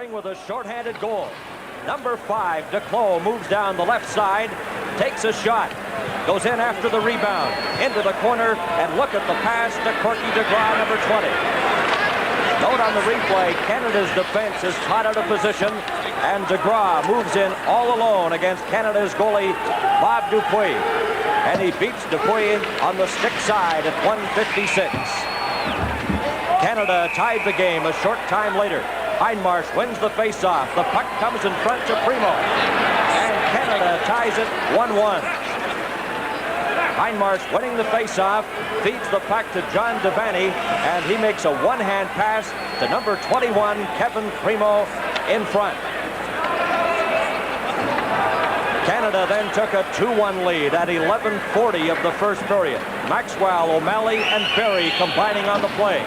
scoring with a short-handed goal. Number 5, Declos, moves down the left side, takes a shot, goes in after the rebound, into the corner, and look at the pass to Corky DeGraw, number 20. Note on the replay, Canada's defense is caught out of position, and DeGraw moves in all alone against Canada's goalie, Bob Dupuis. And he beats Dupuis on the stick side at 1:56. Canada tied the game a short time later. Hindmarsh wins the face-off. The puck comes in front to Primo. And Canada ties it 1-1. Hindmarsh winning the face-off, feeds the puck to John Devaney, and he makes a one-hand pass to number 21, Kevin Primo, in front. Canada then took a 2-1 lead at 11:40 of the first period. Maxwell, O'Malley, and Berry combining on the play.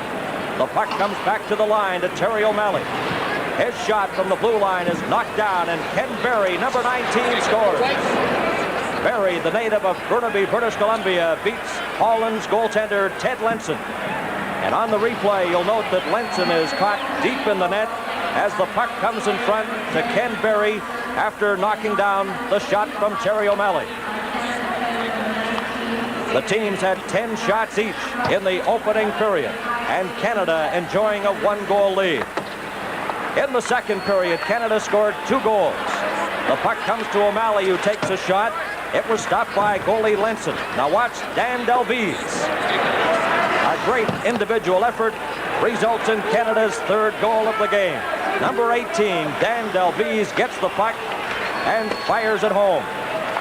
The puck comes back to the line to Terry O'Malley. His shot from the blue line is knocked down, and Ken Berry, number 19, scores. Berry, the native of Burnaby, British Columbia, beats Holland's goaltender Ted Lenson. And on the replay, you'll note that Lenson is caught deep in the net as the puck comes in front to Ken Berry after knocking down the shot from Terry O'Malley. The teams had 10 shots each in the opening period, and Canada enjoying a 1-goal lead. In the second period, Canada scored 2 goals. The puck comes to O'Malley, who takes a shot. It was stopped by goalie Lenson. Now watch Dan Delvise. A great individual effort results in Canada's 3rd goal of the game. Number 18, Dan Delvise, gets the puck and fires it home.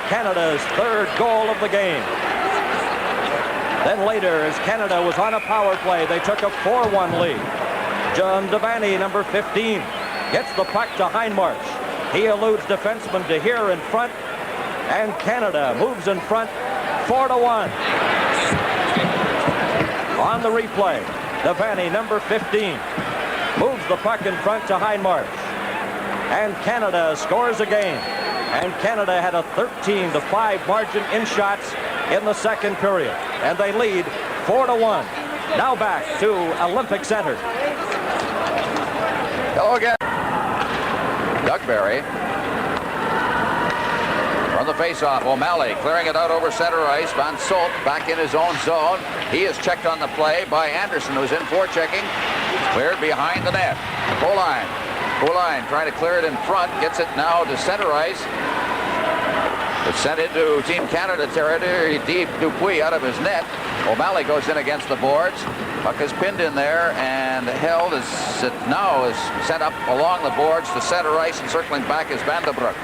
Canada's 3rd goal of the game. Then later, as Canada was on a power play, they took a 4-1 lead. John Devaney, number 15, gets the puck to Hindmarsh. He eludes defenseman to here in front, and Canada moves in front 4-1. On the replay, Devaney, number 15, moves the puck in front to Hindmarsh. And Canada scores again. And Canada had a 13-5 margin in shots in the second period. And they lead 4-1. Now back to Olympic Center. Hello again. Doug Berry. From the face-off, O'Malley clearing it out over center ice. Van Solt back in his own zone. He is checked on the play by Anderson, who's in forechecking. Cleared behind the net. Coline. Coline trying to clear it in front. Gets it now to center ice. It's sent into Team Canada territory. Deep Dupuis out of his net. O'Malley goes in against the boards. Puck is pinned in there and held as it now is sent up along the boards to center ice, and circling back is Vandenbroek.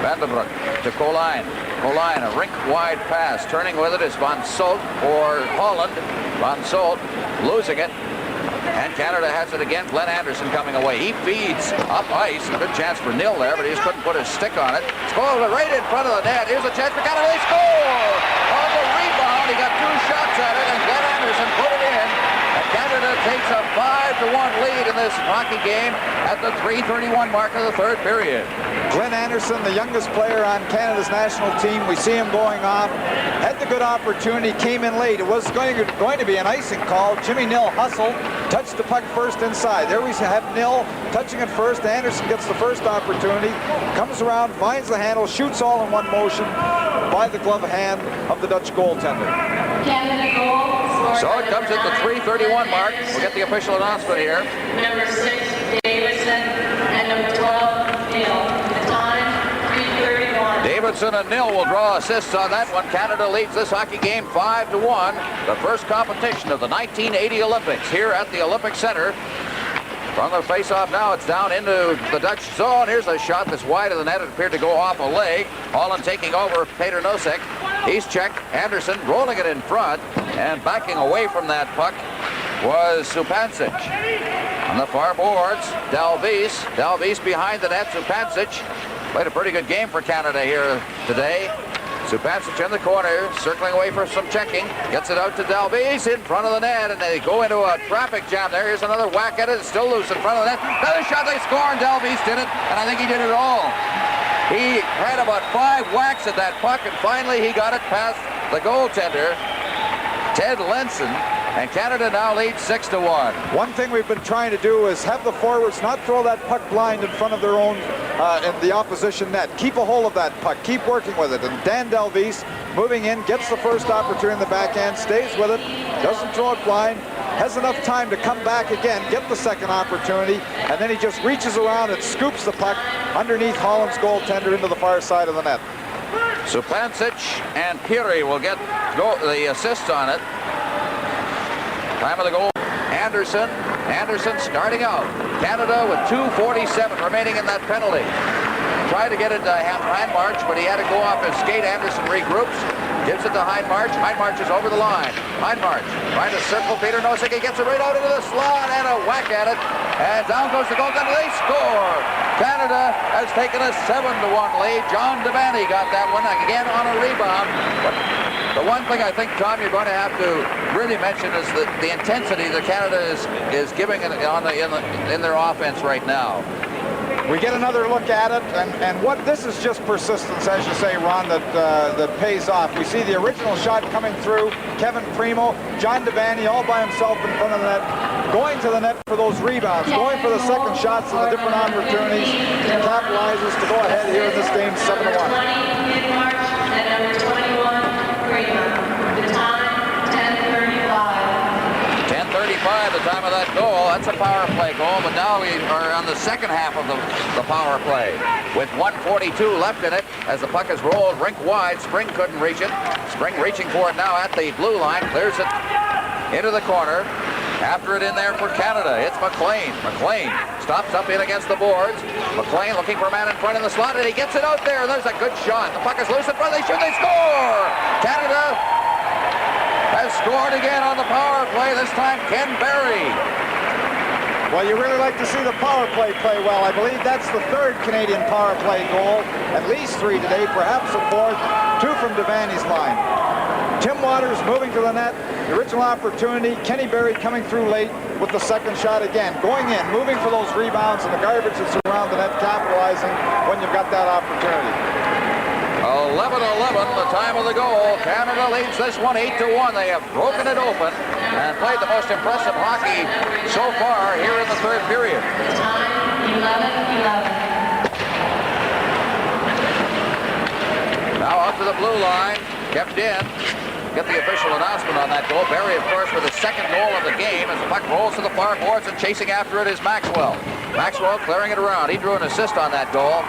Vandenbroek to Coline. Coline, a rink-wide pass. Turning with it is Van Solt for Holland. Van Solt losing it. And Canada has it again. Glenn Anderson coming away. He feeds up ice. A good chance for nil there, but he just couldn't put his stick on it. Scored right in front of the net. Here's a chance for Canada. They score! On the rebound, he got 2 shots at it, and Glenn Anderson put it in. And Canada takes a 5-1 lead in this hockey game at the 3:31 mark of the 3rd period. Glenn Anderson, the youngest player on Canada's national team. We see him going off. Had the good opportunity, came in late. It was going to be an icing call. Jimmy Nill hustled, touched the puck first inside. There we have Nill touching it first. Anderson gets the first opportunity, comes around, finds the handle, shoots all in one motion by the glove hand of the Dutch goaltender. Canada goal. So it comes at the 3:31 mark. We'll get the official announcement here. Number 6, Davidson, and number 12, Neal. The time, 3:31. Davidson and Nill will draw assists on that one. Canada leads this hockey game 5-1. The first competition of the 1980 Olympics here at the Olympic Center. From the face-off now, it's down into the Dutch zone. Here's a shot that's wide of the net. It appeared to go off a leg. Holland taking over Peter Nosek. He's checked. Anderson rolling it in front, and backing away from that puck was Supancic. On the far boards, Delvise. Delvise behind the net. Supancic played a pretty good game for Canada here today. Supancic in the corner, circling away for some checking. Gets it out to Delvise in front of the net, and they go into a traffic jam there. Here's another whack at it. It's still loose in front of the net. Another shot, they score, and Delvise did it, and I think he did it all. He had about 5 whacks at that puck, and finally he got it past the goaltender, Ted Lenson. And Canada now leads 6-1. One thing we've been trying to do is have the forwards not throw that puck blind in front of their own, in the opposition net. Keep a hold of that puck. Keep working with it. And Dan Delvis moving in, gets the first opportunity in the backhand, stays with it, doesn't throw it blind, has enough time to come back again, get the second opportunity, and then he just reaches around and scoops the puck underneath Holland's goaltender into the far side of the net. Supancic and Piri will get the assists on it. Time of the goal, Anderson starting out. Canada with 2:47 remaining in that penalty. Tried to get it to Hindmarch, but he had to go off his skate. Anderson regroups, gives it to Hindmarch. Hindmarch is over the line. Hindmarch trying to circle Peter Nosek. He gets it right out into the slot and a whack at it. And down goes the goaltender. They score. Canada has taken a 7-1 lead. John Devaney got that one again on a rebound. But the one thing I think, Tom, you're going to have to really mention is the intensity that Canada is giving in their offense right now. We get another look at it, and what this is just persistence, as you say, Ron, that pays off. We see the original shot coming through, Kevin Primo, John Devaney all by himself in front of the net, going to the net for those rebounds, going for the second shots and the different opportunities, capitalizes to go ahead here in this game 7-1. 20, mid-March, and number 21, Primo. The time, 10:35. 10:35, the time of that goal. That's a power play goal, but now we are on the second half of the power play with 1:42 left in it as the puck is rolled rink wide. Spring couldn't reach it. Spring reaching for it now at the blue line, clears it into the corner. After it in there for Canada, it's McLean. McLean stops up in against the boards. McLean looking for a man in front of the slot, and he gets it out there. There's a good shot. The puck is loose in front. They shoot. They score. Canada has scored again on the power play, this time Ken Barry. Well, you really like to see the power play well. I believe that's the third Canadian power play goal. At least 3 today, perhaps a fourth. 2 from Devaney's line. Tim Waters moving to the net. The original opportunity. Kenny Barry coming through late with the second shot again. Going in, moving for those rebounds and the garbage that's around the net, capitalizing when you've got that opportunity. 11-11, the time of the goal. Canada leads this one 8-1. They have broken it open and played the most impressive hockey so far here in the third period. Time, 11:11. Now out to the blue line, kept in. Get the official announcement on that goal. Barry, of course, with the second goal of the game as the puck rolls to the far boards, and chasing after it is Maxwell. Maxwell clearing it around. He drew an assist on that goal.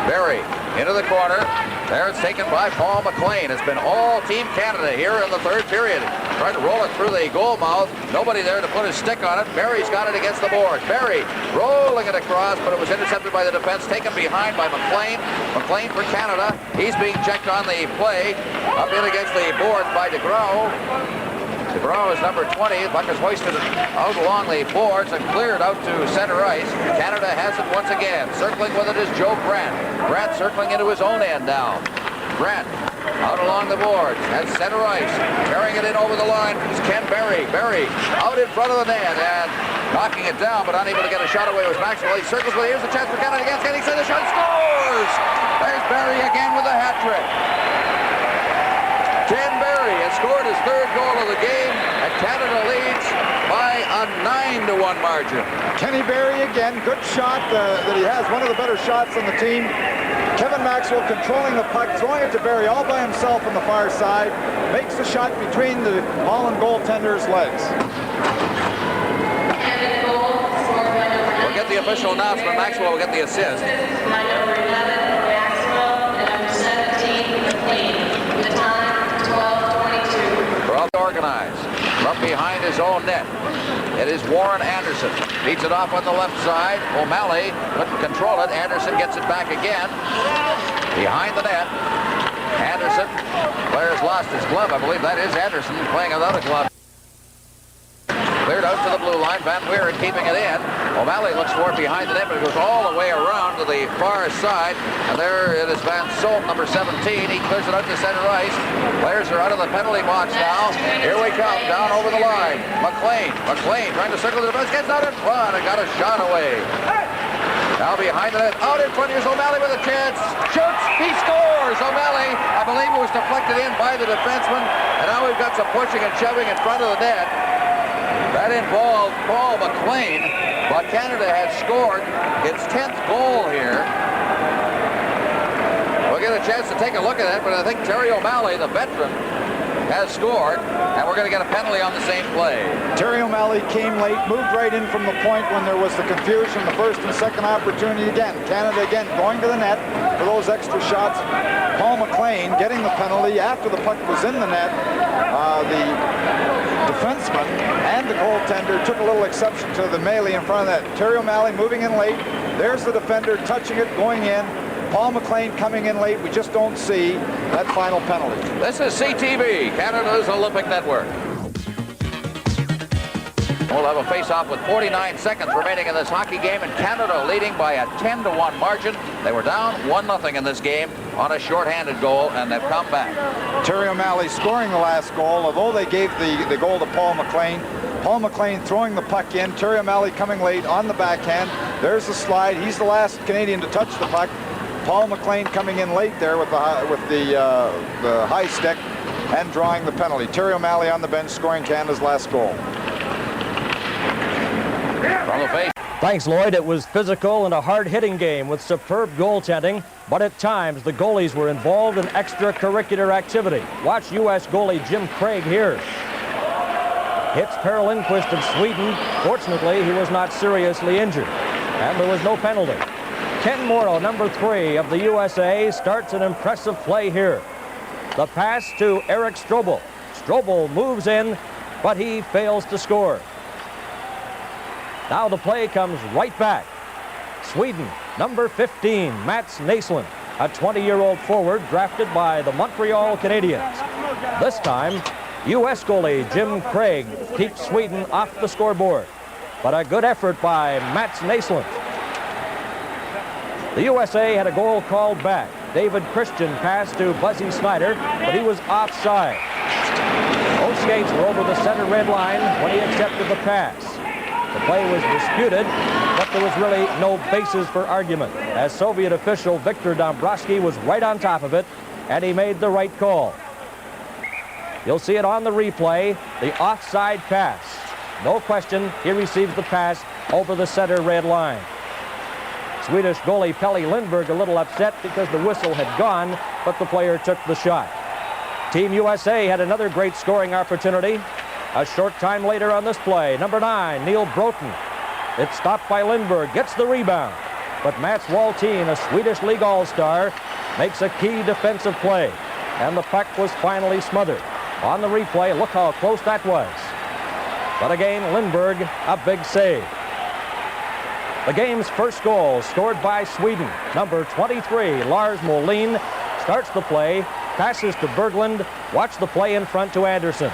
Barry into the corner. There it's taken by Paul McLean. It's been all Team Canada here in the third period. Trying to roll it through the goal mouth. Nobody there to put his stick on it. Barry's got it against the board. Barry rolling it across, but it was intercepted by the defense. Taken behind by McLean. McLean for Canada. He's being checked on the play. Up in against the boards by DeGraw. DeGraw is number 20. The puck is hoisted out along the boards and cleared out to center ice. Canada has it once again. Circling with it is Joe Grant. Grant circling into his own end now. Grant out along the boards at center ice. Carrying it in over the line is Ken Barry. Barry out in front of the net and knocking it down, but unable to get a shot away was Maxwell. He circles, but here's the chance for Canada against getting set. The shot scores! There's Barry again with a hat trick. Ken Barry has scored his third goal of the game, and Canada leads by a 9-1 margin. Kenny Barry again, good shot that he has, one of the better shots on the team. Kevin Maxwell controlling the puck, throwing it to Barry all by himself on the far side, makes the shot between the Holland goaltender's legs. We'll get the official announcement. Maxwell will get the assist. By number 11, Maxwell, and number 17, McLean. The time, 12:22. Well organized from behind his own net. It is Warren Anderson. Beats it off on the left side. O'Malley couldn't control it. Anderson gets it back again. Behind the net. Anderson. Player's lost his glove. I believe that is Anderson playing without a glove. Cleared out to the blue line. Van Weeren keeping it in. O'Malley looks for it behind the net, but it goes all the way around to the far side. And there it is Van Solt, number 17. He clears it out to center ice. Players are out of the penalty box now. Here we come, down over the line. McLean trying to circle the defense, gets out in front and got a shot away. Now behind the net, out in front, here's O'Malley with a chance. Shoots, he scores! O'Malley, I believe it was deflected in by the defenseman. And now we've got some pushing and shoving in front of the net. That involved Paul McLean, but Canada has scored its 10th goal here. We'll get a chance to take a look at that, but I think Terry O'Malley, the veteran, has scored, and we're going to get a penalty on the same play. Terry O'Malley came late, moved right in from the point when there was the confusion, the first and second opportunity again. Canada again going to the net for those extra shots. Paul McLean getting the penalty after the puck was in the net. The defenseman and the goaltender took a little exception to the melee in front of that. Terry O'Malley moving in late. There's the defender touching it, going in. Paul McLean coming in late. We just don't see that final penalty. This is CTV, Canada's Olympic Network. We'll have a face-off with 49 seconds remaining in this hockey game, and Canada leading by a 10-1 margin. They were down 1-0 in this game on a shorthanded goal, and they've come back. Terry O'Malley scoring the last goal, although they gave the goal to Paul McLean. Paul McLean throwing the puck in. Terry O'Malley coming late on the backhand. There's the slide. He's the last Canadian to touch the puck. Paul McLean coming in late there with the high stick and drawing the penalty. Terry O'Malley on the bench scoring Canada's last goal. From the face. Thanks, Lloyd. It was physical and a hard-hitting game with superb goaltending, but at times the goalies were involved in extracurricular activity. Watch U.S. goalie Jim Craig here. Hits Per Lindqvist of Sweden. Fortunately, he was not seriously injured, and there was no penalty. Ken Morrow, number 3 of the USA, starts an impressive play here. The pass to Eric Strobel. Strobel moves in, but he fails to score. Now the play comes right back. Sweden, number 15, Mats Naslund, a 20-year-old forward drafted by the Montreal Canadiens. This time, U.S. goalie Jim Craig keeps Sweden off the scoreboard, but a good effort by Mats Naslund. The USA had a goal called back. David Christian passed to Buzzy Snyder, but he was offside. Both skates were over the center red line when he accepted the pass. The play was disputed, but there was really no basis for argument, as Soviet official Viktor Dombrowski was right on top of it, and he made the right call. You'll see it on the replay, the offside pass. No question, he receives the pass over the center red line. Swedish goalie Pelle Lindberg a little upset because the whistle had gone, but the player took the shot. Team USA had another great scoring opportunity. A short time later on this play, number 9, Neil Broughton. It's stopped by Lindberg, gets the rebound. But Mats Waltin, a Swedish League All-Star, makes a key defensive play. And the puck was finally smothered. On the replay, look how close that was. But again, Lindberg, a big save. The game's first goal scored by Sweden. Number 23, Lars Molin, starts the play, passes to Berglund. Watch the play in front to Anderson.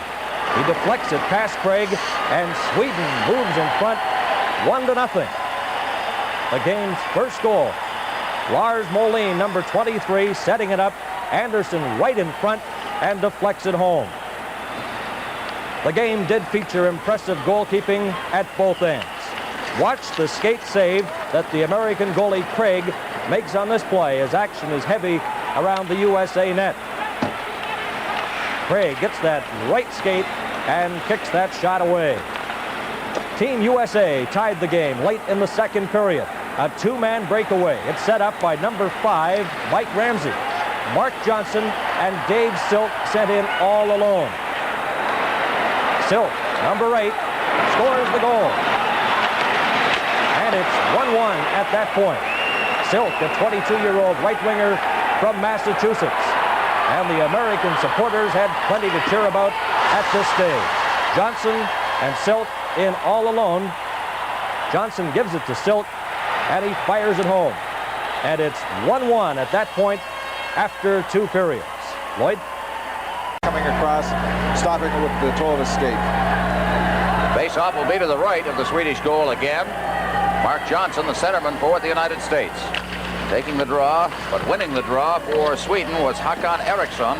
He deflects it past Craig, and Sweden moves in front 1-0. The game's first goal. Lars Molin, number 23, setting it up. Anderson right in front and deflects it home. The game did feature impressive goalkeeping at both ends. Watch the skate save that the American goalie Craig makes on this play as action is heavy around the USA net. Craig gets that right skate and kicks that shot away. Team USA tied the game late in the second period. A two-man breakaway. It's set up by number 5, Mike Ramsey. Mark Johnson and Dave Silk sent in all alone. Silk, number 8, scores the goal. And it's 1-1 at that point. Silk, a 22-year-old right winger from Massachusetts. And the American supporters had plenty to cheer about at this stage. Johnson and Silk in all alone. Johnson gives it to Silk, and he fires it home. And it's 1-1 at that point after 2 periods. Lloyd? Coming across, stopping with the toe of his skate. Face-off will be to the right of the Swedish goal again. Mark Johnson, the centerman for the United States. Taking the draw, but winning the draw for Sweden was Håkan Eriksson.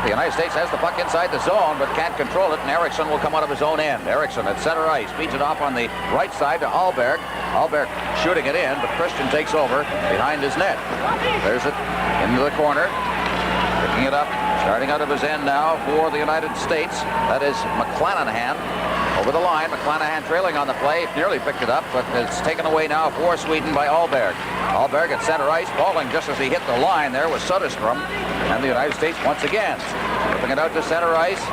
The United States has the puck inside the zone, but can't control it, and Eriksson will come out of his own end. Eriksson at center ice, feeds it off on the right side to Alberg. Alberg shooting it in, but Christian takes over behind his net. There's it into the corner. Picking it up, starting out of his end now for the United States. That is McClanahan over the line. McClanahan trailing on the play. Nearly picked it up, but it's taken away now for Sweden by Ahlberg. Ahlberg at center ice, falling just as he hit the line there was Soderstrom. And the United States once again flipping it out to center ice.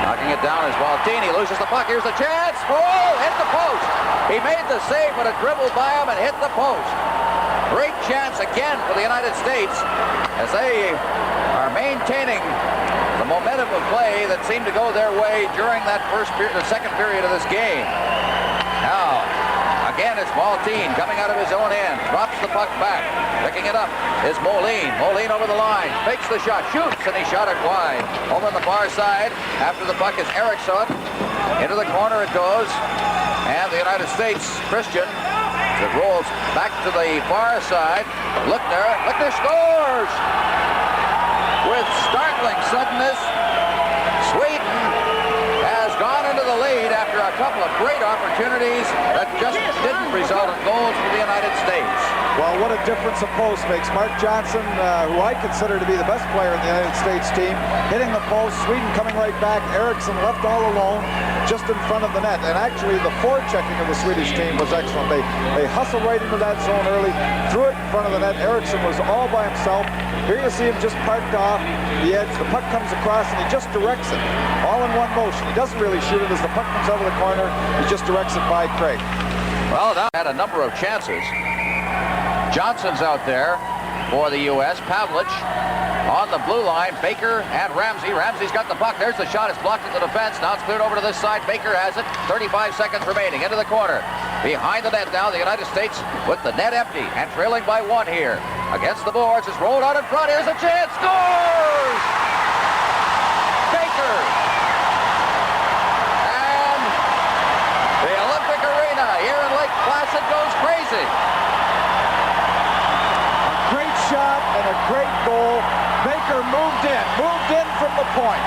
Knocking it down is Valtini. Loses the puck. Here's the chance. Oh, hit the post. He made the save, but it dribbled by him and hit the post. Great chance again for the United States as they are maintaining the momentum of play that seemed to go their way during that second period of this game. Now, again, it's Maltin coming out of his own end. Drops the puck back. Picking it up is Moline. Moline over the line. Fakes the shot. Shoots, and he shot it wide. Over on the far side. After the puck is Eriksson. Into the corner it goes. And the United States, Christian, it rolls back to the far side. Lickner scores! With startling suddenness, Sweden has gone into the lead after a couple of great opportunities that just didn't result in goals for the United States. Well, what a difference a post makes. Mark Johnson, who I consider to be the best player in the United States team, hitting the post, Sweden coming right back, Eriksson left all alone just in front of the net. And actually, the forechecking of the Swedish team was excellent. They hustled right into that zone early, threw it in front of the net. Eriksson was all by himself. Here you see him just parked off the edge. The puck comes across, and he just directs it all in one motion. He doesn't really shoot it as the puck comes out of the corner. He just directs it by Craig. Well, that had a number of chances. Johnson's out there for the U.S. Pavlich on the blue line. Baker and Ramsey. Ramsey's got the puck. There's the shot. It's blocked at the defense. Now it's cleared over to this side. Baker has it. 35 seconds remaining. Into the corner. Behind the net now, the United States with the net empty and trailing by one here. Against the boards. It's rolled out in front. Here's a chance. Scores! Baker! And the Olympic Arena here in Lake-Plăside goes crazy. Shot and a great goal. Baker moved in from the point.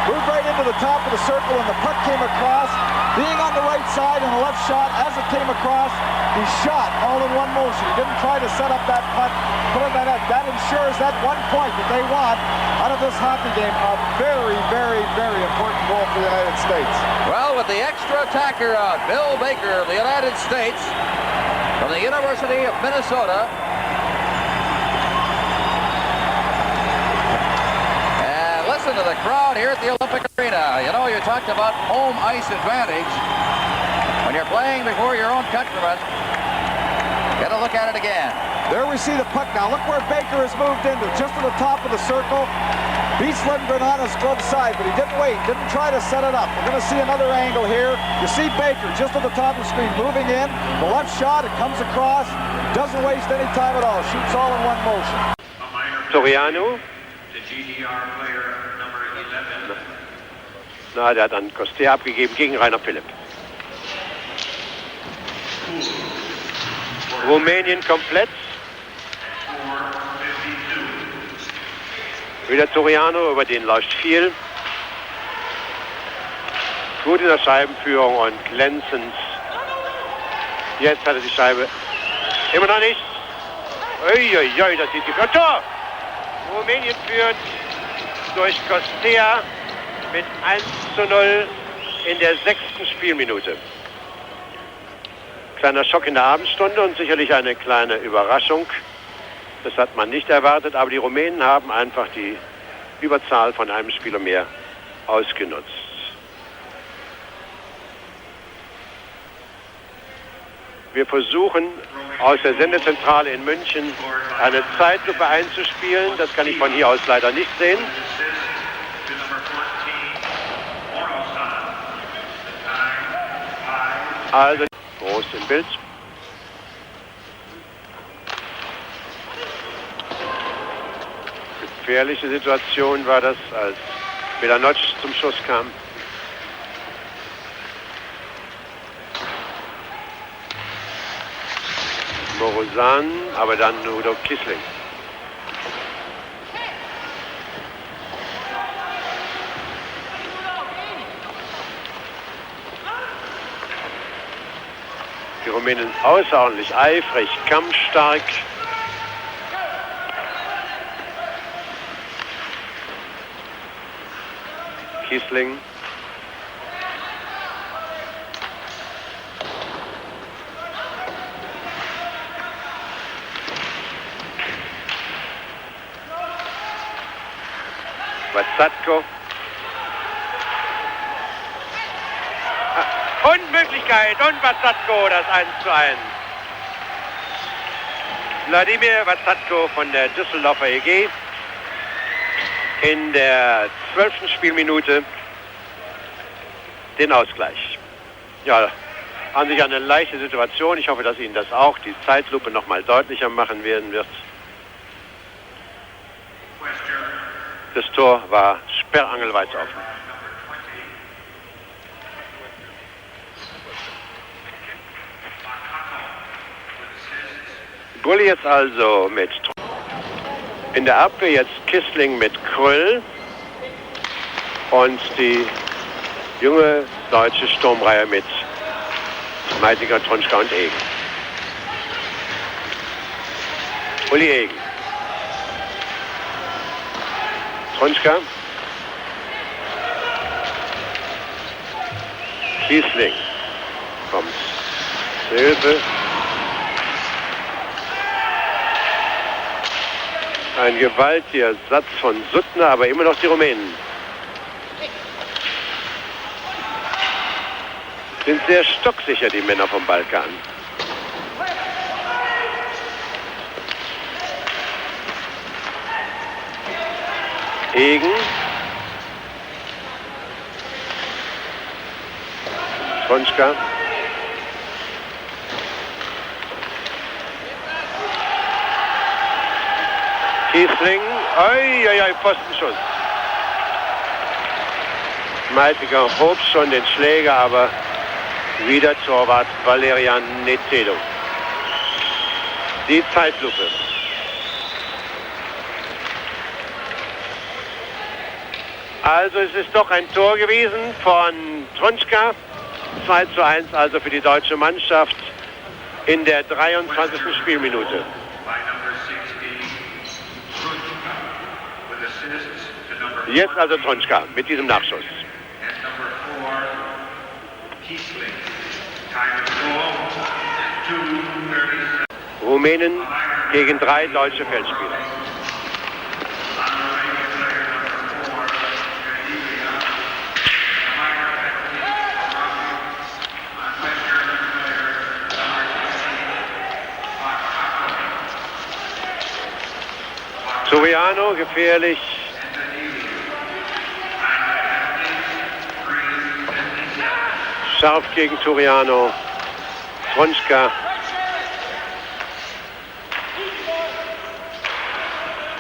Moved right into the top of the circle, and the puck came across. Being on the right side and the left shot, as it came across, he shot all in one motion. He didn't try to set up that puck, put it in that. That ensures that 1 point that they want out of this hockey game. A very, very, very important goal for the United States. Well, with the extra attacker out, Bill Baker of the United States from the University of Minnesota. Listen to the crowd here at the Olympic Arena. You know, you talked about home ice advantage. When you're playing before your own countrymen, get a look at it again. There we see the puck now. Look where Baker has moved into, just to the top of the circle. Beats Lindgren on his glove side, but he didn't wait, didn't try to set it up. We're going to see another angle here. You see Baker just at the top of the screen, moving in. The left shot, it comes across, doesn't waste any time at all. Shoots all in one motion. Soriano. The GDR player number 11. Na, der hat an Coster abgegeben gegen Rainer Philipp. Rumänien komplett. Wieder Soriano, über den läuft viel. Gut in der Scheibenführung und glänzend. Jetzt hat er die Scheibe. Immer noch nicht. Uiuiui, das sieht gut aus. Tor! Rumänien führt durch Costea mit 1:0 in der 6. Spielminute. Kleiner Schock in der Abendstunde und sicherlich eine kleine Überraschung. Das hat man nicht erwartet, aber die Rumänen haben einfach die Überzahl von einem Spieler mehr ausgenutzt. Wir versuchen aus der Sendezentrale in München eine Zeitlupe einzuspielen. Das kann ich von hier aus leider nicht sehen. Also groß im Bild. Gefährliche Situation war das, als Milanoc zum Schuss kam. Morozan, aber dann Udo Kissling. Die Rumänen außerordentlich eifrig, kampfstark. Kiesling. Watzatko. Und Möglichkeit. Und Watzatko, das 1:1. Wladimir Watzatko von der Düsseldorfer EG. In der 12. Spielminute den Ausgleich. Ja, an sich eine leichte Situation. Ich hoffe, dass Ihnen das auch die Zeitlupe noch mal deutlicher machen werden wird. Das Tor war sperrangelweit offen. Gulli jetzt also mit in der Abwehr jetzt Kissling mit Kröll und die junge deutsche Sturmreihe mit Meitinger, Tronschka und Egen. Uli Egen. Tronschka. Kiesling. Kommt. Hilfe. Ein gewaltiger Satz von Suttner, aber immer noch die Rumänen. Sind sehr stocksicher, die Männer vom Balkan. Egen. Tronschka. Kiesling, oi, Pfostenschuss. Meitiger hob schon den Schläger, aber wieder Torwart Valerian Netelo. Die Zeitlupe. Also es ist doch ein Tor gewesen von Tronschka. 2:1 also für die deutsche Mannschaft in der 23. Spielminute. Jetzt also Tronschka mit diesem Nachschuss. Rumänen gegen 3 deutsche Feldspieler. Soriano gefährlich. Scharf gegen Turiano. Tronschka.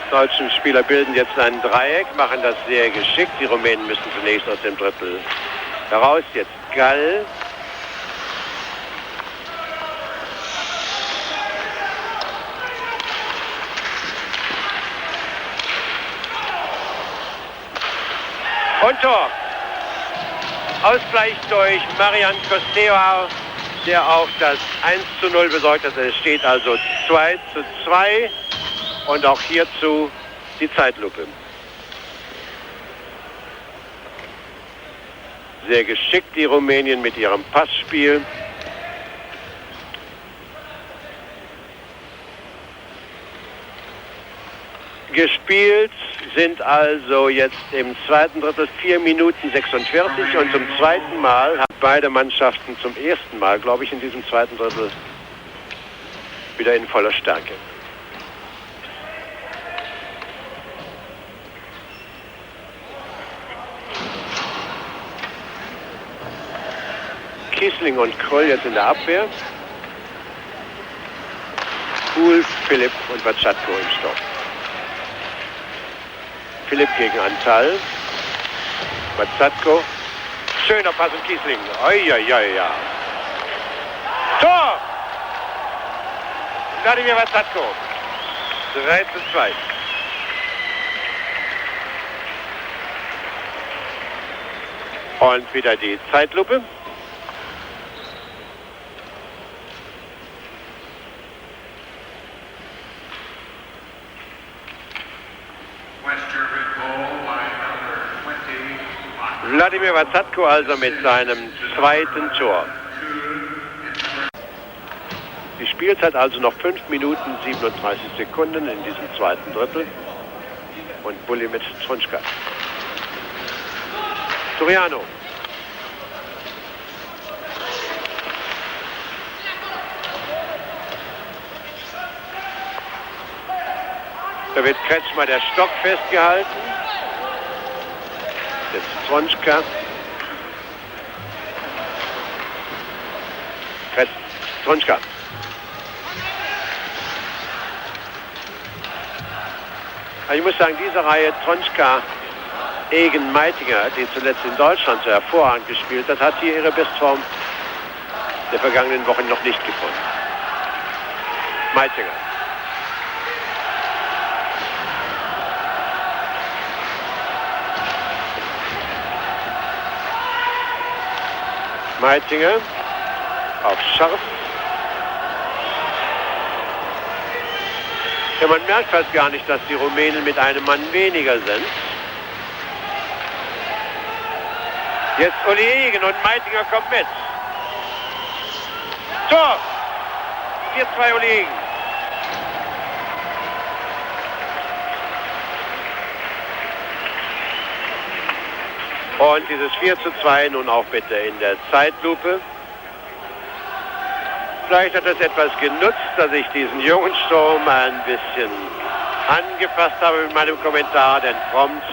Die deutschen Spieler bilden jetzt ein Dreieck, machen das sehr geschickt. Die Rumänen müssen zunächst aus dem Drittel heraus. Jetzt Gall. Und Tor. Ausgleich durch Marian Kosteva, der auch das 1:0 besorgt hat. Es steht also 2:2 und auch hierzu die Zeitlupe. Sehr geschickt die Rumänien mit ihrem Passspiel. Gespielt sind also jetzt im zweiten Drittel 4 Minuten 46 und zum zweiten Mal haben beide Mannschaften zum ersten Mal, glaube ich, in diesem zweiten Drittel wieder in voller Stärke. Kiesling und Kröll jetzt in der Abwehr. Kuhl, Philipp und Watzatko im Sturm. Philipp gegen Antal. Watzatko. Schöner Pass und Kiesling. Ja. Tor! Wladimir Watzatko. 3:2. Und wieder die Zeitlupe. Vladimir Vazatko also mit seinem zweiten Tor. Die Spielzeit also noch 5 Minuten 37 Sekunden in diesem zweiten Drittel. Und Bulli mit Trunschka. Soriano. Da wird Kretschmer der Stock festgehalten. Jetzt Trunschka. Trunschka. Ich muss sagen, diese Reihe Trunschka, Egen, Meitinger, die zuletzt in Deutschland so hervorragend gespielt hat hier ihre Bestform der vergangenen Wochen noch nicht gefunden. Meitinger. Meitinger auf Scharf. Ja, man merkt fast gar nicht, dass die Rumänen mit einem Mann weniger sind. Jetzt Uli Egen und Meitinger kommt mit. Tor! 4-2 Uli Egen. Und dieses 4:2 nun auch bitte in der Zeitlupe. Vielleicht hat es etwas genutzt, dass ich diesen jungen Sturm ein bisschen angepasst habe mit meinem Kommentar, denn prompt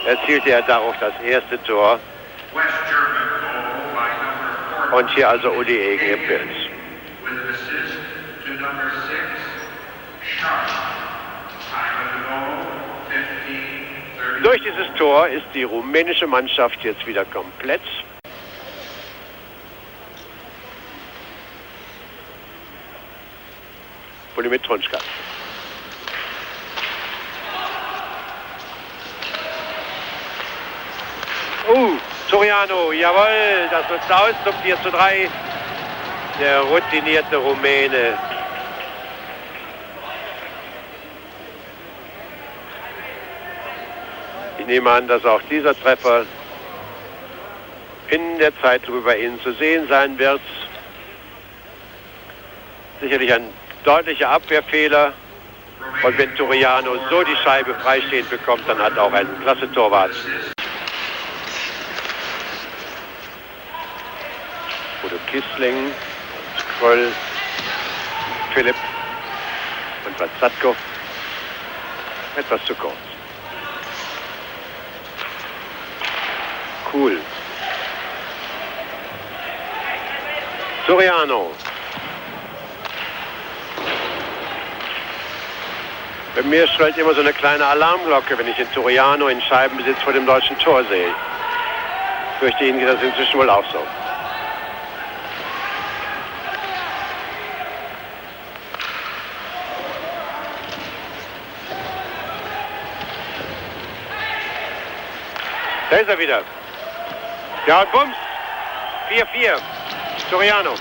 erzielte er darauf das erste Tor. Und hier also Uli Egen im Bild. Durch dieses Tor ist die rumänische Mannschaft jetzt wieder komplett. Mit Trunschka. Soriano, jawohl, das nutzt aus zum 4:3. Der routinierte Rumäne. Ich nehme an, dass auch dieser Treffer in der Zeitlupe bei Ihnen zu sehen sein wird. Sicherlich ein deutlicher Abwehrfehler. Und wenn Soriano so die Scheibe freistehend bekommt, dann hat er auch einen klasse Torwart. Udo Kissling, Kröll, Philipp und Vazatko. Etwas zu kurz. Cool. Soriano. Bei mir schrillt immer so eine kleine Alarmglocke, wenn ich den Soriano in Scheibenbesitz vor dem deutschen Tor sehe. Ich fürchte, Ihnen geht das inzwischen wohl auch so. Da ist er wieder. Ja, und bums. 4:4. Soriano.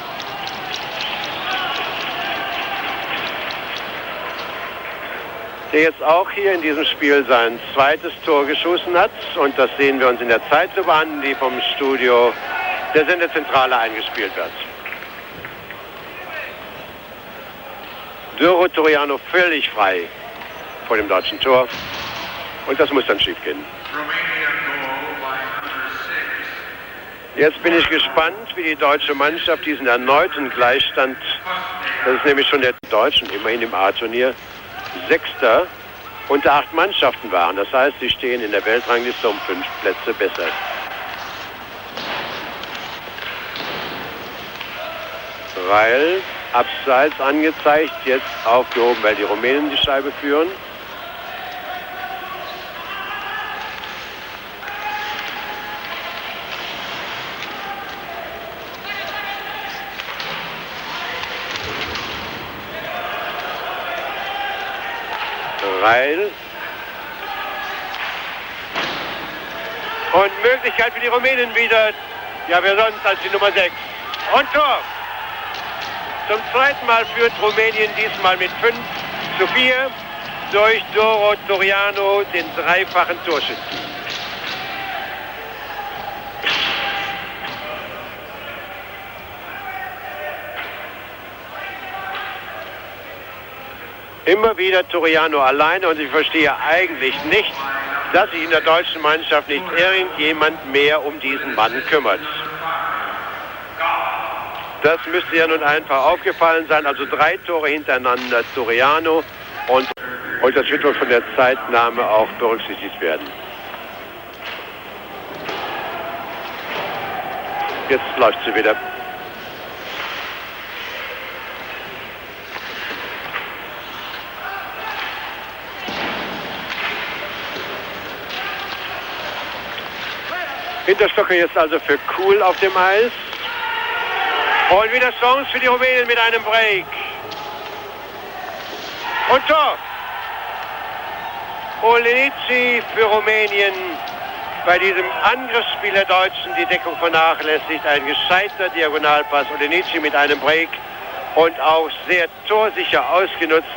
Der jetzt auch hier in diesem Spiel sein zweites Tor geschossen hat. Und das sehen wir uns in der Zeitlupe an, die vom Studio der Sendezentrale eingespielt wird. Duro Soriano völlig frei vor dem deutschen Tor. Und das muss dann schief gehen. Jetzt bin ich gespannt, wie die deutsche Mannschaft diesen erneuten Gleichstand, das ist nämlich schon der Deutschen, immerhin im A-Turnier, Sechster unter 8 Mannschaften waren. Das heißt, sie stehen in der Weltrangliste um 5 Plätze besser. Weil abseits angezeigt, jetzt aufgehoben, weil die Rumänen die Scheibe führen. Reil. Und Möglichkeit für die Rumänen wieder. Ja, wer sonst als die Nummer 6. Und Tor. Zum zweiten Mal führt Rumänien diesmal mit 5:4 durch Duro Soriano, den dreifachen Torschützen. Immer wieder Toriano alleine und ich verstehe eigentlich nicht, dass sich in der deutschen Mannschaft nicht irgendjemand mehr um diesen Mann kümmert. Das müsste ja nun einfach aufgefallen sein. Also 3 Tore hintereinander Toriano und das wird wohl von der Zeitnahme auch berücksichtigt werden. Jetzt läuft sie wieder. Hinterstocker jetzt also für Kuhl auf dem Eis. Und wieder Chance für die Rumänen mit einem Break. Und Tor. Olenici für Rumänien. Bei diesem Angriffsspiel der Deutschen die Deckung vernachlässigt. Ein gescheiter Diagonalpass. Olenici mit einem Break. Und auch sehr torsicher ausgenutzt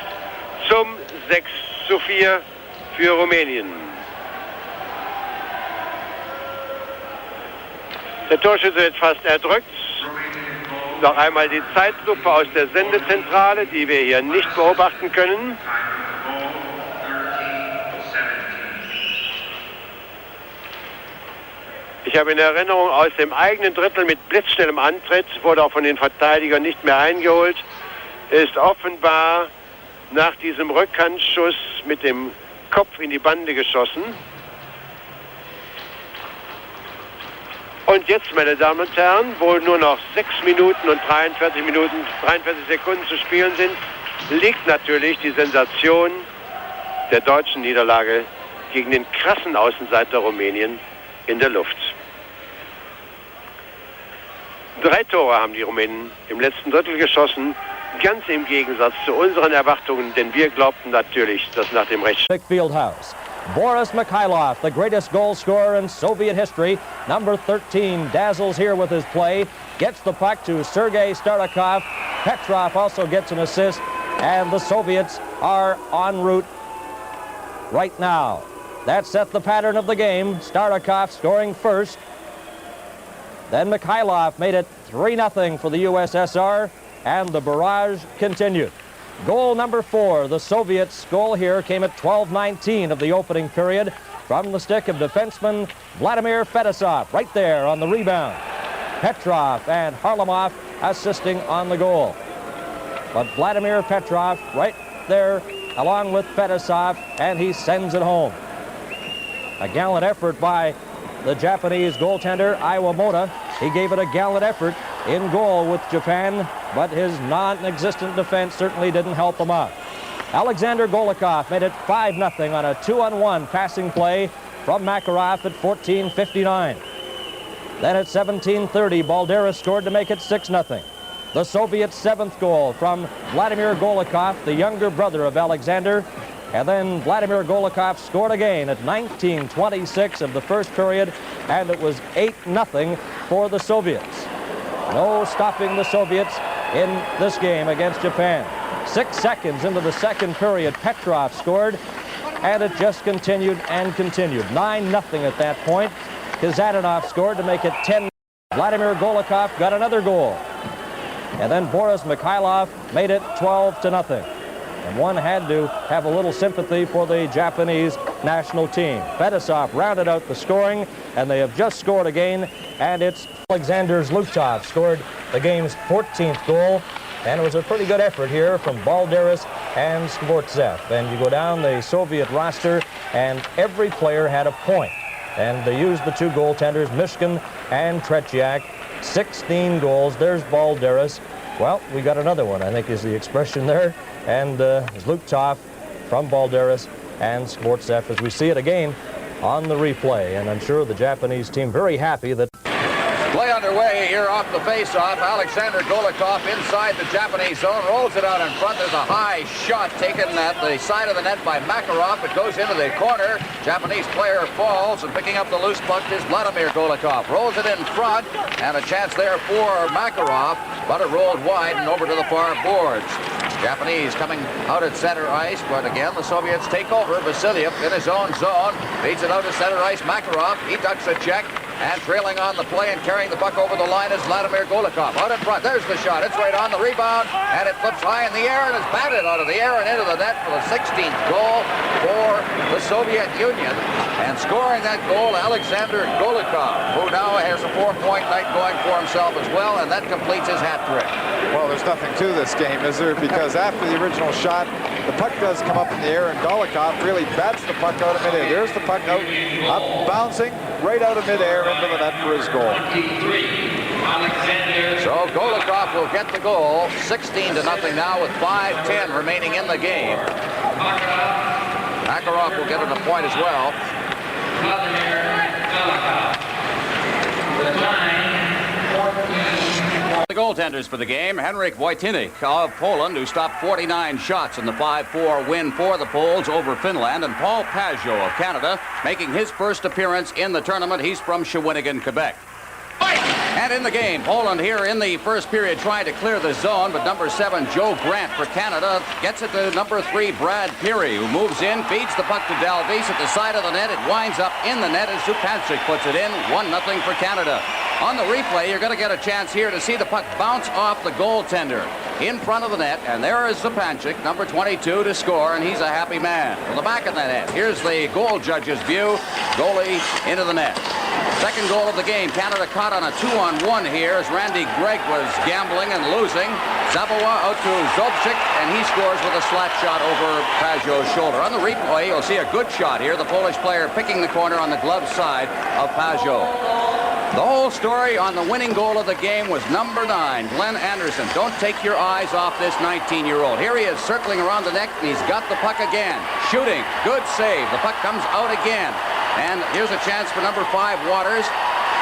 zum 6:4 für Rumänien. Der Torschütze wird fast erdrückt. Noch einmal die Zeitlupe aus der Sendezentrale, die wir hier nicht beobachten können. Ich habe in Erinnerung, aus dem eigenen Drittel mit blitzschnellem Antritt, wurde auch von den Verteidigern nicht mehr eingeholt, ist offenbar nach diesem Rückhandschuss mit dem Kopf in die Bande geschossen. Und jetzt, meine Damen und Herren, wo nur noch 6 Minuten und 43 Sekunden zu spielen sind, liegt natürlich die Sensation der deutschen Niederlage gegen den krassen Außenseiter Rumänien in der Luft. 3 Tore haben die Rumänen im letzten Drittel geschossen, ganz im Gegensatz zu unseren Erwartungen, denn wir glaubten natürlich, dass nach dem Fieldhouse. Boris Mikhailov, the greatest goal scorer in Soviet history, number 13, dazzles here with his play, gets the puck to Sergei Starikov. Petrov also gets an assist, and the Soviets are en route right now. That set the pattern of the game. Starikov scoring first. Then Mikhailov made it 3-0 for the USSR, and the barrage continued. Goal number 4, the Soviets' goal here came at 12:19 of the opening period from the stick of defenseman Vladimir Fedosov, right there on the rebound. Petrov and Harlamov assisting on the goal. But Vladimir Petrov right there along with Fedosov, and he sends it home. A gallant effort by the Japanese goaltender Iwamoto. He gave it a gallant effort in goal with Japan, but his non-existent defense certainly didn't help him out. Alexander Golikov made it 5-0 on a 2-on-1 passing play from Makarov at 14:59. Then at 17:30, Balderas scored to make it 6-0. The Soviets' 7th goal from Vladimir Golikov, the younger brother of Alexander. And then Vladimir Golikov scored again at 19:26 of the first period, and it was 8-0 for the Soviets. No stopping the Soviets in this game against Japan. 6 seconds into the second period, Petrov scored, and it just continued and continued. 9-0 at that point. Kazadanov scored to make it 10. Vladimir Golikov got another goal. And then Boris Mikhailov made it 12-0. And one had to have a little sympathy for the Japanese national team. Fedosov rounded out the scoring, and they have just scored again, and it's Alexander Zlutov scored the game's 14th goal, and it was a pretty good effort here from Balderas and Skvortsev. And you go down the Soviet roster, and every player had a point. And they used the 2 goaltenders, Mishkin and Tretiak. 16 goals. There's Balderas. Well, we got another one, I think is the expression there. And Zlutov from Balderas and Skvortsev as we see it again on the replay. And I'm sure the Japanese team very happy that... Play underway here off the face-off. Alexander Golikov inside the Japanese zone, rolls it out in front. There's a high shot taken at the side of the net by Makarov. It goes into the corner. Japanese player falls, and picking up the loose puck is Vladimir Golikov. Rolls it in front, and a chance there for Makarov, but it rolled wide and over to the far boards. Japanese coming out at center ice, but again the Soviets take over. Vasilyev in his own zone, feeds it out to center ice. Makarov, he ducks a check. And trailing on the play and carrying the puck over the line is Vladimir Golikov. Out in front, there's the shot. It's right on the rebound, and it flips high in the air and is batted out of the air and into the net for the 16th goal for the Soviet Union. And scoring that goal, Alexander Golikov, who now has a 4-point night going for himself as well, and that completes his hat trick. Well, there's nothing to this game, is there? Because after the original shot, the puck does come up in the air, and Golikov really bats the puck out of midair. There's the puck out, up, bouncing right out of midair into the net for his goal. So Golikov will get the goal, 16-0 now with 5:10 remaining in the game. Makarov will get it a point as well. The goaltenders for the game, Henryk Wojtynik of Poland, who stopped 49 shots in the 5-4 win for the Poles over Finland, and Paul Pajot of Canada making his first appearance in the tournament. He's from Shawinigan, Quebec. And in the game, Poland here in the first period trying to clear the zone, but number 7, Joe Grant for Canada, gets it to number 3, Brad Peary, who moves in, feeds the puck to Dalvis at the side of the net. It winds up in the net as Zupancic puts it in, 1-0 for Canada. On the replay, you're going to get a chance here to see the puck bounce off the goaltender in front of the net, and there is Zupancic, number 22, to score, and he's a happy man. From the back of the net, here's the goal judge's view, goalie into the net. Second goal of the game, Canada caught on a 2-on-1 here as Randy Gregg was gambling and losing. Zaboa out to Zobchik, and he scores with a slap shot over Pajot's shoulder. On the replay, you'll see a good shot here, the Polish player picking the corner on the glove side of Pajot. The whole story on the winning goal of the game was number 9, Glenn Anderson. Don't take your eyes off this 19-year-old. Here he is circling around the net, and he's got the puck again. Shooting, good save. The puck comes out again. And here's a chance for number 5, Waters.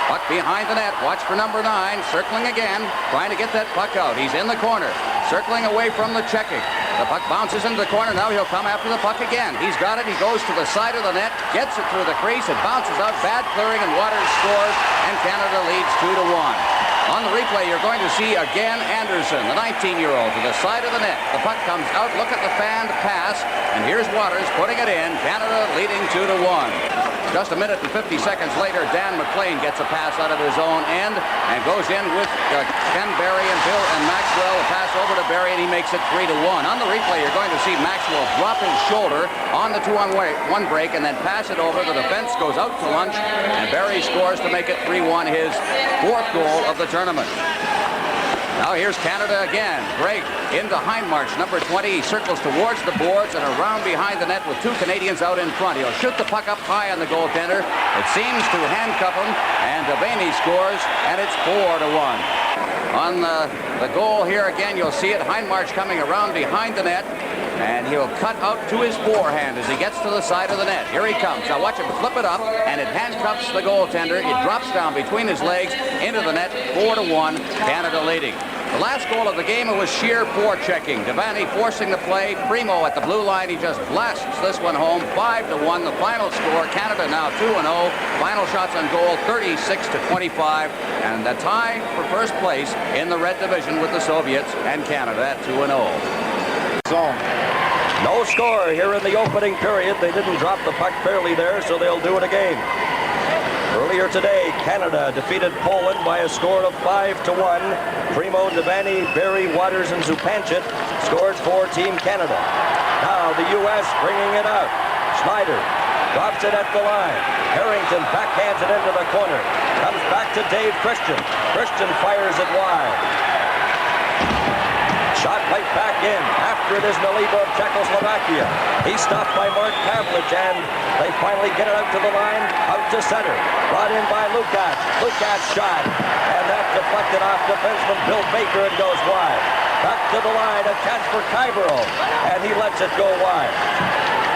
Puck behind the net. Watch for number 9, circling again, trying to get that puck out. He's in the corner, circling away from the checking. The puck bounces into the corner. Now he'll come after the puck again. He's got it. He goes to the side of the net, gets it through the crease. It bounces out. Bad clearing, and Waters scores, and Canada leads 2-1. On the replay, you're going to see again Anderson, the 19-year-old, to the side of the net. The puck comes out. Look at the fanned pass, and here's Waters putting it in. Canada leading 2-1. Just a minute and 50 seconds later, Dan McLean gets a pass out of his own end and goes in with Ken Barry and Bill and Maxwell. A pass over to Barry, and he makes it 3-1. On the replay, you're going to see Maxwell drop his shoulder on the 2-on-1 break and then pass it over. The defense goes out to lunch, and Barry scores to make it 3-1, his 4th goal of the tournament. Now here's Canada again. Gregg into Heinmarch, number 20. He circles towards the boards and around behind the net with 2 Canadians out in front. He'll shoot the puck up high on the goaltender. It seems to handcuff him, and Devaney scores, and it's 4-1. On the goal here again, you'll see it. Heinmarch coming around behind the net, and he'll cut out to his forehand as he gets to the side of the net. Here he comes. Now watch him flip it up, and it handcuffs the goaltender. It drops down between his legs into the net. 4-1, Canada leading. The last goal of the game, it was sheer forechecking. Devaney forcing the play. Primo at the blue line. He just blasts this one home. 5-1, the final score. Canada now 2-0. Final shots on goal, 36-25. And the tie for first place in the red division with the Soviets and Canada at 2-0. Zone. No score here in the opening period. They didn't drop the puck fairly there, so they'll do it again. Earlier today, Canada defeated Poland by a score of 5-1. Primo, Devaney, Barry, Waters, and Zupancic scored for Team Canada. Now the U.S. bringing it out. Schneider drops it at the line. Harrington backhands it into the corner. Comes back to Dave Christian. Christian fires it wide. Shot right back in. After it is Naliba of Czechoslovakia. He's stopped by Mark Pavlich, and they finally get it out to the line, out to center. Brought in by Lukács. Lukács shot, and that deflected off defenseman Bill Baker and goes wide. Back to the line, a chance for Kybero, and he lets it go wide.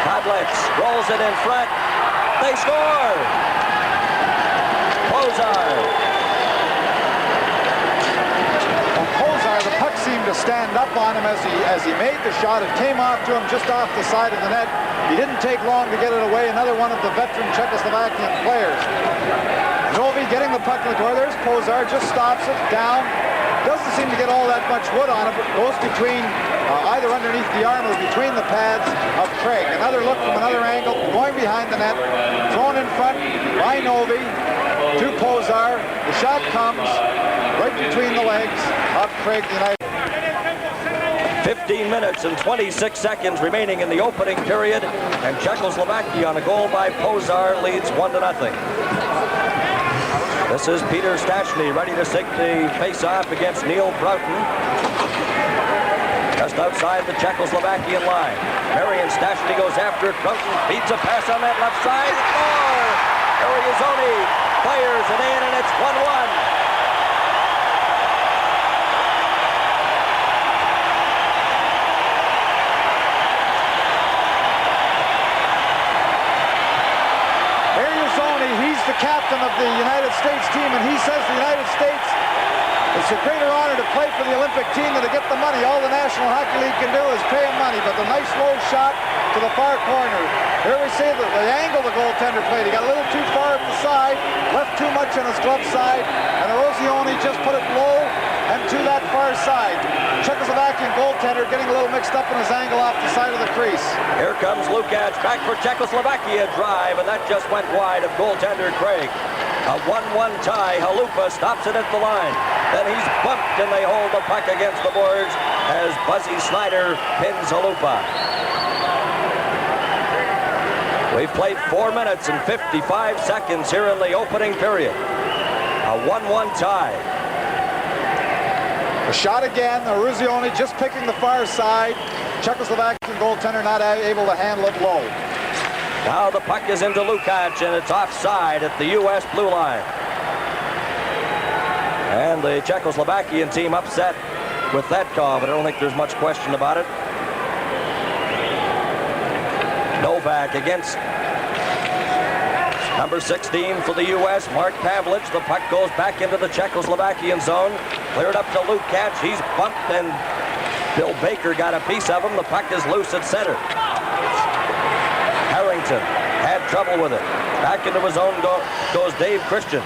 Pavlich rolls it in front. They score! Kozar. The puck seemed to stand up on him as he made the shot. It came off to him just off the side of the net. He didn't take long to get it away. Another one of the veteran Czechoslovakian players. Novi getting the puck in the door. There's Kozar, just stops it down. Doesn't seem to get all that much wood on it, but goes between either underneath the arm or between the pads of Craig. Another look from another angle, going behind the net, thrown in front by Novi. to Pozar. The shot comes right between the legs of Craig, the United. 15 minutes and 26 seconds remaining in the opening period, and Czechoslovakia on a goal by Pozar leads 1-0. This is Peter Stachny ready to take the face-off against Neil Broughton. Just outside the Czechoslovakian line. Marian Stachny goes after it. Broughton beats a pass on that left side. Score! Ariazoni fires it in, and it's 1-1. He's the captain of the United States team, and he says the United States, it's a greater honor to play for the Olympic team than to get the money. All the National Hockey League can do is pay him money, but the nice low shot to the far corner. Here we see the angle the goaltender played. He got a little too far up the side, left too much on his glove side, and Erozioni just put it low and to that far side. Czechoslovakian goaltender getting a little mixed up in his angle off the side of the crease. Here comes Lukács back for Czechoslovakia drive, and that just went wide of goaltender Craig. A 1-1 tie. Halupa stops it at the line. Then he's bumped, and they hold the puck against the boards as Buzzy Snyder pins Halupa. We've played 4 minutes and 55 seconds here in the opening period. A 1-1 tie. A shot again. Erozioni just picking the far side. Czechoslovakian goaltender not able to handle it low. Now the puck is into Lukács, and it's offside at the U.S. blue line. And the Czechoslovakian team upset with that call, but I don't think there's much question about it. Novak against number 16 for the U.S., Mark Pavlich. The puck goes back into the Czechoslovakian zone. Cleared up to Lukács. He's bumped, and Bill Baker got a piece of him. The puck is loose at center. Harrington had trouble with it. Back into his own goes Dave Christian.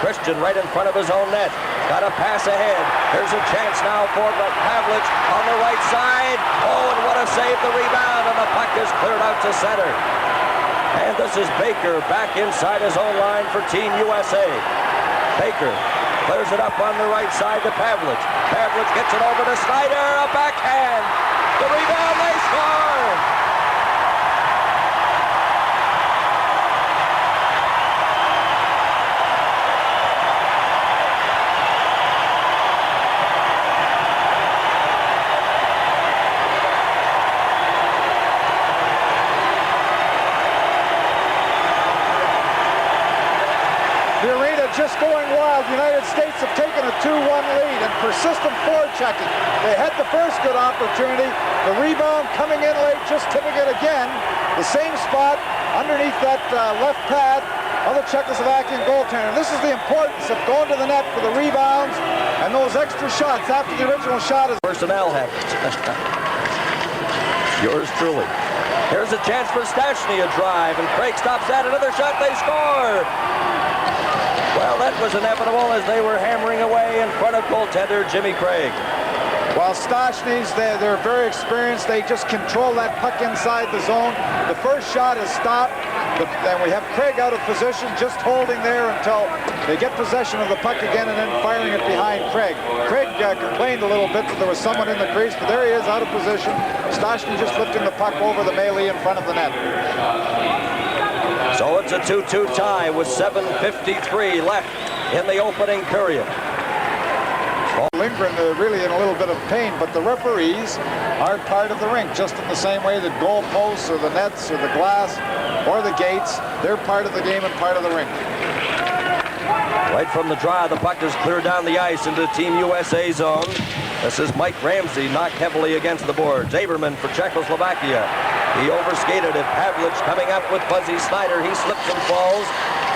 Christian right in front of his own net. Got a pass ahead. There's a chance now for Pavlich on the right side. Oh, and what a save, the rebound, and the puck is cleared out to center. And this is Baker back inside his own line for Team USA. Baker clears it up on the right side to Pavlich. Pavlich gets it over to Snyder, a backhand. The rebound, they score! Just going wild. The United States have taken a 2-1 lead and persistent forechecking. They had the first good opportunity. The rebound coming in late, just tipping it again. The same spot underneath that left pad of the Czechoslovakian goaltender. This is the importance of going to the net for the rebounds and those extra shots after the original shot is personnel habits. Yours truly. Here's a chance for Stachny, a drive, and Craig stops that. Another shot, they score! Well, that was inevitable as they were hammering away in front of goaltender Jimmy Craig. Well, Stachny's, they're very experienced. They just control that puck inside the zone. The first shot is stopped, but then we have Craig out of position, just holding there until they get possession of the puck again and then firing it behind Craig. Craig complained a little bit that there was someone in the crease, but there he is out of position. Stachny just lifting the puck over the melee in front of the net. So it's a 2-2 tie with 7:53 left in the opening period. Well, Lindgren really in a little bit of pain, but the referees are part of the rink, just in the same way that goal posts or the nets or the glass or the gates, they're part of the game and part of the rink. Right from the draw, the puck is cleared down the ice into Team USA zone. This is Mike Ramsey knocked heavily against the boards. Aberman for Czechoslovakia. He overskated it. Pavlich coming up with Buzzy Snyder. He slips and falls.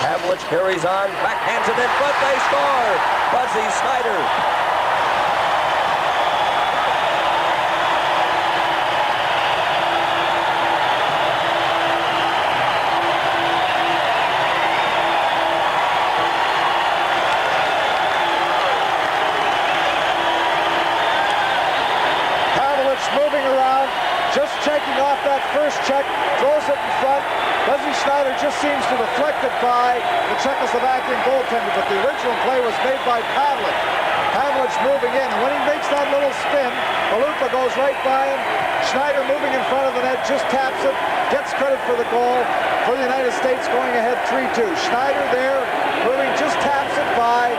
Pavlich carries on, backhands it in front. They score! Buzzy Snyder. Moving around, just checking off that first check, throws it in front. Leslie Schneider just seems to deflect it by the Czechoslovakian goaltender, but the original play was made by Pavlich. Pavlich moving in, and when he makes that little spin, Malupa goes right by him. Schneider moving in front of the net, just taps it, gets credit for the goal for the United States, going ahead 3-2. Schneider there, moving, just taps it by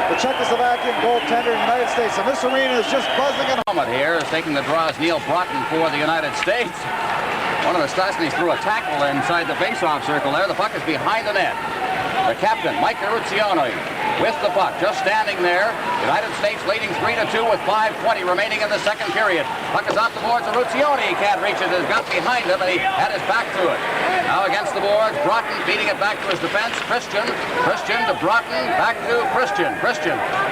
the Czechoslovakian goaltender in the United States. And this arena is just buzzing. And moment here is taking the draw is Neil Broughton for the United States. One of the Stastnys threw a tackle inside the face-off circle there. The puck is behind the net. The captain, Mike Eruzione, with the puck, just standing there. United States leading 3-2 with 5:20 remaining in the second period. Puck is off the boards. Eruzione can't reach it. Has got behind him, and he had his back to it. Now against the boards, Broughton beating it back to his defense. Christian to Broughton, back to Christian.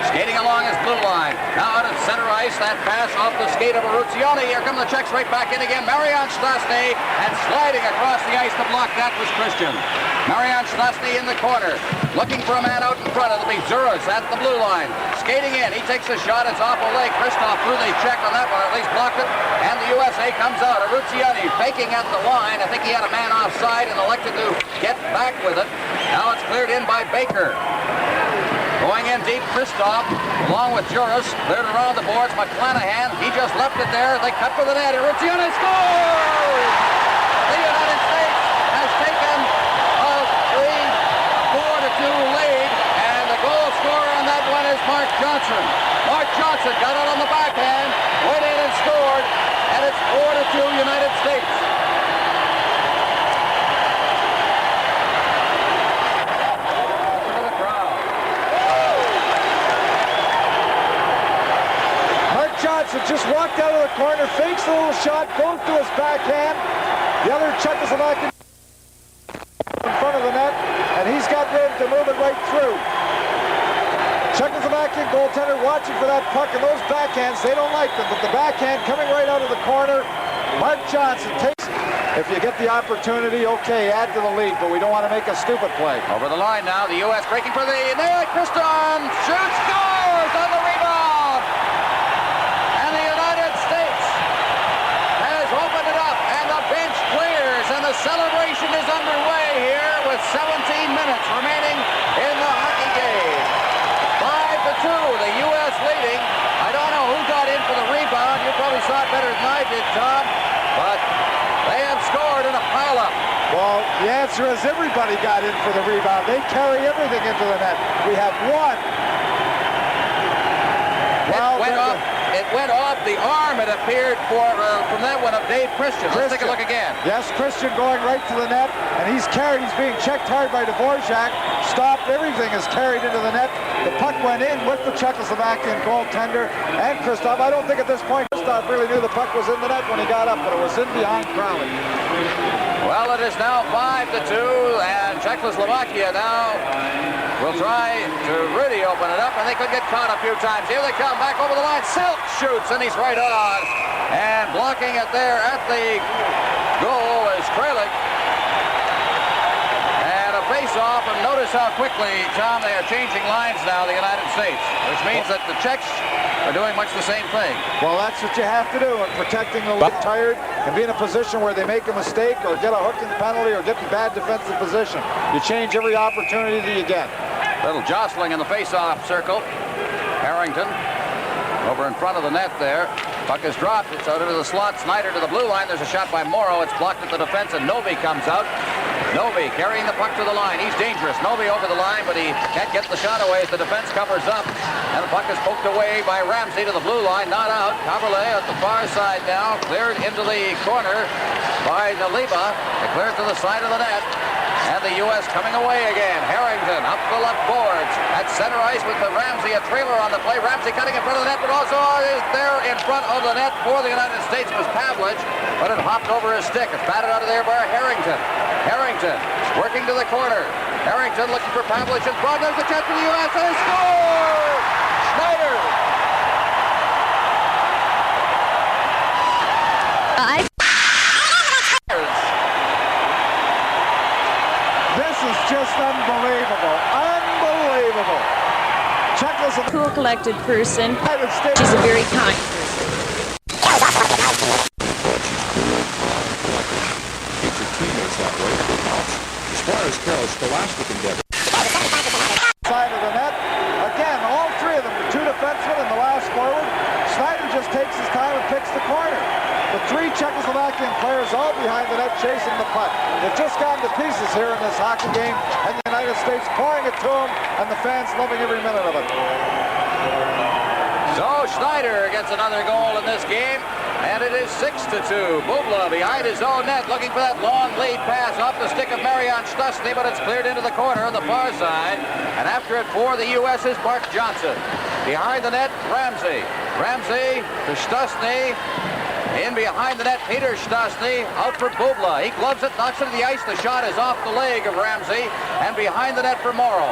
Skating along his blue line. Now out at center ice, that pass off the skate of Eruzione. Here come the Czechs right back in again. Marian Stastny, and sliding across the ice to block that was Christian. Marian Stastny in the corner, looking for a man out in front. It'll be Zuras at the blue line. Skating in, he takes a shot. It's off a leg. Christoph threw the check on that one, or at least blocked it. And the USA comes out. Eruzione faking at the line. I think he had a man offside and elected to get back with it. Now it's cleared in by Baker. Going in deep, Christoph, along with Juris, cleared around the boards. McClanahan, he just left it there. They cut for the net. Eruzione scores! The United States has taken a 4-2 lead, and the goal scorer on that one is Mark Johnson. Mark Johnson got it on the backhand, went in and scored, and it's 4-2 United States. Johnson just walked out of the corner, fakes a little shot, goes to his backhand. The other Czechoslovakian in front of the net, and he's got room to move it right through. Czechoslovakian goaltender watching for that puck, and those backhands, they don't like them, but the backhand coming right out of the corner. Mark Johnson takes, if you get the opportunity, okay, add to the lead, but we don't want to make a stupid play. Over the line now, the U.S. breaking for the net. Christian shoots, scores on the rebound. And the United States has opened it up, and the bench clears, and the celebration is underway here with 17 minutes remaining in the hockey game. 5-2, the U.S. leading. I don't know who got in for the rebound. You probably saw it better than I did, Tom, but they have scored in a pileup. Well, the answer is everybody got in for the rebound. They carry everything into the net. We have one. It went off the arm, it appeared, from that one of Dave Christian. Let's take a look again. Yes, Christian going right to the net, and he's carried. He's being checked hard by Dvorak. Stopped. Everything is carried into the net. The puck went in with the Czechoslovakian goaltender and Christoph. I don't think at this point Christoph really knew the puck was in the net when he got up, but it was in behind Crowley. Well, it is now 5-2, and Czechoslovakia now will try to really open it up, and they could get caught a few times. Here they come, back over the line. Silk shoots, and he's right on. And blocking it there at the goal is Kralik. And a face-off, and notice how quickly, Tom, they are changing lines now, the United States, which means that the Czechs are doing much the same thing. Well, that's what you have to do in protecting the lead. Tired and be in a position where they make a mistake or get a hooking penalty or get in bad defensive position. You change every opportunity that you get. Little jostling in the face-off circle. Harrington over in front of the net there. Puck is dropped. It's out into the slot. Snyder to the blue line. There's a shot by Morrow. It's blocked at the defense, and Novi comes out. Novi carrying the puck to the line. He's dangerous. Novi over the line, but he can't get the shot away as the defense covers up. And the puck is poked away by Ramsey to the blue line. Not out. Caberlet at the far side now. Cleared into the corner by Naliba. They cleared to the side of the net. And the U.S. coming away again. Harrington up the left boards. At center ice with the Ramsey, a trailer on the play. Ramsey cutting in front of the net, but also is there in front of the net for the United States was Pavlich, but it hopped over his stick. It's batted out of there by Harrington. Harrington working to the corner. Harrington looking for Pavlich in front. There's the chance for the U.S. and they score! Schneider! Just unbelievable. Unbelievable. Czechoslovakia. Cool, collected person. She's a very kind person. far as Carol's scholastic endeavor. Side of the net. Again, all three of them, the two defensemen and the last forward. Snyder just takes his time and picks the corner. The three Czechoslovakian players all behind the net chasing the puck. They've just gone to pieces here in this hockey game, and the United States pouring it to them, and the fans loving every minute of it. So Schneider gets another goal in this game, and it is 6-2. Bubla behind his own net, looking for that long lead pass off the stick of Marian Stastny, but it's cleared into the corner on the far side. And after it for the U.S. is Mark Johnson. Behind the net, Ramsey. Ramsey to Stastny. In behind the net, Peter Stastny out for Bubla. He gloves it, knocks it to the ice. The shot is off the leg of Ramsey. And behind the net for Morrow.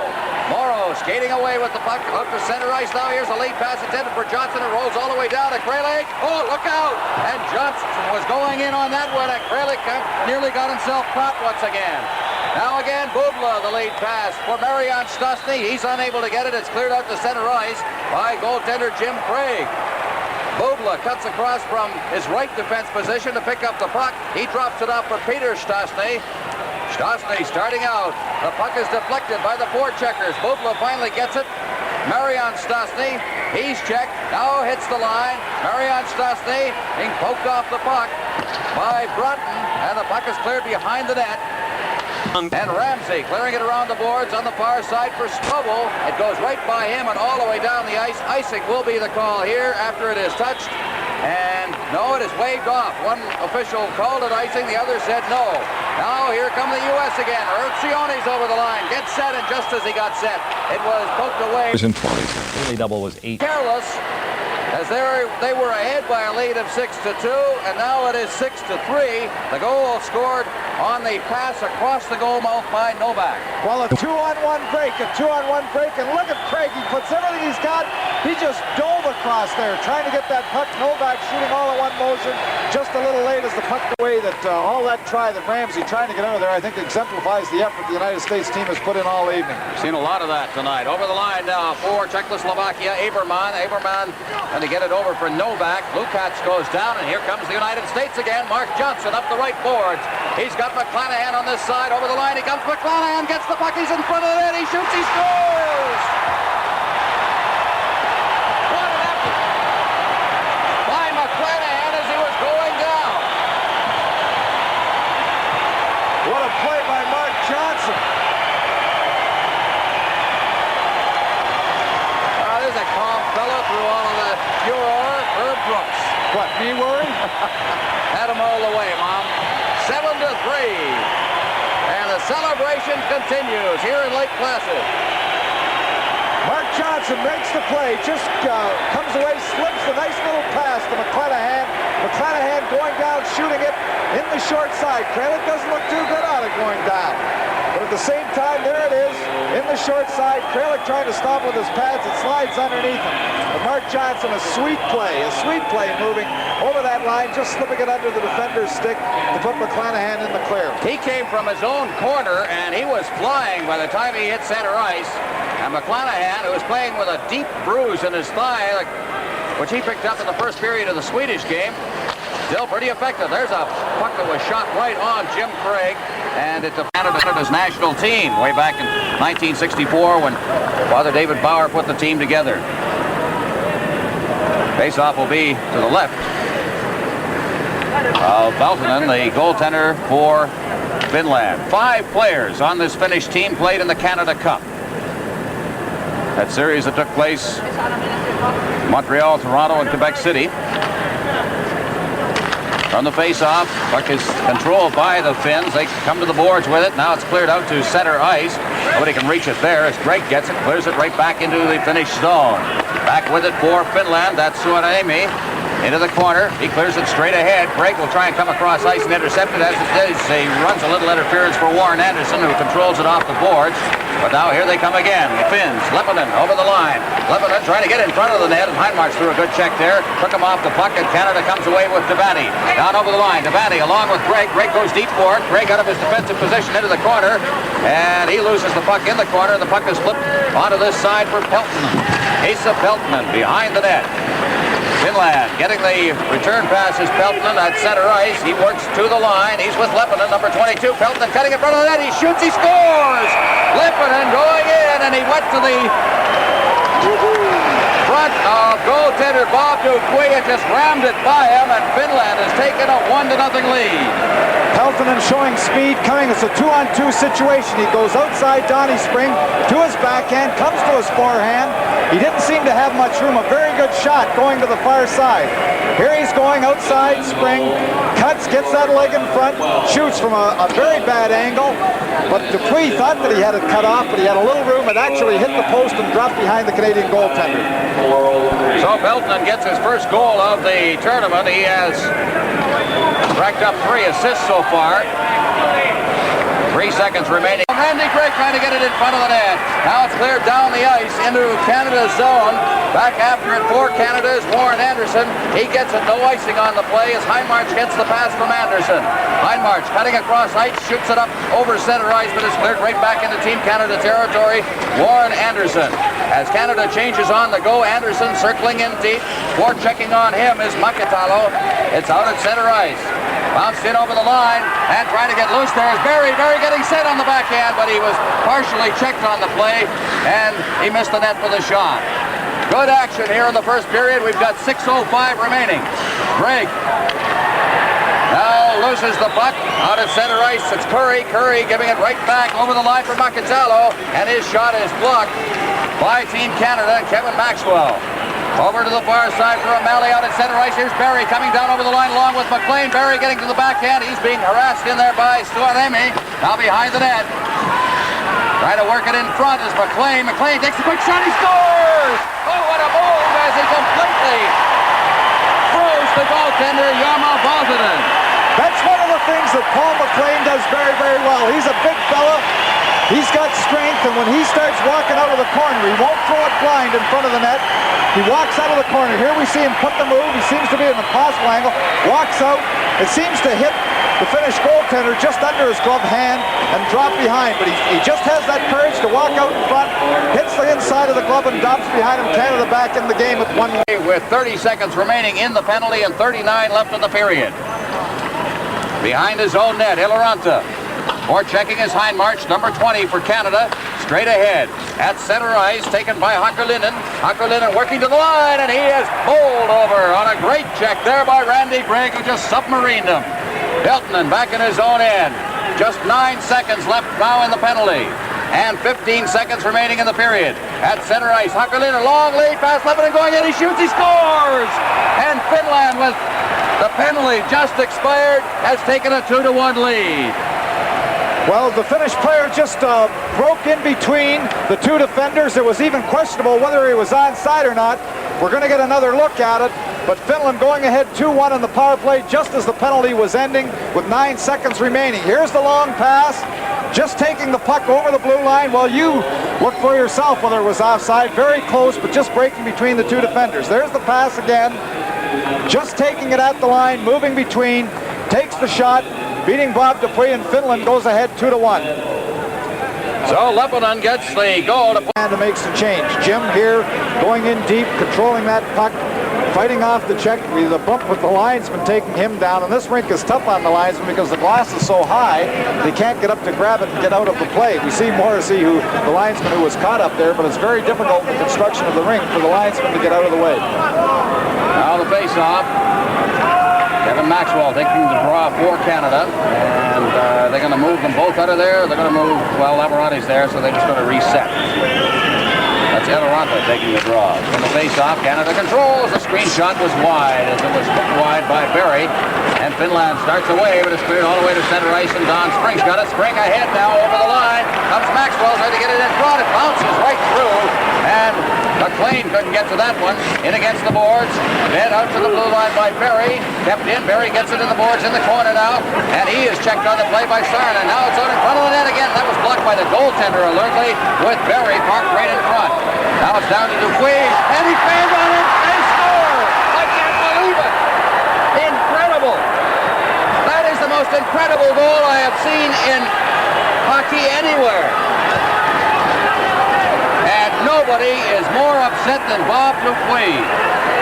Morrow skating away with the puck out to center ice now. Here's a lead pass intended for Johnson. It rolls all the way down to Kralik. Oh, look out! And Johnson was going in on that one. And Kralik nearly got himself caught once again. Now again, Bubla, the lead pass for Marian Stastny. He's unable to get it. It's cleared out to center ice by goaltender Jim Craig. Bubla cuts across from his right defense position to pick up the puck. He drops it off for Peter Stastny. Stastny starting out. The puck is deflected by the four checkers. Bubla finally gets it. Marian Stastny, he's checked. Now hits the line. Marian Stastny being poked off the puck by Broughton. And the puck is cleared behind the net. And Ramsey clearing it around the boards on the far side for Strobel. It goes right by him and all the way down the ice. Icing will be the call here after it is touched. And no, it is waved off. One official called it icing, the other said no. Now here come the U.S. again. Urcione's over the line. Gets set, and just as he got set, it was poked away. In 20s. Daily double was 8. Careless, as they were ahead by a lead of 6-2, and now it is 6-3. The goal scored on the pass across the goal mouth by Novak. Well, a 2-on-1 break, and look at Craig. He puts everything he's got. He just dove across there, trying to get that puck. Novak shooting all in one motion, just a little late as the puck away. That all that try that Ramsey trying to get under there, I think exemplifies the effort the United States team has put in all evening. Seen a lot of that tonight. Over the line now for Czechoslovakia, Aberman, and to get it over for Novak. Lukács goes down, and here comes the United States again. Mark Johnson up the right boards. He's got McClanahan on this side. Over the line, he comes. McClanahan gets the puck. He's in front of the net. He shoots. He scores! What an effort by McClanahan as he was going down. What a play by Mark Johnson. There's a calm fellow through all of the furor. Herb Brooks. What, me worry? Had him all the way, Mom. 7-3. And the celebration continues here in Lake-Placid. Mark Johnson makes the play, just comes away, slips a nice little pass to McClanahan. McClanahan going down, shooting it in the short side. Kralik doesn't look too good on it going down. But at the same time, there it is, in the short side. Kralik trying to stop with his pads. It slides underneath him. But Mark Johnson, a sweet play moving over that line, just slipping it under the defender's stick to put McClanahan in the clear. He came from his own corner, and he was flying by the time he hit center ice. And McClanahan, who was playing with a deep bruise in his thigh, which he picked up in the first period of the Swedish game, still pretty effective. There's a puck that was shot right on Jim Craig, and it's Canada's national team way back in 1964 when Father David Bauer put the team together. Face-off will be to the left of Valtonen, the goaltender for Finland. 5 players on this Finnish team played in the Canada Cup. That series that took place in Montreal, Toronto, and Quebec City. From the face-off, puck is controlled by the Finns. They come to the boards with it. Now it's cleared out to center ice. Nobody can reach it there as Greg gets it, clears it right back into the Finnish zone. Back with it for Finland. That's Suonami. Into the corner. He clears it straight ahead. Greg will try and come across ice and intercept it. As it does, he runs a little interference for Warren Anderson, who controls it off the boards. But now here they come again. The Finns. Leppänen over the line. Leppänen trying to get in front of the net, and Heinmarch threw a good check there. Took him off the puck, and Canada comes away with Devani. Down over the line. Devani along with Greg. Greg goes deep for it. Greg out of his defensive position into the corner, and he loses the puck in the corner. The puck is flipped onto this side for Peltonen. Asa Peltonen behind the net. Finland getting the return pass is Peltonen at center ice. He works to the line. He's with Leppänen, number 22. Peltonen cutting in front of the net. He shoots. He scores. Leppänen going in, and he went to the front of goaltender Bob Dupuy. It just rammed it by him, and Finland has taken a 1-0 lead. Peltonen showing speed coming. It's a 2-on-2 situation. He goes outside Donnie Spring to his backhand, comes to his forehand. He didn't seem to have much room. A very good shot going to the far side. Here he's going outside Spring, cuts, gets that leg in front, shoots from a very bad angle. But Dupuy thought that he had it cut off, but he had a little room. It actually hit the post and dropped behind the Canadian goaltender. So Peltonen gets his first goal of the tournament. He has racked up 3 assists so far. 3 seconds remaining. Randy Gregg trying to get it in front of the net. Now it's cleared down the ice into Canada's zone. Back after it for Canada is Warren Anderson. He gets it, no icing on the play as Heinmarch gets the pass from Anderson. Heinmarch cutting across ice, shoots it up over center ice, but it's cleared right back into Team Canada territory. Warren Anderson. As Canada changes on the go, Anderson circling in deep. Forechecking on him is Makatalo. It's out at center ice. Bounced in over the line and trying to get loose there is Barry. Barry getting set on the backhand, but he was partially checked on the play and he missed the net for the shot. Good action here in the first period. We've got 6:05 remaining. Gregg now loses the puck out at center ice. It's Curry. Curry giving it right back over the line for Makatalo, and his shot is blocked by Team Canada and Kevin Maxwell. Over to the far side for O'Malley out at center ice. Here's Barry coming down over the line along with McLean. Barry getting to the backhand. He's being harassed in there by Storone. Now behind the net. Trying to work it in front is McLean. McLean takes a quick shot. He scores! Oh, what a move as he completely throws the goaltender, Jarmo Valtonen. That's one of the things that Paul McLean does very, very well. He's a big fella. He's got strength, and when he starts walking out of the corner, he won't throw it blind in front of the net. He walks out of the corner. Here we see him put the move. He seems to be in an impossible angle. Walks out. It seems to hit the Finnish goaltender just under his glove hand and drop behind. But he just has that courage to walk out in front, hits the inside of the glove and drops behind him. Canada back in the game at 1-1. With 30 seconds remaining in the penalty and 39 left in the period. Behind his own net, Iloranta. Forechecking is Heinmarch, number 20 for Canada. Straight ahead at center ice, taken by Hakarlinen. Hakarlinen working to the line, and he is bowled over on a great check there by Randy Gregg, who just submarined him. Peltonen back in his own end. Just 9 seconds left now in the penalty. And 15 seconds remaining in the period. At center ice, Hakarlinen, long lead pass, Leppänen going in, he shoots, he scores! And Finland, with the penalty just expired, has taken a 2-1 lead. Well, the Finnish player just broke in between the two defenders. It was even questionable whether he was onside or not. We're going to get another look at it. But Finland going ahead 2-1 in the power play just as the penalty was ending with 9 seconds remaining. Here's the long pass. Just taking the puck over the blue line. Well, you look for yourself whether it was offside. Very close, but just breaking between the two defenders. There's the pass again. Just taking it at the line, moving between. Takes the shot. Beating Bob Dupuy, and Finland goes ahead 2-1. So Leppänen gets the goal And makes the change. Jim here going in deep, controlling that puck, fighting off the check. With a bump with the linesman taking him down. And this rink is tough on the linesman because the glass is so high, they can't get up to grab it and get out of the play. We see Morrissey, the linesman who was caught up there, but it's very difficult in the construction of the rink for the linesman to get out of the way. Now the face-off. Kevin Maxwell taking the draw for Canada, and they're going to move them both out of there. They're going to move, well, Lamorante's there, so they're just going to reset. That's Eloranta taking the draw. From the face-off, Canada controls. The screen shot was wide, as it was hooked wide by Barry. And Finland starts away, but it's cleared all the way to center ice, and Don Spring's got it. Spring ahead now over the line. Comes Maxwell, trying to get it in front. It bounces right through, and McLean couldn't get to that one. In against the boards. Fed out to the blue line by Barry. Kept in. Barry gets it in the boards in the corner now. And he is checked on the play by Stern. And now it's out in front of the net again. That was blocked by the goaltender alertly with Barry parked right in front. Now it's down to Dupuy. And he fans on it and scores! I can't believe it! Incredible! That is the most incredible goal I have seen in hockey anywhere. And nobody is more upset than Bob Dupuy.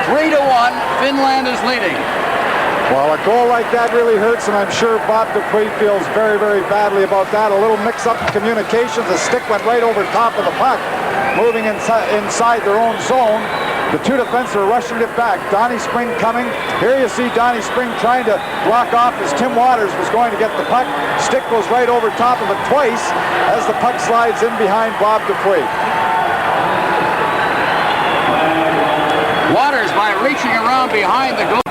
3-1, Finland is leading. Well, a goal like that really hurts, and I'm sure Bob Dupuy feels very, very badly about that. A little mix-up in communications. The stick went right over top of the puck, moving inside their own zone. The two defensemen are rushing it back. Donnie Spring coming. Here you see Donnie Spring trying to block off as Tim Waters was going to get the puck. Stick goes right over top of it twice as the puck slides in behind Bob Dupuy. Waters, by reaching around behind the goal.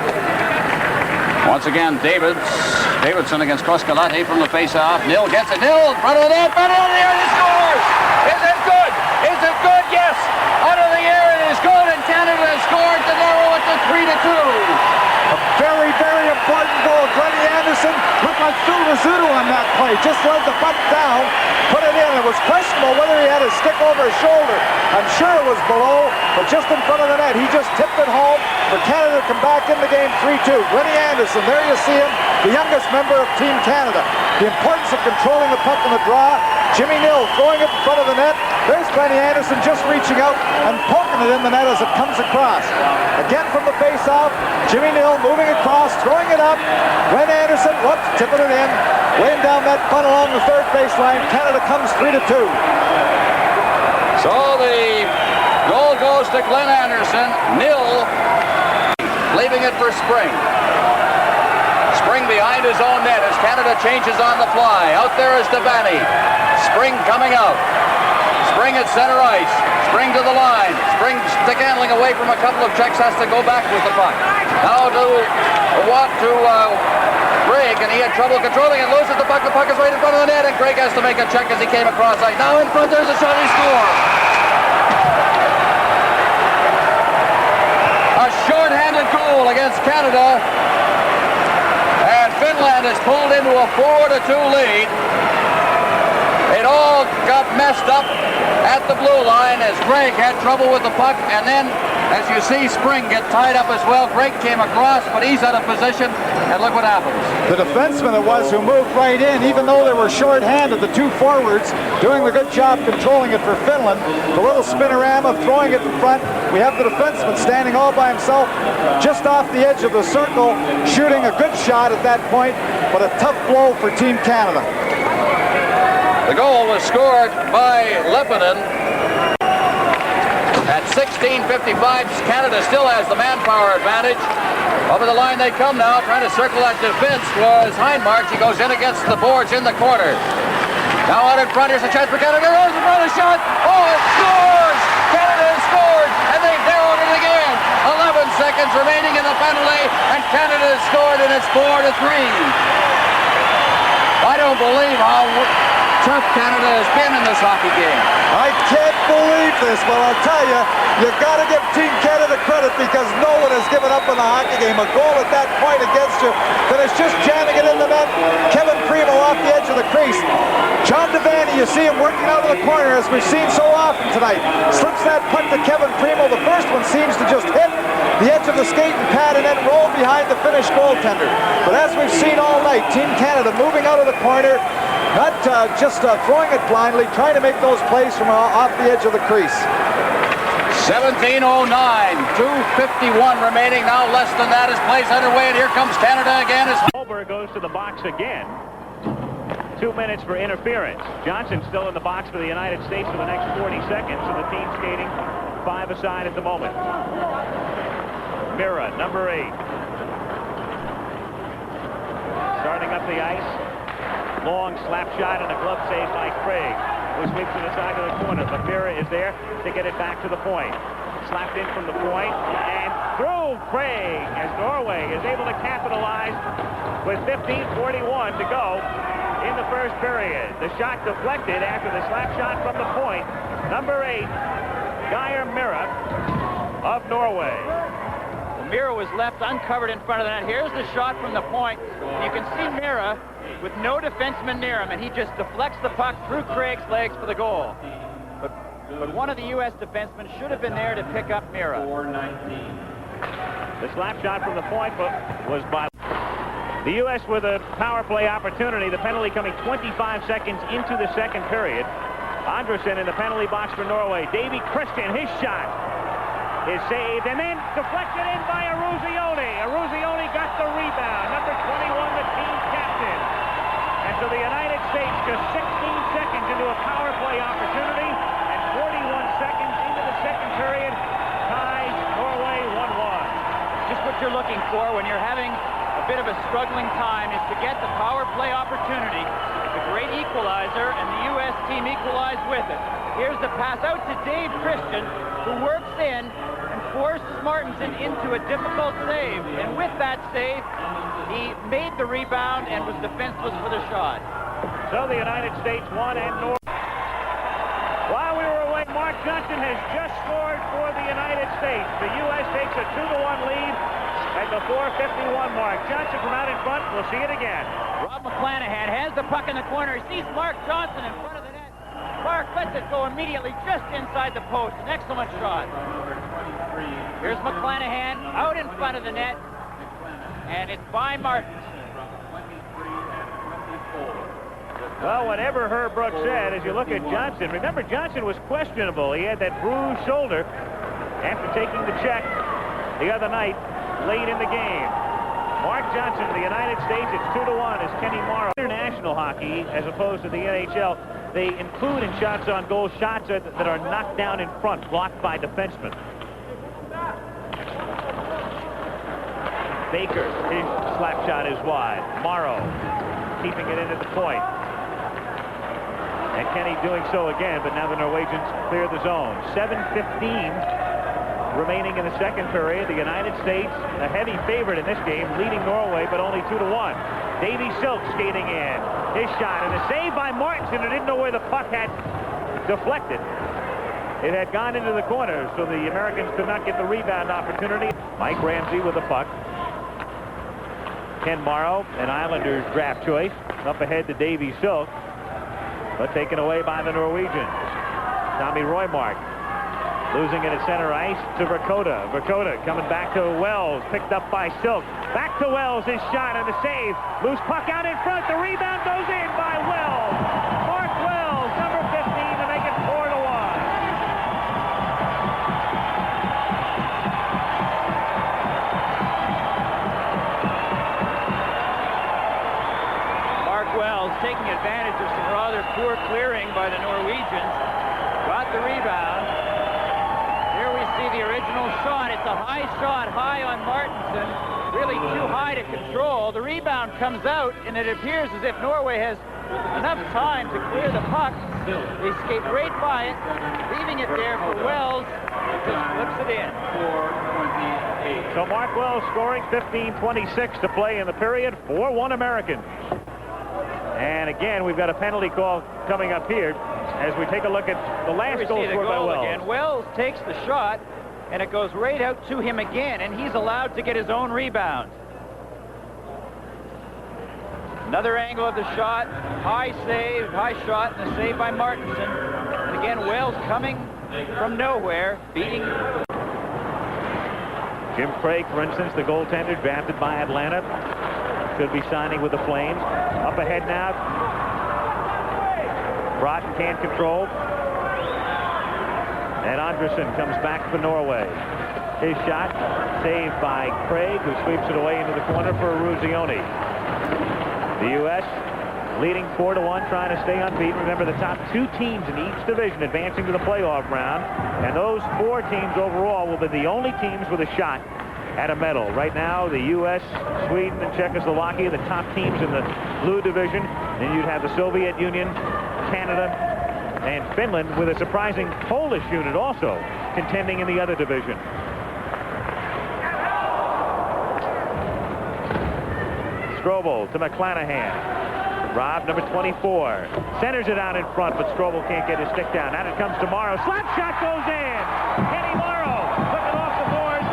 Once again, Davidson against Coscalati from the face-off. Nil gets it. Nil, front of the net, front of the air, he scores! Is it good? Is it good? Yes! Out of the air, it is good, and Canada has scored to narrow it to 3-2. A very, very important goal. Glennie Anderson looked like Phil Rizzuto on that play. Just led the puck down, put it in. It was questionable whether he had his stick over his shoulder. I'm sure it was below, but just in front of the net. He just tipped it home for Canada to come back in the game 3-2. Glennie Anderson, there you see him, the youngest member of Team Canada. The importance of controlling the puck in the draw. Jimmy Nill throwing it in front of the net. There's Glennie Anderson just reaching out and poking it in the net as it comes across. Again from the face-off, Jimmy Nill moving across, throwing it up. Glenn Anderson, whoops, tipping it in. Laying down that punt along the third baseline. Canada comes 3-2. So the goal goes to Glenn Anderson. Nill leaving it for Spring. Spring behind his own net as Canada changes on the fly. Out there is Devaney. Spring coming out. Spring at center ice. Spring to the line. Spring stick handling away from a couple of checks, has to go back with the puck. Now to Craig, and he had trouble controlling it. Loses the puck. The puck is right in front of the net, and Craig has to make a check as he came across ice. Now in front, there's a shot, he scores. A short-handed goal against Canada. And Finland is pulled into a 4-2 lead. It all got messed up at the blue line as Craig had trouble with the puck, and then, as you see, Spring get tied up as well. Craig came across, but he's out of position, and look what happens. The defenseman it was who moved right in, even though they were short-handed, the two forwards doing a good job controlling it for Finland. The little spinorama throwing it in front. We have the defenseman standing all by himself just off the edge of the circle, shooting a good shot at that point, but a tough blow for Team Canada. The goal was scored by Lepinen at 16:55. Canada still has the manpower advantage. Over the line they come now, trying to circle that defense was Heinmarch. He goes in against the boards in the corner. Now out in front, here's a chance for Canada. Rose in front of the shot. Oh, it scores! Canada has scored, and they've narrowed it again. 11 seconds remaining in the penalty, and Canada has scored, and it's 4-3. I don't believe how tough Canada has been in this hockey game. I can't believe this, but I'll tell you, you've got to give Team Canada credit because no one has given up in the hockey game. A goal at that point against you, then it's just jamming it in the net. Kevin Primo off the edge of the crease. John Devaney, you see him working out of the corner as we've seen so often tonight. Slips that puck to Kevin Primo. The first one seems to just hit the edge of the skating pad and then roll behind the Finnish goaltender. But as we've seen all night, Team Canada moving out of the corner, not just throwing it blindly, trying to make those plays from off the edge of the crease. 17:09, 2:51 remaining, now less than that as plays underway, and here comes Canada again. As Holberg goes to the box again. 2 minutes for interference. Johnson still in the box for the United States for the next 40 seconds, and the team skating 5 aside at the moment. Mira, number 8. Starting up the ice. Long slap shot and a glove save by Craig, who sweeps to the side of the corner. But Mira is there to get it back to the point. Slapped in from the point and through Craig as Norway is able to capitalize with 15:41 to go in the first period. The shot deflected after the slap shot from the point. Number 8, Geir Mira of Norway. Mira was left uncovered in front of the net. Here's the shot from the point. You can see Mira with no defenseman near him, and he just deflects the puck through Craig's legs for the goal. But one of the U.S. defensemen should have been there to pick up Mira. The slap shot from the point was by the U.S. with a power play opportunity. The penalty coming 25 seconds into the second period. Andresen in the penalty box for Norway. Davy Christian, his shot. is saved and then deflected in by Eruzione. Eruzione got the rebound. Number 21, the team captain. And so the United States just 16 seconds into a power play opportunity and 41 seconds into the second period ties Norway 1-1. Just what you're looking for when you're having a bit of a struggling time is to get the power play opportunity. The great equalizer, and the U.S. team equalized with it. Here's the pass out to Dave Christian, who works in and forces Martinson into a difficult save. And with that save, he made the rebound and was defenseless for the shot. So the United States won and Norway. While we were away, Mark Johnson has just scored for the United States. The U.S. takes a 2-1 lead at the 4:51 mark. Johnson from out in front. We'll see it again. Rob McClanahan has the puck in the corner. He sees Mark Johnson in front of the net. Mark lets it go immediately just inside the post. An excellent shot. Here's McClanahan out in front of the net. And it's by Martin. Well, whatever Herb Brooks said, as you look at Johnson, remember Johnson was questionable. He had that bruised shoulder after taking the check the other night late in the game. Mark Johnson of the United States, it's 2-1 as Kenny Morrow. International hockey, as opposed to the NHL, they include in shots on goal shots that are knocked down in front, blocked by defensemen. Baker, his slap shot is wide. Morrow keeping it in at the point. And Kenny doing so again, but now the Norwegians clear the zone. 7:15 remaining in the second period. The United States, a heavy favorite in this game, leading Norway, but only 2-1. Davy Silk skating in. His shot, and a save by Martinson, who didn't know where the puck had deflected. It had gone into the corner, so the Americans could not get the rebound opportunity. Mike Ramsey with the puck. Ken Morrow, an Islanders draft choice, up ahead to Davy Silk, but taken away by the Norwegians. Tommy Roymark losing it at center ice to Verkota. Verkota coming back to Wells, picked up by Silk. Back to Wells, his shot and the save. Loose puck out in front. The rebound goes in by Wells. Mark Wells, number 15, to make it 4-1. Mark Wells taking advantage of some rather poor clearing by the Norwegians. Got the rebound. Here we see the original shot. It's a high shot, high on Martinson. Really too high to control. The rebound comes out, and it appears as if Norway has enough time to clear the puck. They skate right by it, leaving it there for Wells, who just flips it in. So Mark Wells scoring 15:26 to play in the period. 4-1 Americans. And again, we've got a penalty call coming up here as we take a look at the last goal scored by Wells. Again. Wells takes the shot, and it goes right out to him again, and he's allowed to get his own rebound. Another angle of the shot, high save, high shot, and a save by Martinson. And again, Wells coming from nowhere, beating. Jim Craig, for instance, the goaltender drafted by Atlanta, could be signing with the Flames. Up ahead now. Broughton can't control. And Andresen comes back for Norway. His shot saved by Craig, who sweeps it away into the corner for Eruzione. The U.S. leading 4-1, trying to stay unbeaten. Remember, the top two teams in each division advancing to the playoff round. And those four teams overall will be the only teams with a shot at a medal. Right now, the U.S., Sweden, and Czechoslovakia, the top teams in the blue division. Then you'd have the Soviet Union, Canada, and Finland, with a surprising Polish unit also contending in the other division. Strobel to McClanahan. Rob, number 24, centers it out in front, but Strobel can't get his stick down. Now it comes to Morrow. Slap shot goes in. Kenny Morrow took it off the boards,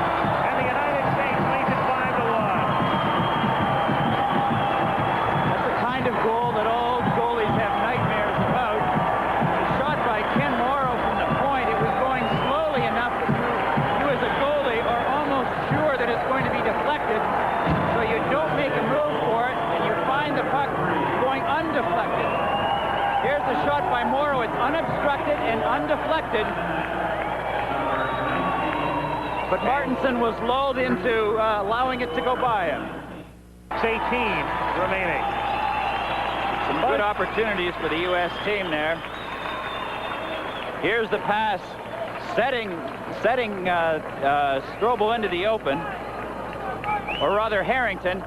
and the United States leads it 5-1. That's the kind of goal that all goalies have nightmares about. The shot by Ken Morrow from the point, it was going slowly enough that you as a goalie are almost sure that it's going to be deflected, so you don't make a move for it, and you find the puck going undeflected. Here's the shot by Morrow. It's unobstructed and undeflected. but Martinson was lulled into allowing it to go by him. 18 remaining. Some good opportunities for the U.S. team there. Here's the pass, setting Strobel into the open, or rather Harrington.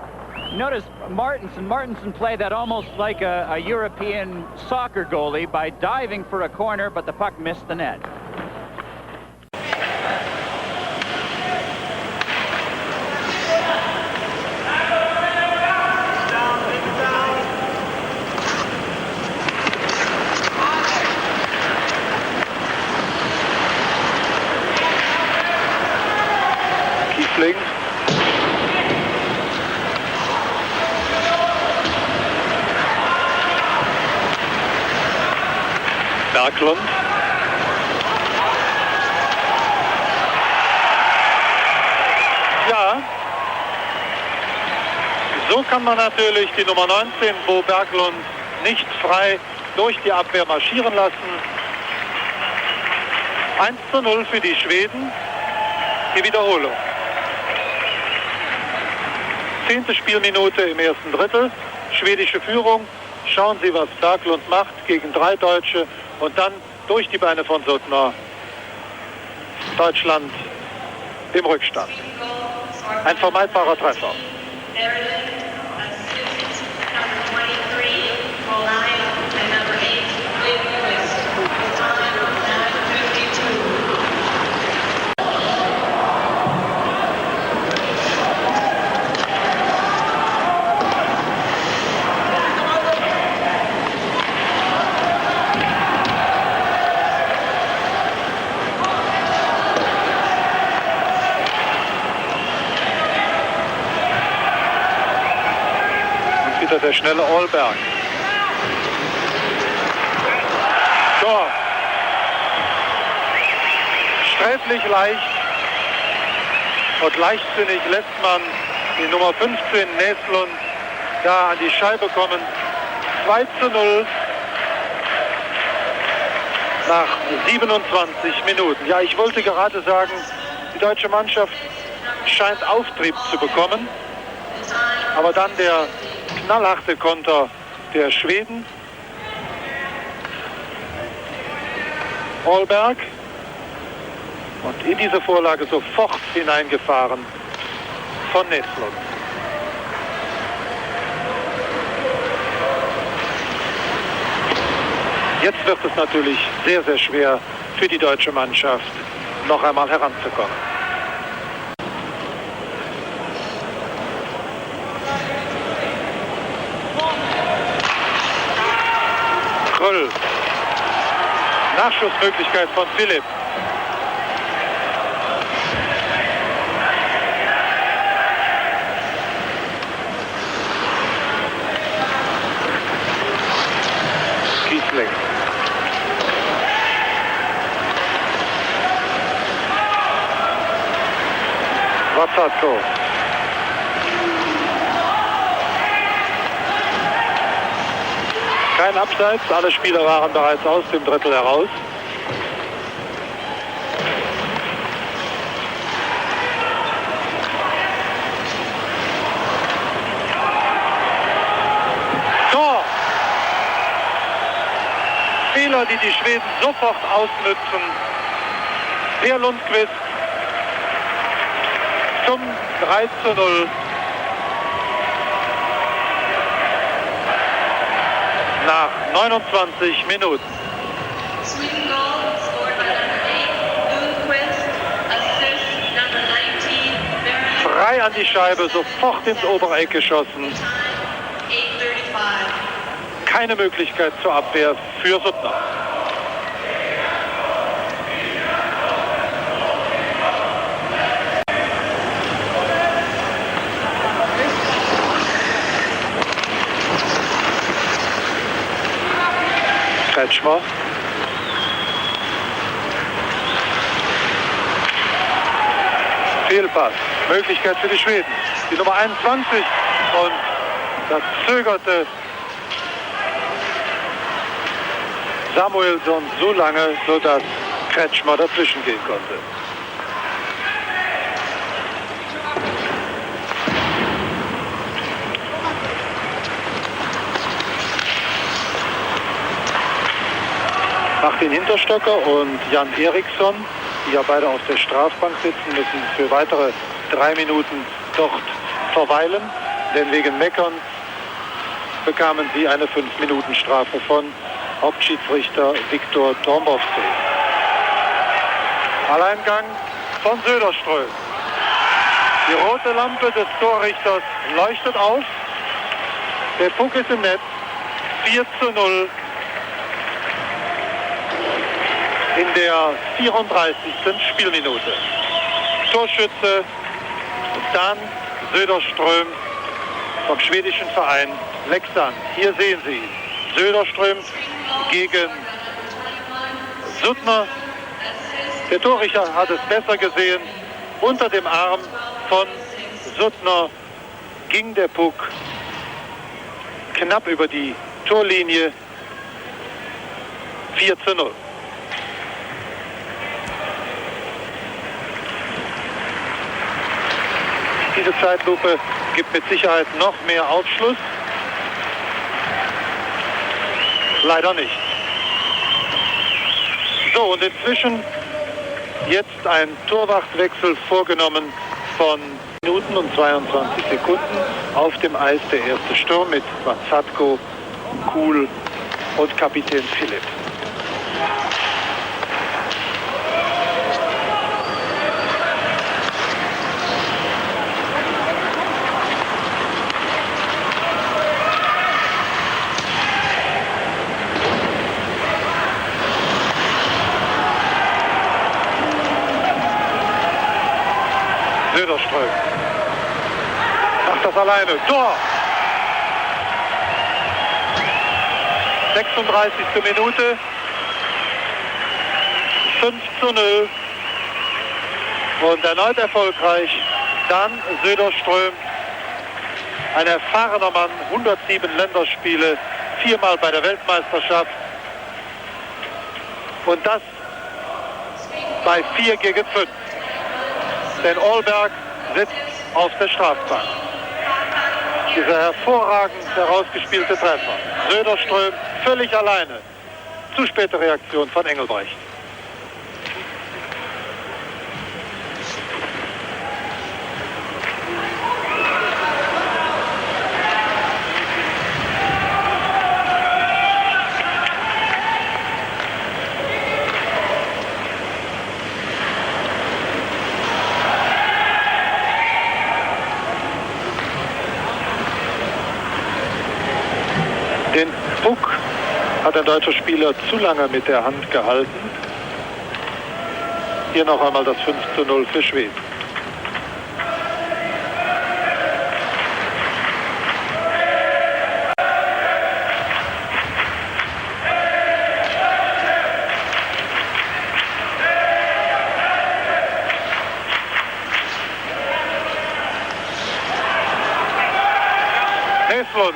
Notice Martinson played that almost like a European soccer goalie by diving for a corner, but the puck missed the net. Kiesling. Berglund. Ja, so kann man natürlich die Nummer 19, Bo Berglund, nicht frei durch die Abwehr marschieren lassen. 1:0 für die Schweden. Die Wiederholung. 10. Spielminute im ersten Drittel. Schwedische Führung. Schauen Sie, was Berglund macht gegen 3 Deutsche und dann durch die Beine von Suttner. Deutschland im Rückstand. Ein vermeidbarer Treffer. Der schnelle Olberg. Tor. Sträflich leicht und leichtsinnig lässt man die Nummer 15 Näslund da an die Scheibe kommen. 2:0 nach 27 Minuten. Ja, ich wollte gerade sagen, die deutsche Mannschaft scheint Auftrieb zu bekommen, aber dann der knallharte Konter der Schweden. Olberg. Und in diese Vorlage sofort hineingefahren von Näslund. Jetzt wird es natürlich sehr, sehr schwer für die deutsche Mannschaft, noch einmal heranzukommen. Nachschussmöglichkeit von Philipp. Kiesling. Watzatko. Kein Abseits, alle Spieler waren bereits aus dem Drittel heraus. Tor! Fehler, die die Schweden sofort ausnützen. Der Lundqvist zum 3:0. Nach 29 Minuten. Frei an die Scheibe, sofort ins Obereck geschossen. Keine Möglichkeit zur Abwehr für Suttner. Kretschmer. Fehlpass. Möglichkeit für die Schweden. Die Nummer 21 und das zögerte Samuelsson so lange, sodass Kretschmer dazwischen gehen konnte. Martin Hinterstocker und Jan Eriksson, die ja beide auf der Strafbank sitzen, müssen für weitere 3 Minuten dort verweilen, denn wegen Meckern bekamen sie eine 5-Minuten-Strafe von Hauptschiedsrichter Viktor Dombrovskis. Alleingang von Söderström. Die rote Lampe des Torrichters leuchtet auf. Der Puck ist im Netz. 4:0 in der 34. Spielminute. Torschütze Dan Söderström vom schwedischen Verein Leksand. Hier sehen Sie ihn. Söderström gegen Suttner. Der Torrichter hat es besser gesehen. Unter dem Arm von Suttner ging der Puck knapp über die Torlinie. 4:0. Diese Zeitlupe gibt mit Sicherheit noch mehr Aufschluss. Leider nicht. So, und inzwischen jetzt ein Torwachtwechsel vorgenommen von Minuten und 22 Sekunden. Auf dem Eis der erste Sturm mit Watzatko, Kuhl und Kapitän Philipp. Söderström macht das alleine. Tor! 36. Minute. 5:0. Und erneut erfolgreich. Dann Söderström. Ein erfahrener Mann. 107 Länderspiele. 4-mal bei der Weltmeisterschaft. Und das bei 4:5. Denn Olberg sitzt auf der Strafbank. Dieser hervorragend herausgespielte Treffer. Söderström völlig alleine. Zu späte Reaktion von Engelbrecht. Den Puck hat ein deutscher Spieler zu lange mit der Hand gehalten. Hier noch einmal das 5:0 für Schweden. Näslund.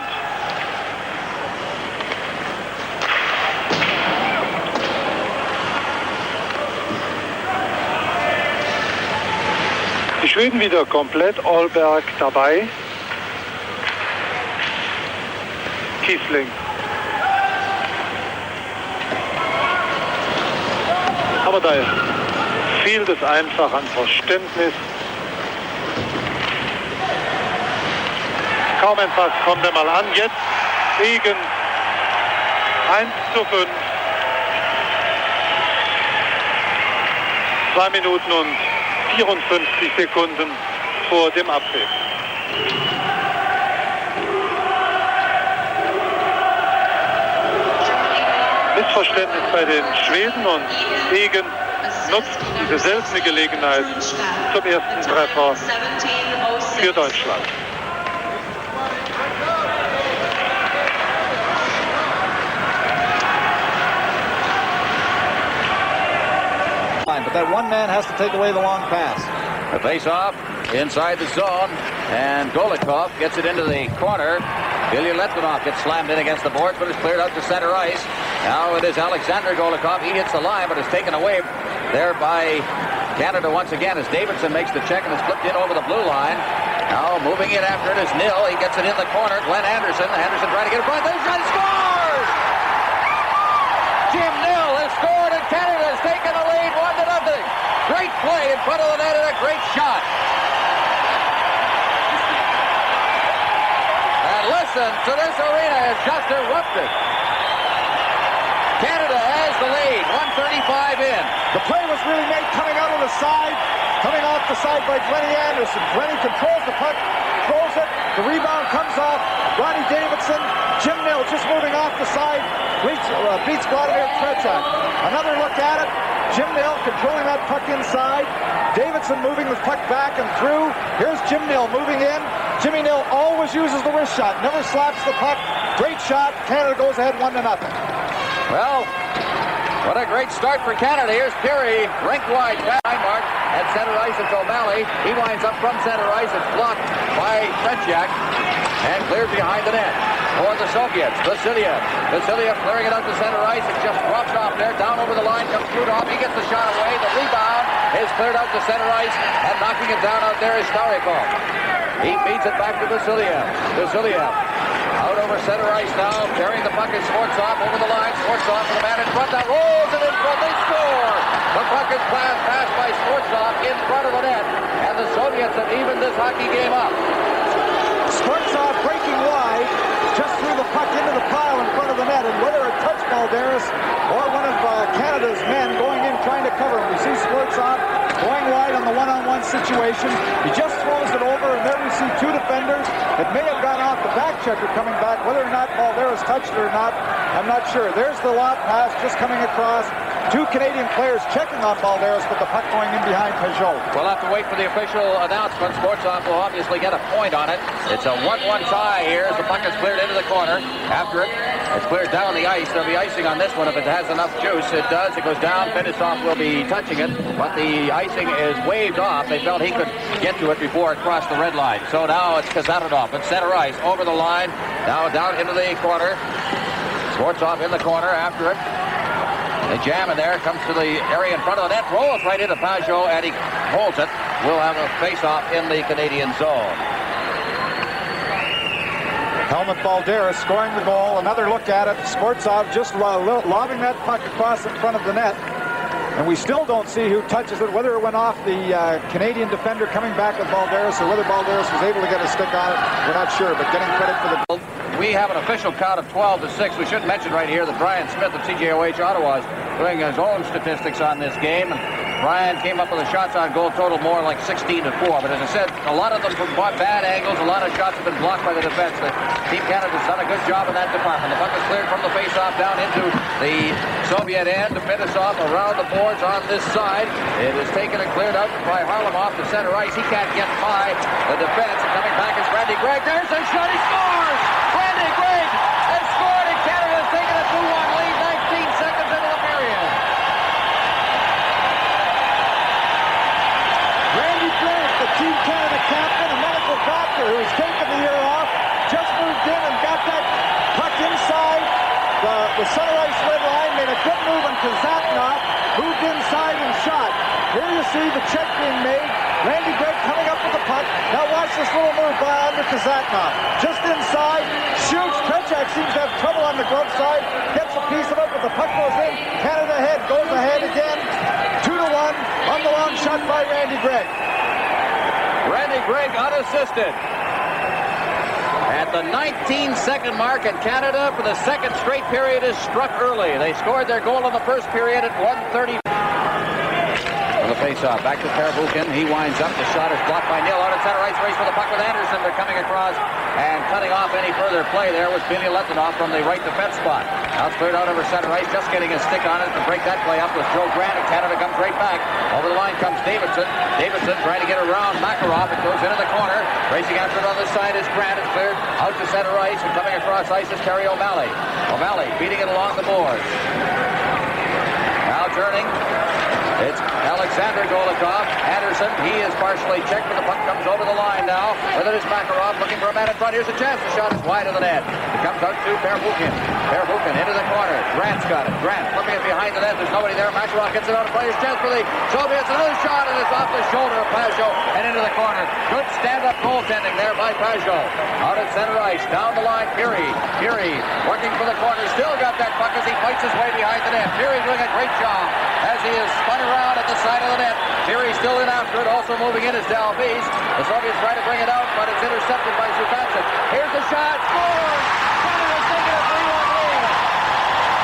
Die Schweden wieder komplett, Olberg dabei. Kiesling. Aber da fehlt es einfach an Verständnis. Kaum ein Pass kommt er mal an. Jetzt gegen 1:5. 2 Minuten und 54 Sekunden vor dem Abpfiff. Missverständnis bei den Schweden und Degen nutzt diese seltene Gelegenheit zum ersten Treffer für Deutschland. But that one man has to take away the long pass. A face-off inside the zone, and Golikov gets it into the corner. Ilya Litvinov gets slammed in against the boards, but is cleared out to center ice. Now it is Alexander Golikov. He hits the line, but is taken away there by Canada once again as Davidson makes the check and is flipped in over the blue line. Now moving in after it is Nil. He gets it in the corner. Glenn Anderson. Anderson trying to get it front. There's shot. Scores! Jim Nil has scored! front of the net and a great shot. And listen to this arena is just erupted. Canada has the lead, 1:35 in. The play was really made coming out of the side, coming off the side by Glennie Anderson. Glennie controls the puck, throws it, the rebound comes off. Ronnie Davidson, Jim Nill just moving off the side, beats Vladimir Trechak. Another look at it, Jim Nill controlling that puck inside. Davidson moving the puck back and through. Here's Jim Nill moving in. Jimmy Nill always uses the wrist shot, never slaps the puck. Great shot, Canada goes ahead 1-0. Well, what a great start for Canada. Here's Peary, rink wide, mark at center ice. It's O'Malley. He winds up from center ice. It's blocked by Trechak and cleared behind the net. For the Soviets, Vasiliev clearing it out to center ice. It just drops off there, down over the line, comes Trudov. He gets the shot away. The rebound is cleared out to center ice, and knocking it down out there is Starikov. He feeds it back to Vasiliev out over center ice now, carrying the puck is Svortsov over the line. Svortsov for the man in front, that rolls it in front. They score. The puck is passed by Svortsov in front of the net, and the Soviets have evened this hockey game up. Svortsov breaking wide, just threw the puck into the pile in front of the net, and whether it touched Balderas or one of Canada's men going in trying to cover him. We see Svortsov going wide on the one-on-one situation. He just throws it over, and there we see two defenders. It may have gone off the back checker coming back. Whether or not Balderas touched it or not, I'm not sure. There's the lob pass just coming across. Two Canadian players checking on Balderas, but the puck going in behind Peugeot. We'll have to wait for the official announcement. Svortsov will obviously get a point on it. It's a 1-1 tie here as the puck is cleared into the corner. After it, it's cleared down the ice. There'll be icing on this one if it has enough juice. It does. It goes down. Finisoff will be touching it, but the icing is waved off. They felt he could get to it before it crossed the red line. So now it's Kazanov at center ice, over the line, now down into the corner. Svortsov in the corner after it. They jam in there, comes to the area in front of the net, rolls right into Peugeot, and he holds it. We'll have a face-off in the Canadian zone. Helmut Balderas scoring the goal. Another look at it. Svortsov just lobbing that puck across in front of the net. And we still don't see who touches it, whether it went off the Canadian defender coming back with Balderas or whether Balderas was able to get a stick on it. We're not sure, but getting credit for the goal. We have an official count of 12-6. We should mention right here that Brian Smith of CJOH Ottawa is doing his own statistics on this game. And Brian came up with a shots on goal total more like 16-4. But as I said, a lot of them from bad angles. A lot of shots have been blocked by the defense. The Team Canada's done a good job in that department. The puck is cleared from the face-off down into the Soviet end to finish off around the boards on this side. It is taken and cleared out by Harlamov to center ice. He can't get by the defense. And coming back is Randy Gregg. There's a shot. He scores! Randy Gregg has scored, and Canada has taken a 2-1 lead 19 seconds into the period. Randy Gregg, the Team Canada captain, a medical doctor who's taken the year off, just moved in and got that puck inside the center ice red line, made a good move on Kazatnov, moved inside and shot. Here you see the check being made. Randy Gregg coming up with the puck. Now watch this little move by under Kazatnov. Just inside, shoots. Trechak seems to have trouble on the glove side. Gets a piece of it, but the puck goes in. Canada goes ahead again. 2-1 on the long shot by Randy Gregg. Randy Gregg unassisted. At the 19-second mark, and Canada, for the second straight period, is struck early. They scored their goal in the first period at 1:30. The face-off, back to Pervukin. He winds up. The shot is blocked by Nill. Out at center ice, race for the puck with Anderson. They're coming across and cutting off any further play there was Billy Letonov from the right defense spot. Now it's cleared out over center ice. Just getting a stick on it to break that play up was Joe Grant, and Canada comes right back. Over the line comes Davidson. Davidson trying to get around Makarov. It goes into the corner. Racing after it on the side is Grant. It's cleared out to center ice, and coming across ice is Terry O'Malley. O'Malley beating it along the boards. Now turning. It's Alexander Golikov. Anderson, he is partially checked, but the puck comes over the line now. Whether it is Makarov looking for a man in front. Here's a chance. The shot is wide of the net. It comes out to Pervukin. Pervukin into the corner. Grant's got it. Grant flipping it behind the net. There's nobody there. Makarov gets it out of play. His chance for the Soviets. Another shot, and it's off the shoulder of Peugeot and into the corner. Good stand-up goaltending there by Peugeot. Out at center ice. Down the line, Peary. Peary working for the corner. Still got that puck as he fights his way behind the net. Peary doing a great job as he is spun around at the side of the net. Fury still in after it. Also moving in is Dalbese. The Soviets try to bring it out, but it's intercepted by Zubancic. Here's the shot. Score! Canada's taking a 3-1 lead.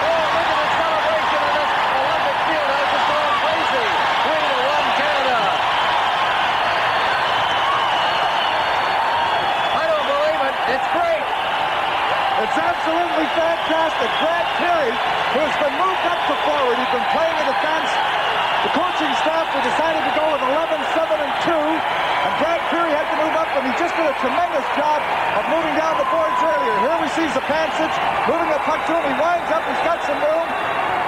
Oh, look at the celebration in this Olympic field. I was just going crazy. 3-1 Canada. I don't believe it. It's great. It's absolutely fantastic. Brad Perry, who has been moved up to forward, he's been playing in defense. The coaching staff decided to go with 11-7-2, and Brad Perry had to move up, and he just did a tremendous job of moving down the boards earlier. Here we see Zubancic moving the puck to him. He winds up. He's got some room.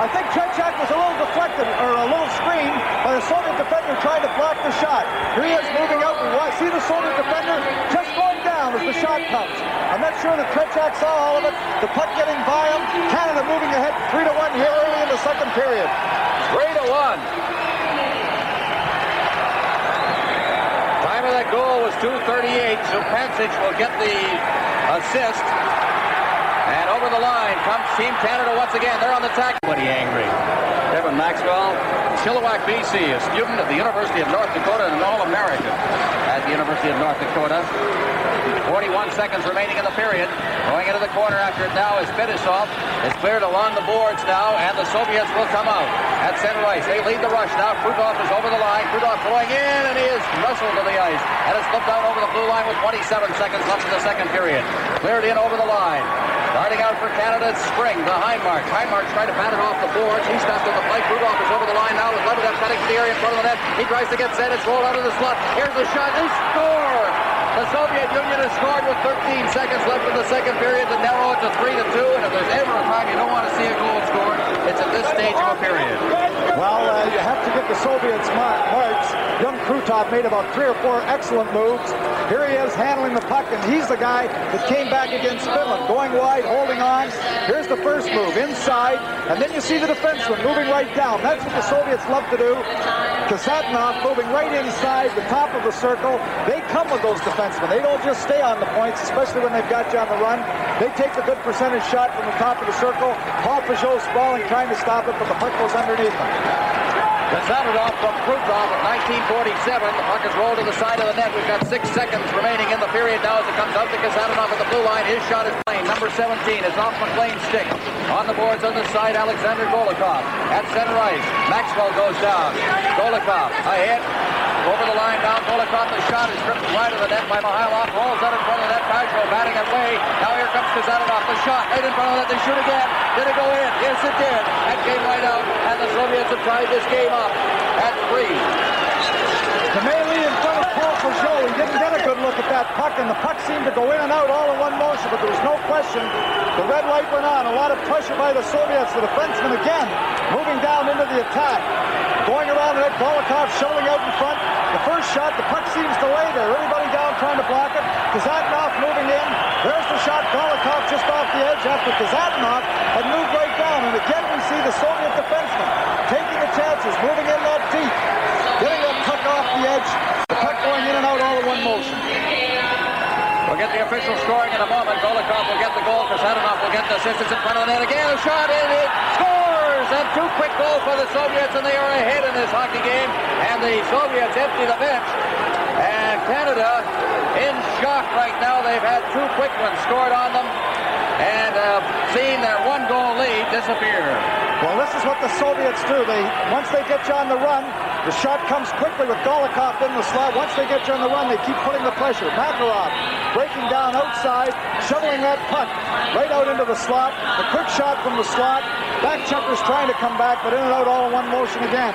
I think Tretiak was a little deflected, or a little screened by the Soviet defender trying to block the shot. Here he is moving out. We see the Soviet defender just going down as the shot comes. I'm not sure that Tretiak saw all of it. The puck getting by him. Canada moving ahead 3-1 here early in the second period. 3-1. Time of that goal was 2:38. Zubancic will get the assist. And over the line comes Team Canada once again. They're on the tack. Everybody angry. Kevin Maxwell, Chilliwack, BC, a student at the University of North Dakota and an All-American at the University of North Dakota. 41 seconds remaining in the period. Going into the corner after it now is Fetisov. It's cleared along the boards now, and the Soviets will come out at center ice. They lead the rush now. Krutov is over the line. Krutov throwing in, and he is wrestled to the ice. And it's slipped out over the blue line with 27 seconds left in the second period. Cleared in over the line. Starting out for Canada, it's Spring, the Hindmark. Hindmark trying to bat it off the boards. He's stuck on the plate. Krutov is over the line now with Lebedev cutting to the area in front of the net. He tries to get set. It's rolled out of the slot. Here's the shot. They score! The Soviet Union has scored with 13 seconds left in the second period to narrow it to 3-2. And if there's ever a time you don't want to see a goal scored, it's at this stage of a period. Well, you have to give the Soviets marks. Young Krutov made about 3 or 4 excellent moves. Here he is handling the puck, and he's the guy that came back against Finland, going wide, holding on. Here's the first move, inside, and then you see the defenseman moving right down. That's what the Soviets love to do. Kasatonov moving right inside the top of the circle. They come with those defensemen. They don't just stay on the points, especially when they've got you on the run. They take a good percentage shot from the top of the circle. Paul Peugeot sprawling, trying to stop it, but the puck goes underneath them. Kasatonov from Krutov at 1947. The puck is rolled to the side of the net. We've got 6 seconds remaining in the period now as it comes out to Kasatonov at the blue line. His shot is plain. Number 17 is off McLean's stick. On the boards on the side, Alexander Golikov. At center ice, Maxwell goes down. Golikov ahead. Over the line down, Golikov. The shot is stripped wide of the net by Mihailov. Rolls out in front of the net. Pajot batting it away. Now here comes Kasatonov. The shot right in front of the net. They shoot again. Did it go in? Yes, it did. That came right out. And the Soviets have tied this game up at 3. The melee in front of Paul Peugeot. He didn't get a good look at that puck, and the puck seemed to go in and out all in one motion, but there was no question. The red light went on. A lot of pressure by the Soviets. The defenseman again moving down into the attack. Going around the net, Golikov showing out in front. The first shot, the puck seems to lay there. Everybody down trying to block it. Kasatonov moving in. There's the shot. Golikov just off the edge after Kasatonov had moved right down. And again, we see the Soviet defenseman taking the chances, moving in that deep, getting that puck off the edge. The puck going in and out all in one motion. We'll get the official scoring in a moment. Golikov will get the goal. Kasatonov will get the assist. It's in front of the net again. A shot in. It scores! And 2 quick goals for the Soviets, and they are ahead in this hockey game. And the Soviets empty the bench. And Canada in shock right now. They've had 2 quick ones scored on them and seen their 1-goal lead disappear. Well, this is what the Soviets do. Once they get you on the run, the shot comes quickly with Golikov in the slot. Once they get you on the run, they keep putting the pressure. Makarov breaking down outside, shoveling that puck right out into the slot. The quick shot from the slot. Back checkers trying to come back, but in and out all in one motion again.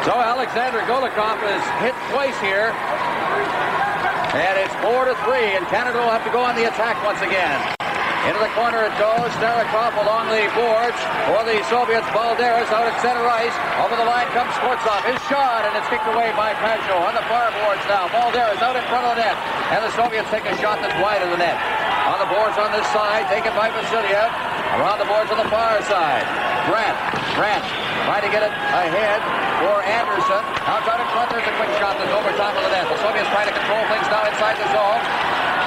So Alexander Golikov is hit twice here. And it's 4-3, and Canada will have to go on the attack once again. Into the corner it goes. Starikov along the boards for the Soviets. Balderas out at center ice. Over the line comes Skvortsov. His shot, and it's kicked away by Pajot on the far boards now. Balderas out in front of the net. And the Soviets take a shot that's wide of the net. On the boards on this side, taken by Vasiliev. Around the boards on the far side. Grant trying to get it ahead for Anderson. Out in front, there's a quick shot that's over top of the net. The Soviets trying to control things now inside the zone.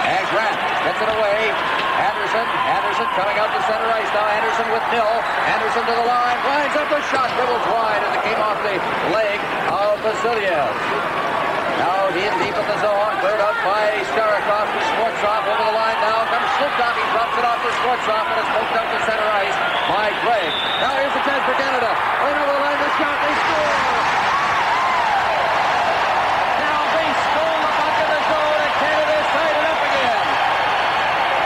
And Grant gets it away. Anderson coming out to center ice now. Anderson with Nil. Anderson to the line. Lines up a shot. Dribbles wide as it came off the leg of Vassiliev. Now he in deep in the zone. Cleared out by Starikov, who sports off over the line now. Comes Slipknot. He drops it off to sports off, and it's poked out to center ice by Gregg. Now here's the chance for Canada. Right over the line. The shot. They score. Now they stole the puck in the zone, and Canada is tied it up again.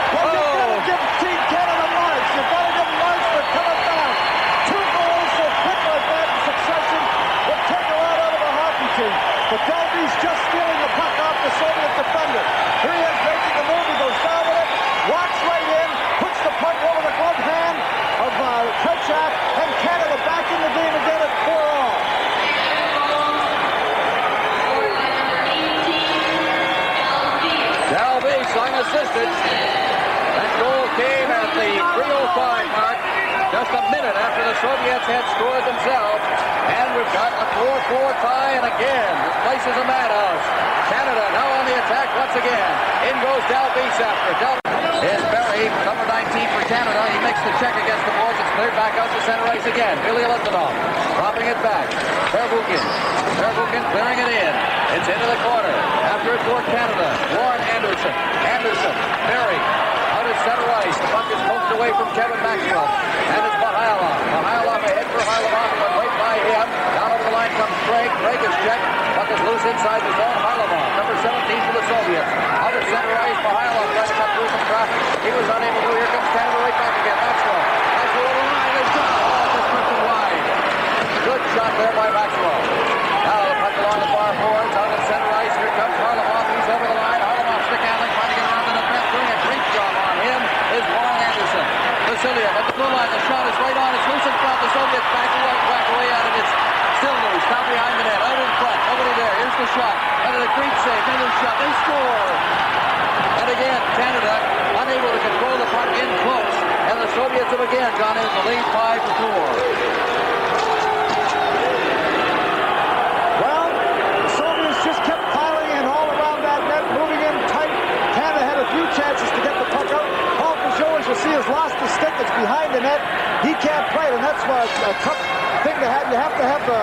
Well, you've got to give Team Canada marks. You've got to give marks for coming back. 2 goals so quick like that in succession will take a lot out of a hockey team. But Dalby's just stealing the puck off the Soviet defender. Here he is making the move. He goes down with it, walks right in, puts the puck over the glove hand of Kretschak, and Canada back in the game again at 4-all. Dalby's unassisted. That goal came at the 3:05 mark, just a minute after the Soviets had scored themselves. And we've got a 4-4 tie, and again, this place is a madhouse. Canada now on the attack once again. In goes Dalby's after. Is Barry, number 19 for Canada. He makes the check against the boards. It's cleared back out to center ice again. Billy Litvinov dropping it back. Verbuchen clearing it in. It's into the corner. After it for Canada. Warren Anderson. Barry out at center ice. The puck is poked away from Kevin Maxwell. And it's Mihailov ahead for Harlamov. But right by him. Down over the line comes Craig. Craig is checked. Puck is loose inside the zone. Harlamov, number 17 for the Soviets. Out at center ice. Mihailov trying to cut through some traffic. He was unable to. Here comes Canada right back again. Maxwell over the line. They shot. Oh, just drifted wide. Good shot there by Maxwell. Now the puck along the far boards. Out at center ice. Here comes Harlamov. He's over the line. Harlamov stick handling. Trying to get around to the net. Doing a great job on him is Warren Anderson. Vassiliev at the blue line. The shot is right on. It's loose in front. The Soviets back away at it. It's still loose. Down behind the net. Out in front. Over to there. Here's the shot. Under the great save. Another shot. They score. And again, Canada unable to control the puck in close. And the Soviets have again gone into the lead 5-4. Well, the Soviets just kept piling in all around that net, moving in tight. Canada had a few chances to get the puck out. Paul Peugeot, as you see, has lost the stick. It's behind the net. He can't play it, and that's why it's a tough thing to have. You have to have the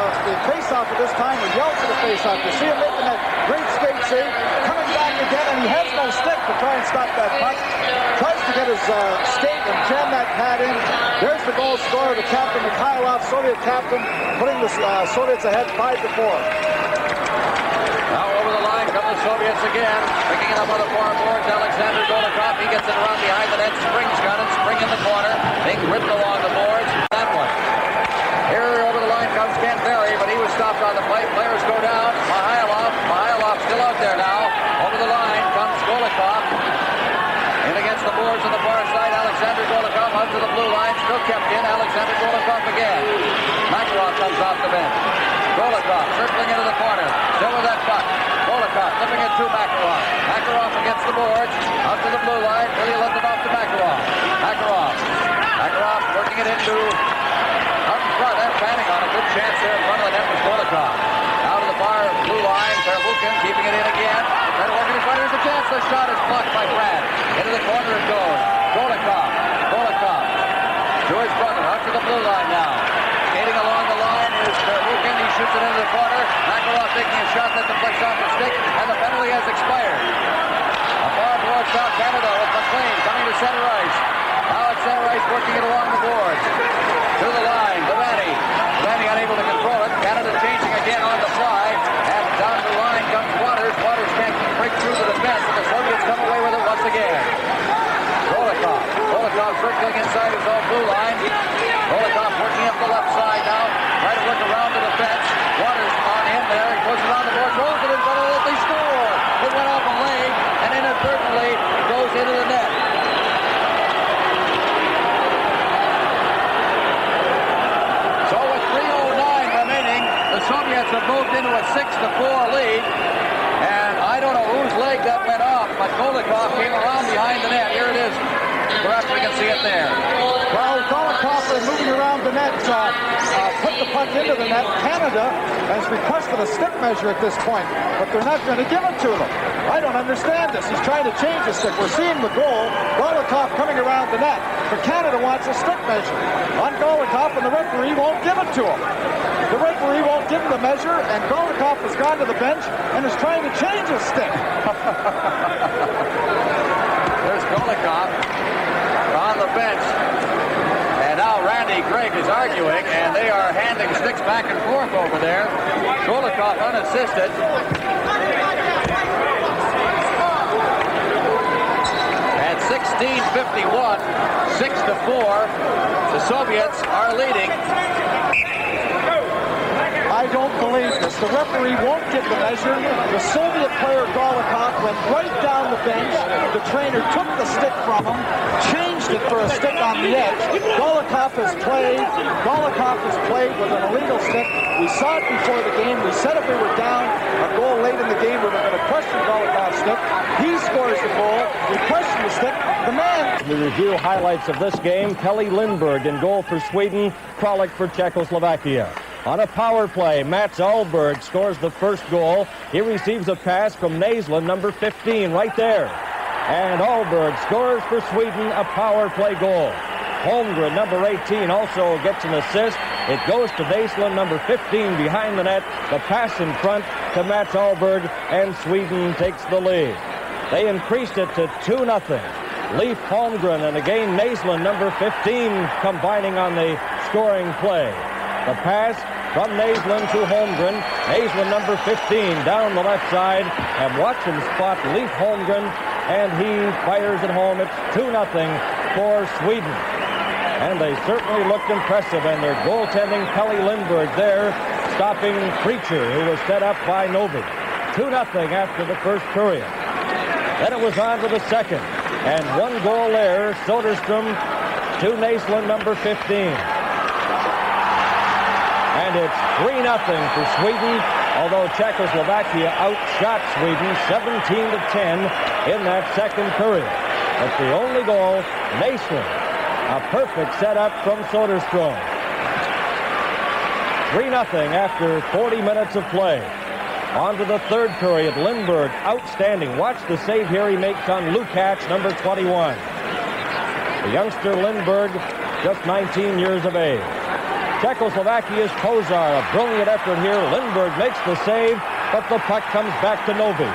face-off at this time and yell for the face-off. You see him making that great skate save, coming back again, and he has no stick to try and stop that puck. Tries to get his skate and jam that pad in. There's the goal scorer, the captain, Mikhailov, Soviet captain, putting the Soviets ahead 5-4. Now over the line come the Soviets again. Picking it up on the far boards. Alexander Golikov. He gets it around behind the net. Spring's got it. Spring in the corner. Being ridden along the boards. That one. Here over the line comes Ken Berry, but he was stopped on the plate. Players go down. Mihailov still out there now. Over the line comes Golikov. In against the boards on the far side. Alexander Golikov out to the blue line. Still kept in. Alexander Golikov again. Makarov comes off the bench. Golikov circling into the corner. Still with that puck. Golikov flipping it to Makarov. Makarov against the boards. Out to the blue line. Really left it off to Makarov. Makarov working it into out in front. They're fanning on a good chance there in front of the net with Golikov. Out to the far blue line. Verbuchen keeping it in again. Trying to work it in front. Here's a chance. The shot is blocked by Brad. Into the corner it goes. Golikov. To his brother. Out to the blue line now. Skating along the line is Verbuchen. He shoots it into the corner. Makarov taking a shot that deflects off the stick, and the penalty has expired. A far board South Canada with McLean coming to center ice. Now at center ice working it along the boards. To the line, Devaney unable to control it. Canada changing again on the fly. And down the line comes Waters. Waters can't break through the defense, and the Soviets come away with it once again. Golikov circling inside his own blue line. Golikov working up the left side now. Trying to work around the defense. Waters on him there. He goes around the board. Rolls it in front of it. They score. It went off a leg and inadvertently goes into the net. So with 3:09 remaining, the Soviets have moved into a 6-4 lead. And I don't know whose leg that went off, but Golikov came around behind the net. Here it is. Perhaps we can see it there. Well, Golikov they're moving around the net, put the puck into the net. Canada has requested a stick measure at this point, but they're not going to give it to them. I don't understand this. He's trying to change the stick. We're seeing the goal. Golikov coming around the net, but Canada wants a stick measure on Golikov, and the referee won't give it to him. The referee won't give him the measure, and Golikov has gone to the bench and is trying to change his stick. There's Golikov on the bench. And now Randy Gregg is arguing, and they are handing sticks back and forth over there. Golikov unassisted. At 16:51, 6-4, the Soviets are leading. I don't believe this. The referee won't give the measure. The Soviet player Golikov went right down the bench. The trainer took the stick from him, changed it for a stick on the edge. Golikov has played with an illegal stick. We saw it before the game. We said if we were down a goal late in the game, we were going to question Golikov's stick. He scores the goal. We question the stick. The man... We review highlights of this game. Kelly Lindberg in goal for Sweden. Kralik for Czechoslovakia. On a power play, Mats Ahlberg scores the first goal. He receives a pass from Naslund, number 15, right there. And Ahlberg scores for Sweden a power play goal. Holmgren, number 18, also gets an assist. It goes to Naslund, number 15, behind the net. The pass in front to Mats Ahlberg, and Sweden takes the lead. They increased it to 2-0. Leif Holmgren and again Naslund, number 15, combining on the scoring play. The pass from Naslund to Holmgren. Naslund, number 15, down the left side. And watch him spot Leif Holmgren, and he fires it home. It's 2-0 for Sweden. And they certainly looked impressive, and their goaltending, Kelly Lindberg there, stopping Preacher, who was set up by Novi. 2-0 after the first period. Then it was on to the second. And one goal there, Soderstrom to Naslund, number 15. And it's 3-0 for Sweden, although Czechoslovakia outshot Sweden 17-10 in that second period. But the only goal, Naslund, a perfect setup from Soderstrom. 3-0 after 40 minutes of play. On to the third period, Lindberg, outstanding. Watch the save here he makes on Lukács, number 21. The youngster Lindberg, just 19 years of age. Czechoslovakia's Kozar, a brilliant effort here. Lindberg makes the save, but the puck comes back to Novi.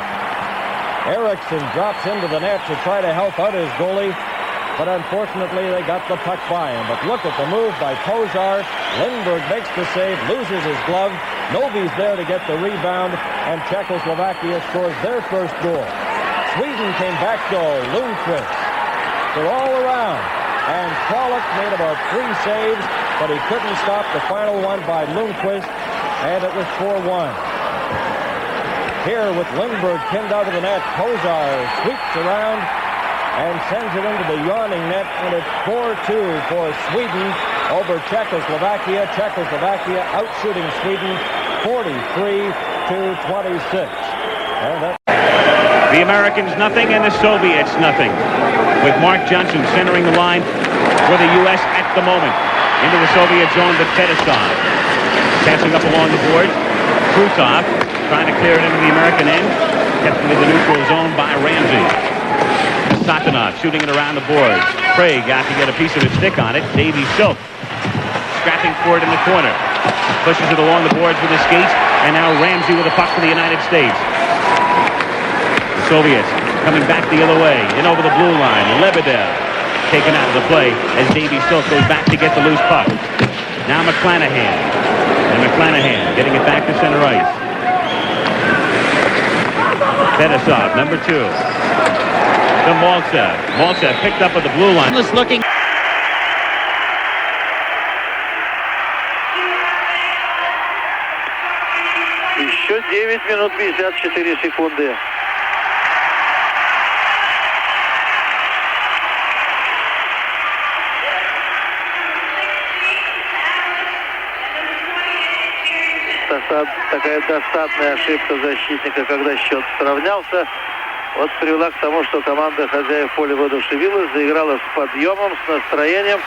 Eriksson drops into the net to try to help out his goalie, but unfortunately they got the puck by him. But look at the move by Kozar. Lindberg makes the save, loses his glove. Novi's there to get the rebound, and Czechoslovakia scores their first goal. Sweden came back though. Lundqvist. They're all around. And Kralik made about 3 saves, but he couldn't stop the final one by Lundqvist, and it was 4-1. Here with Lindberg pinned out of the net, Kozar sweeps around and sends it into the yawning net, and it's 4-2 for Sweden over Czechoslovakia. Czechoslovakia outshooting Sweden 43-26. The Americans nothing and the Soviets nothing. With Mark Johnson centering the line for the U.S. at the moment. Into the Soviet zone, but Fedosov passing up along the board. Krutov trying to clear it into the American end. Kept into the neutral zone by Ramsey. Satanov shooting it around the boards. Craig got to get a piece of his stick on it. Davey Silk scrapping for it in the corner. Pushes it along the boards with his skates. And now Ramsey with a puck for the United States. The Soviets coming back the other way. In over the blue line. Lebedev taken out of the play as Davey Silk goes back to get the loose puck. Now McClanahan. And McClanahan getting it back to center ice. Fedosov, number 2. To Maltsev. Maltsev picked up at the blue line. Looking. Еще 9 минут 54 секунды. Такая досадная ошибка защитника, когда счет сравнялся, вот привела к тому, что команда хозяев поля воодушевилась, заиграла с подъемом, с настроением.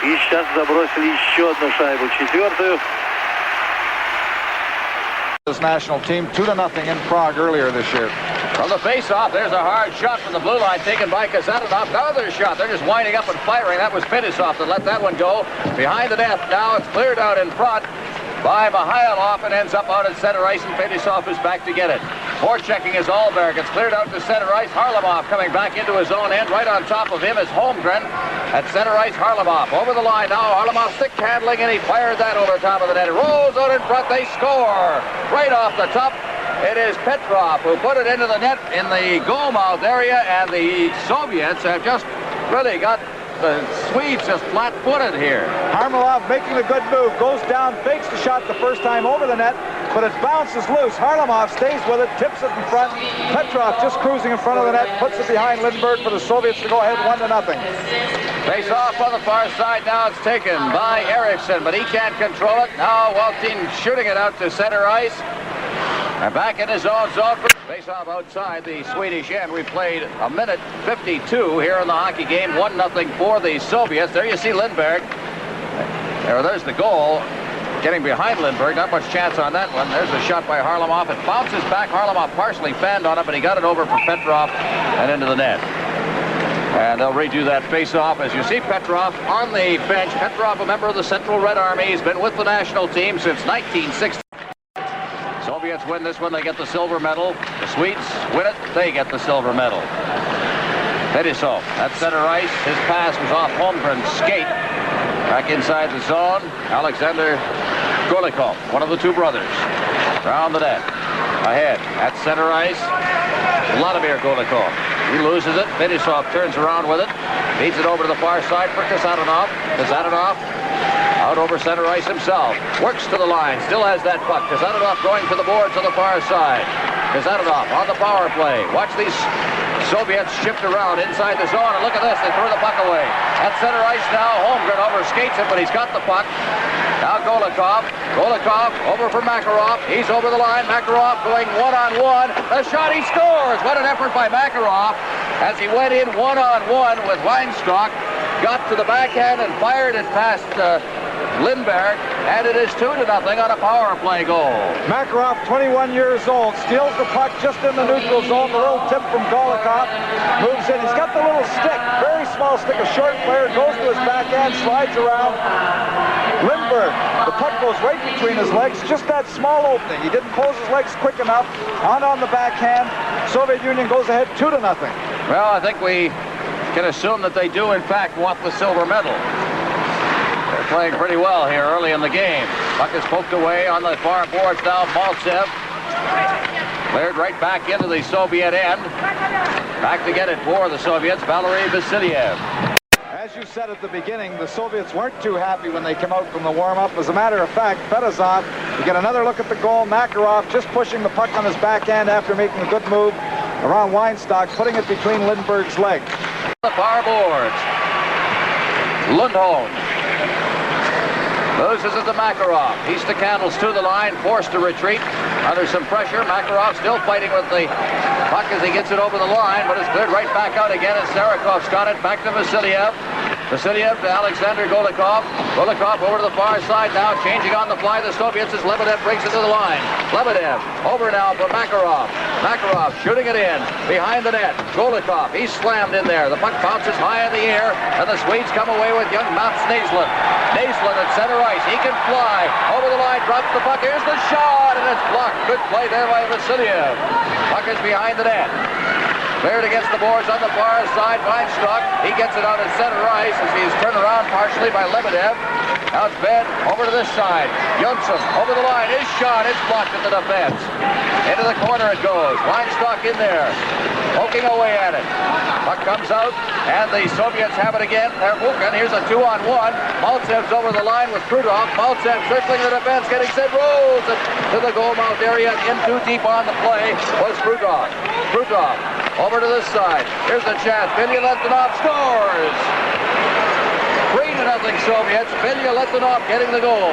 И сейчас забросили еще одну шайбу, четвертую. This national team 2-0 in Prague earlier this year. From the face-off, there's a hard shot from the blue line taken by Kazatonov. Another shot. They're just winding up and firing. That was Fetisov that let that one go. Behind the net. Now it's cleared out in front by Mihailov and ends up out at center ice, and Fetisov is back to get it. Forechecking is Alberg. It's cleared out to center ice. Harlamov coming back into his own end. Right on top of him is Holmgren. At center ice, Harlamov over the line now. Harlamov stick handling, and he fired that over top of the net. It rolls out in front. They score right off the top. It is Petrov who put it into the net in the goal mouth area, and the Soviets have just really got the Swedes just flat-footed here. Harlamov making a good move, goes down, fakes the shot the first time over the net, but it bounces loose. Harlamov stays with it, tips it in front. Petrov just cruising in front of the net, puts it behind Lindbergh for the Soviets to go ahead 1-0. Face off on the far side. Now it's taken by Eriksson, but he can't control it. Now Waltin shooting it out to center ice. And back in his own zone. Face off outside the Swedish end. We played a minute 52 here in the hockey game. 1-0 for the Soviets. There you see Lindbergh. There's the goal. Getting behind Lindbergh. Not much chance on that one. There's a shot by Harlamov. It bounces back. Harlamov partially fanned on it, but he got it over for Petrov and into the net. And they'll redo that face-off. As you see Petrov on the bench. Petrov, a member of the Central Red Army. He's been with the national team since 1960. Soviets win this one, they get the silver medal. The Swedes win it, they get the silver medal. Fetisov at center ice. His pass was off Holmgren's skate. Back inside the zone, Alexander Golikov, one of the two brothers. Round the net. Ahead at center ice, Vladimir Golikov. He loses it. Fetisov turns around with it. Feeds it over to the far side for Kazatonov. Kazatonov out over center ice himself. Works to the line. Still has that puck. Kazatonov going for the boards on the far side. Kazatonov on the power play. Watch these Soviets shift around inside the zone. And look at this. They throw the puck away. At center ice now. Holmgren overskates it, but he's got the puck. Now Golikov. Golikov over for Makarov. He's over the line. Makarov going one-on-one. The shot, he scores. What an effort by Makarov as he went in one-on-one with Weinstock. Got to the backhand and fired it past Lindbergh, and it is 2-0 on a power play goal. Makarov, 21 years old, steals the puck just in the neutral zone. The little tip from Golikov moves in. He's got the little stick, very small stick, a short player, goes to his backhand, slides around. Lindbergh, the puck goes right between his legs, just that small opening. He didn't close his legs quick enough. On the backhand, Soviet Union goes ahead 2-0. Well, I think we can assume that they do, in fact, want the silver medal. They're playing pretty well here early in the game. Puck is poked away on the far boards now. Maltsev cleared right back into the Soviet end. Back to get it for the Soviets, Valery Vasiliev. As you said at the beginning, the Soviets weren't too happy when they came out from the warm-up. As a matter of fact, Fetisov, you get another look at the goal. Makarov just pushing the puck on his backhand after making a good move around Weinstock, putting it between Lindbergh's legs. The far boards. Lundholm loses it to Makarov. He stick handles to the line, forced to retreat under some pressure. Makarov still fighting with the puck as he gets it over the line, but it's cleared right back out again as Sarakov's got it. Back to Vasiliev. Vasiliev to Alexander Golikov. Golikov over to the far side now, changing on the fly. The Soviets as Lebedev brings it to the line. Lebedev over now for Makarov. Makarov shooting it in behind the net. Golikov, he's slammed in there. The puck bounces high in the air, and the Swedes come away with young Mats Naslund. Naslund at center ice. He can fly over the line, drops the puck. Here's the shot, and it's blocked. Good play there by Vasiliev. Puck is behind the net. Cleared against the boards on the far side. Weinstock, he gets it out at center ice as he's turned around partially by Lebedev. Now it's Ben over to this side. Jonsson over the line. His shot is blocked at the defense. Into the corner it goes. Weinstock in there, poking away at it. Puck comes out, and the Soviets have it again. They're Vukan. Here's a 2-on-1. Maltsev's over the line with Trudov. Maltsev circling the defense, getting set, rolls it to the goal mouth area. In too deep on the play was Trudov. Trudov over to this side. Here's the chance. Bilya Letunov scores. 3-0 Soviets. Bilya Letunov getting the goal.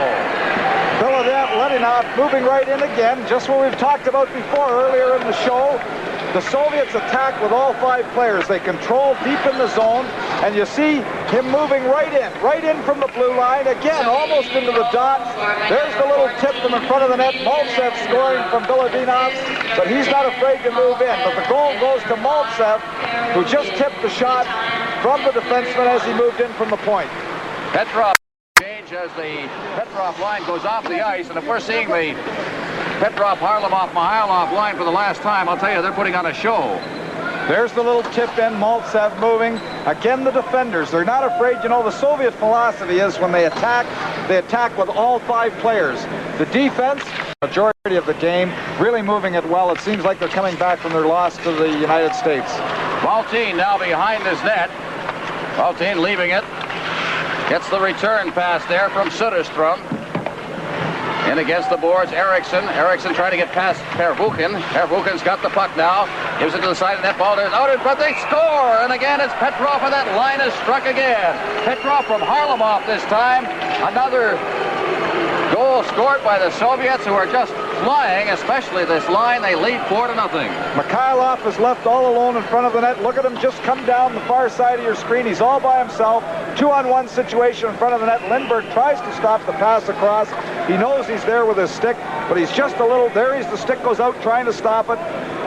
Bilya Letunov moving right in again, just what we've talked about before earlier in the show. the Soviets attack with all 5 players. They control deep in the zone, and you see him moving right in from the blue line, again, almost into the dot. There's the little tip from in front of the net. Maltsev scoring from Bilovinov, but he's not afraid to move in. But the goal goes to Maltsev, who just tipped the shot from the defenseman as he moved in from the point. Petrov change as the Petrov line goes off the ice, and if we're seeing the Petrov, Harlamov, Mihailov line for the last time, I'll tell you, they're putting on a show. There's the little tip in, Maltsev moving. Again, the defenders, they're not afraid. You know, the Soviet philosophy is when they attack with all 5 players. The defense, majority of the game, really moving it well. It seems like they're coming back from their loss to the United States. Maltin now behind his net. Maltin leaving it. Gets the return pass there from Söderström. In against the boards, Eriksson. Eriksson trying to get past Pervukin. Pervukin's got the puck now. Gives it to the side of the net. Ball there's out in front. They score! And again, it's Petrov, and that line is struck again. Petrov from Harlamov this time. Another goal scored by the Soviets, who are just flying, especially this line. They lead 4-0. Mikhailov is left all alone in front of the net. Look at him just come down the far side of your screen. He's all by himself. 2-on-1 situation in front of the net. Lindbergh tries to stop the pass across. He knows he's there with his stick, but he's just a little, there he's, the stick goes out trying to stop it.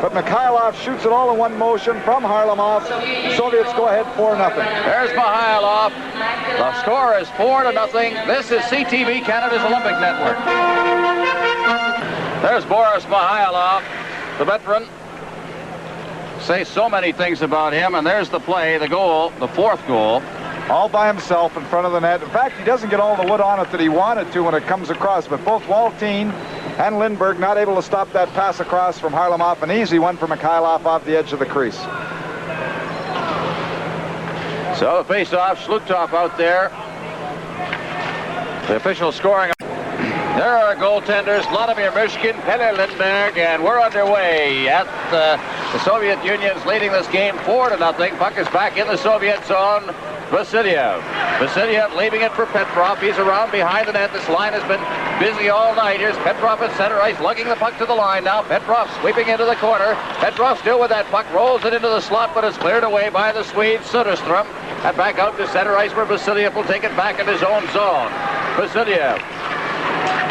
But Mikhailov shoots it all in one motion from Harlamov. The Soviets go ahead 4-0. There's Mihailov. The score is 4-0. This is CTV Canada's Olympic Network. There's Boris Mihailov, the veteran. Say so many things about him, and there's the play, the goal, the 4th goal. All by himself in front of the net. In fact, he doesn't get all the wood on it that he wanted to when it comes across, but both Waltin and Lindbergh not able to stop that pass across from Harlamov. An easy one for Mikhailov off the edge of the crease. So the face-off, Shlutov out there. The official scoring. There are goaltenders, Vladimir Mishkin, Pele Lindbergh, and we're underway at the Soviet Union's leading this game 4-0. Puck is back in the Soviet zone. Vasilyev. Vasilyev leaving it for Petrov. He's around behind the net. This line has been busy all night. Here's Petrov at center ice, lugging the puck to the line. Now Petrov sweeping into the corner. Petrov still with that puck, rolls it into the slot, but it's cleared away by the Swede, Söderström. And back out to center ice where Vasilyev will take it back in his own zone. Vasilyev.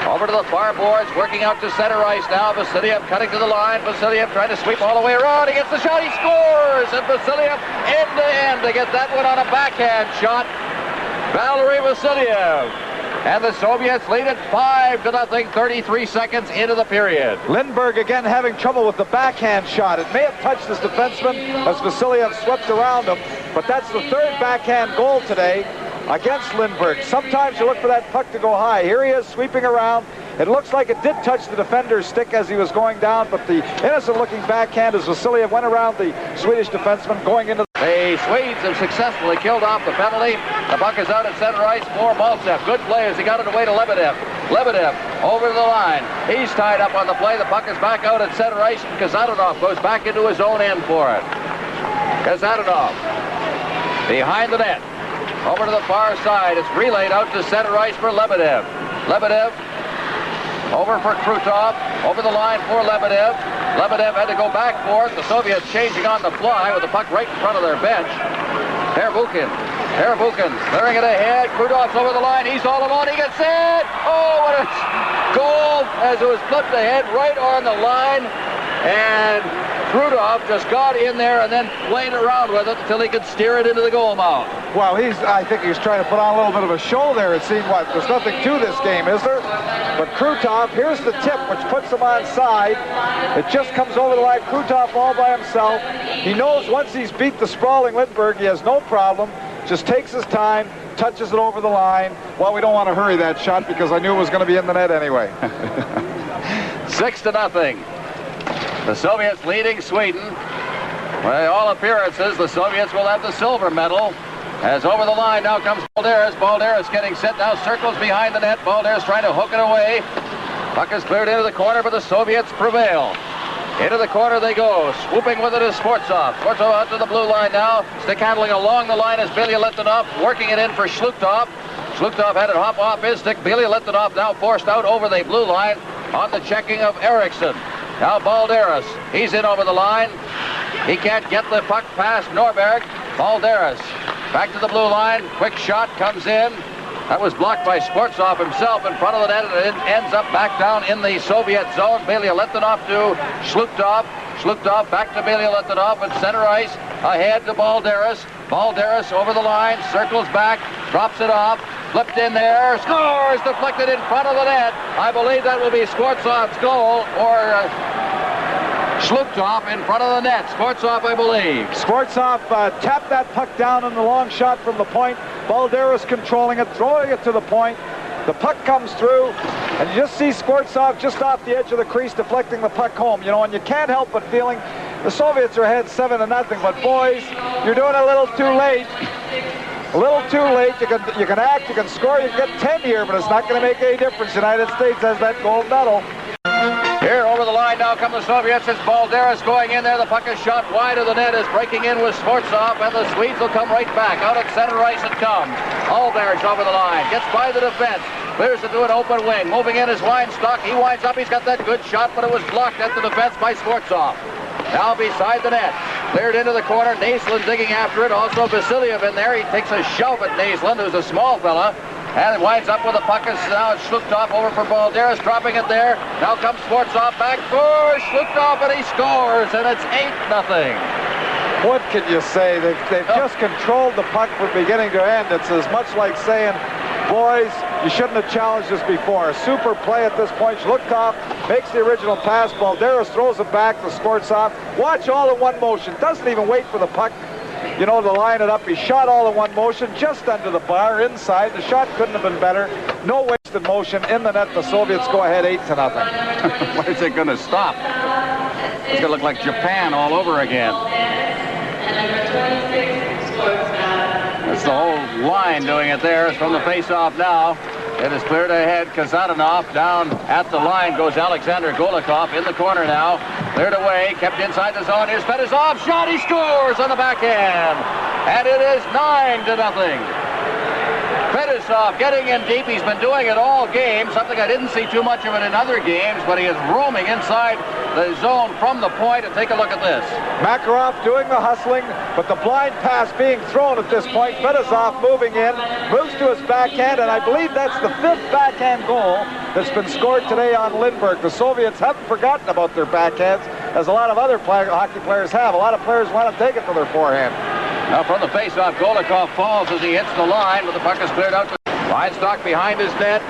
Over to the far boards, working out to center ice now. Vasilyev cutting to the line. Vasilyev trying to sweep all the way around. He gets the shot. He scores! And Vasilyev end to end to get that one on a backhand shot. Valery Vasilyev. And the Soviets lead it 5-0, 33 seconds into the period. Lindbergh again having trouble with the backhand shot. It may have touched his defenseman as Vasilyev swept around him, but that's the 3rd backhand goal today against Lindbergh. Sometimes you look for that puck to go high. Here he is sweeping around. It looks like it did touch the defender's stick as he was going down, but the innocent-looking backhand as Vasilyev went around the Swedish defenseman going into the Swedes have successfully killed off the penalty. The puck is out at center ice for Maltsev. Good play as he got it away to Lebedev. Lebedev over to the line. He's tied up on the play. The puck is back out at center ice, and Kazanov goes back into his own end for it. Kazanov behind the net. Over to the far side. It's relayed out to center ice for Lebedev. Lebedev over for Krutov. Over the line for Lebedev. Lebedev had to go back for it. The Soviets changing on the fly with the puck right in front of their bench. Pervukin. Pervukin clearing it ahead. Krutov's over the line. He's all alone. He gets it. Oh, what a goal as it was flipped ahead right on the line. And Krutov just got in there and then played around with it until he could steer it into the goal mouth. Well, I think he's trying to put on a little bit of a show there. It seemed like there's nothing to this game, is there? But Krutov, here's the tip, which puts him on side. It just comes over the line. Krutov all by himself. He knows once he's beat the sprawling Lindbergh, he has no problem. Just takes his time, touches it over the line. Well, we don't want to hurry that shot because I knew it was going to be in the net anyway. 6-0. The Soviets leading Sweden. By all appearances, the Soviets will have the silver medal. As over the line now comes Balderas. Balderas getting set now, circles behind the net. Balderas trying to hook it away. Puck is cleared into the corner, but the Soviets prevail. Into the corner they go. Swooping with it is Sportsov. Sportsov out to the blue line now. Stick handling along the line as Bilyaletinov working it in for Shlutov. Shlutov had it hop off his stick. Bilyaletinov now forced out over the blue line on the checking of Eriksson. Now Balderas, he's in over the line. He can't get the puck past Norberg. Balderas back to the blue line. Quick shot comes in. That was blocked by Skvortsov himself in front of the net, and it ends up back down in the Soviet zone. Belya-Letunov to Shlukhtov. Shlukhtov back to Belya-Letunov at center ice. Ahead to Balderas. Balderas over the line, circles back, drops it off, flipped in there, scores, deflected in front of the net. I believe that will be Skvortsov's goal, or Shlukhtov in front of the net. Skvortsov, I believe. Skvortsov tapped that puck down in the long shot from the point. Balderas controlling it, throwing it to the point. The puck comes through, and you just see Skvortsov just off the edge of the crease deflecting the puck home. You know, and you can't help but feeling the Soviets are ahead 7-0, but boys, you're doing a little too late. A little too late. You can act, you can score, you can get 10 here, but it's not going to make any difference. United States has that gold medal. Here over the line now come the Soviets. It's Balderas going in there. The puck is shot wide of the net. Is breaking in with Skvortsov, and the Swedes will come right back. Out at center ice it comes. Allberg's over the line. Gets by the defense. Clears it to an open wing. Moving in is Weinstock. He winds up. He's got that good shot, but it was blocked at the defense by Skvortsov. Now beside the net. Cleared into the corner. Naisland digging after it. Also Vasiliev in there. He takes a shove at Naisland, who's a small fella. And it winds up with the puck. Now it's Shlukhtov over for Balderas, dropping it there. Now comes Skvortsov back for Shlukhtov, and he scores, and it's 8-0. What can you say? They've just controlled the puck from beginning to end. It's as much like saying, boys, you shouldn't have challenged us before. A super play at this point. Shlukhtov makes the original pass. Balderas throws it back to Skvortsov. Watch all in one motion. Doesn't even wait for the puck, you know, to line it up. He shot all in one motion, just under the bar, inside. The shot couldn't have been better. No wasted motion in the net. The Soviets go ahead 8-0. Where's it going to stop? It's going to look like Japan all over again. That's the whole line doing it there. It's from the face-off now. It is cleared ahead. Kazadanov down at the line goes Alexander Golikov in the corner now. Cleared away, kept inside the zone. Here's Fedosov. Shot, he scores on the backhand. And it is 9-0. Fedosov getting in deep. He's been doing it all game. Something I didn't see too much of it in other games, but he is roaming inside the zone from the point. And take a look at this. Makarov doing the hustling, but the blind pass being thrown at this point. Fedosov moving in, moves to his backhand, and I believe that's the 5th backhand goal that's been scored today on Lindbergh. The Soviets haven't forgotten about their backhands, as a lot of other hockey players have. A lot of players want to take it to their forehand. Now from the face-off, Golikov falls as he hits the line, but the puck is cleared out to Weinstock behind his net.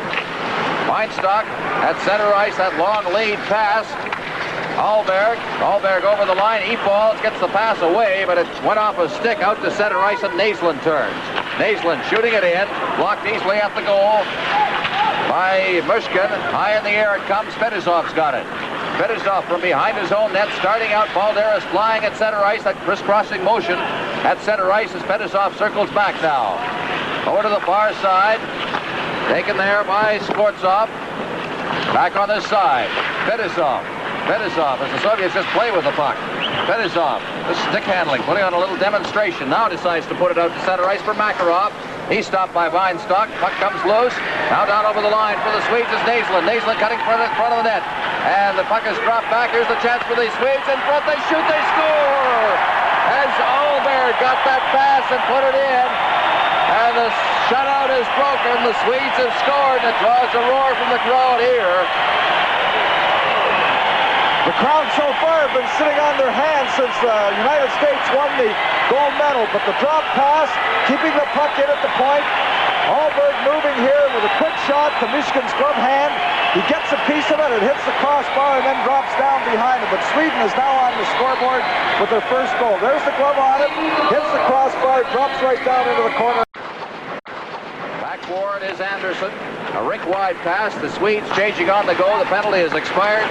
Weinstock at center ice, that long lead pass. Allberg over the line. He falls, gets the pass away, but it went off a stick out to center ice, and Naisland turns. Naisland shooting it in, blocked easily at the goal by Mushkin. High in the air it comes. Fedosov's got it. Fedosov from behind his own net, starting out. Balderas flying at center ice. That crisscrossing motion at center ice as Fedosov circles back now. Over to the far side. Taken there by Skvortsov. Back on this side. Fedosov as the Soviets just play with the puck. Fedosov, the stick handling, putting on a little demonstration. Now decides to put it out to center ice for Makarov. He's stopped by Weinstock. Puck comes loose. Now down over the line for the Swedes is Naisland. Naisland cutting front of the net. And the puck is dropped back. Here's the chance for the Swedes. In front, they shoot, they score! As Allberg got that pass and put it in. And the shutout is broken. The Swedes have scored. And it draws a roar from the crowd here. The crowd so far have been sitting on their hands since the United States won the gold medal, but the drop pass, keeping the puck in at the point. Allberg moving here with a quick shot to Mishkin's glove hand. He gets a piece of it, it hits the crossbar and then drops down behind him. But Sweden is now on the scoreboard with their first goal. There's the glove on it, hits the crossbar, drops right down into the corner. Back forward is Anderson. A rink-wide pass. The Swedes changing on the go. The penalty has expired.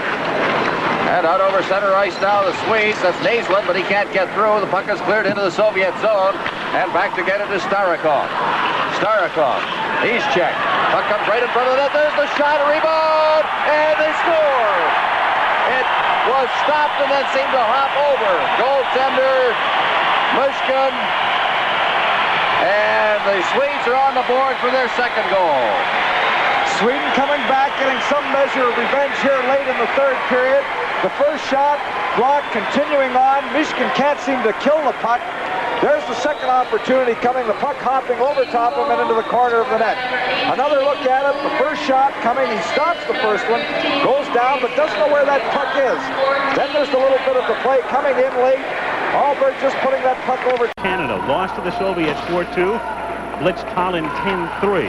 And out over center ice now, the Swedes. That's Naisland, but he can't get through. The puck is cleared into the Soviet zone. And back to get it is Starikov. Starikov, he's checked. Puck comes right in front of the net. There's the shot, a rebound, and they score. It was stopped and then seemed to hop over. Goaltender, Mushkin. And the Swedes are on the board for their second goal. Sweden coming back, getting some measure of revenge here late in the third period. The first shot blocked, continuing on. Mishkin can't seem to kill the puck. There's the second opportunity coming. The puck hopping over top of him and into the corner of the net. Another look at it. The first shot coming. He stops the first one, goes down, but doesn't know where that puck is. Then there's a little bit of the play coming in late. Alberg just putting that puck over. Canada lost to the Soviets 4-2. Blitzed Holland 10-3.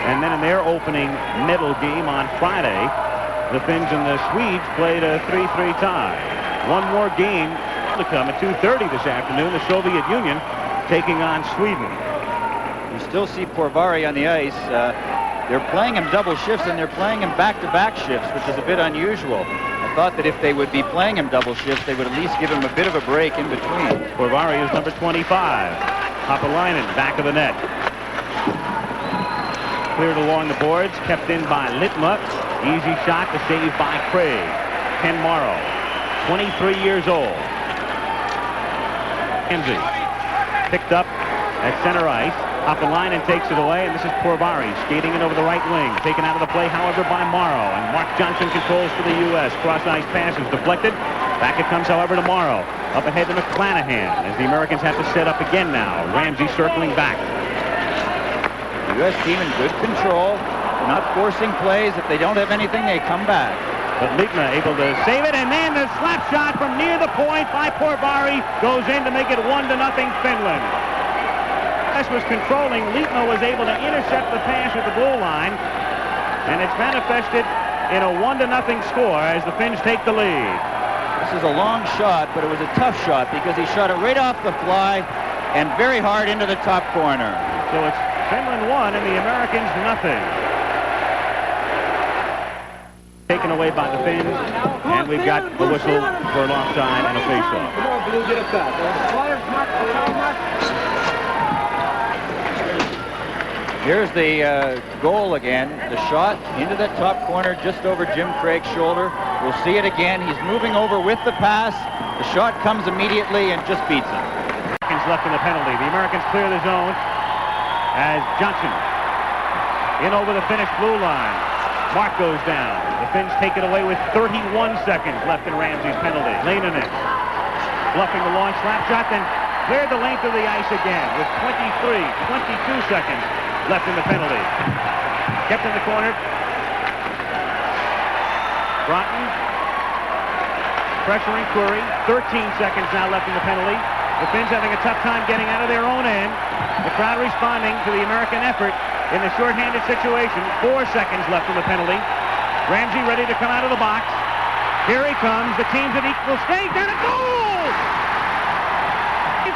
And then in their opening medal game on Friday, the Finns and the Swedes played a 3-3 tie. One more game to come at 2:30 this afternoon. The Soviet Union taking on Sweden. You still see Porvari on the ice. They're playing him double shifts, and they're playing him back-to-back shifts, which is a bit unusual. I thought that if they would be playing him double shifts, they would at least give him a bit of a break in between. Porvari is number 25. Hopalainen, back of the net. Cleared along the boards, kept in by Litma. Easy shot to save by Craig. Ken Morrow, 23 years old. Ramsey picked up at center ice. Hopalainen takes it away, and this is Porvari skating in over the right wing. Taken out of the play, however, by Morrow. And Mark Johnson controls for the U.S. Cross-ice passes deflected. Back it comes, however, to Morrow. Up ahead to McClanahan as the Americans have to set up again now. Ramsey circling back. The U.S. team in good control. They're not forcing plays. If they don't have anything, they come back. But Litma able to save it, and then the slap shot from near the point by Porvari goes in to make it 1-0 Finland. U.S. was controlling. Litma was able to intercept the pass at the blue line, and it's manifested in a 1-0 score as the Finns take the lead. This is a long shot, but it was a tough shot because he shot it right off the fly and very hard into the top corner. So it's Finland 1 and the Americans nothing. Taken away by the Finns, and we've got a whistle for an offside and a face-off. Here's the goal again. The shot into that top corner just over Jim Craig's shoulder. We'll see it again. He's moving over with the pass. The shot comes immediately and just beats him. Seconds left in the penalty. The Americans clear the zone as Johnson in over the Finnish blue line. Mark goes down. The Finns take it away with 31 seconds left in Ramsey's penalty. Leinonen bluffing the long slap shot, then cleared the length of the ice again with 22 seconds left in the penalty. Kept in the corner. Broughton pressuring Curry. 13 seconds now left in the penalty. The Finns having a tough time getting out of their own end. The crowd responding to the American effort in the shorthanded situation. 4 seconds left in the penalty. Ramsey ready to come out of the box. Here he comes. The team's at equal stage. And a goal!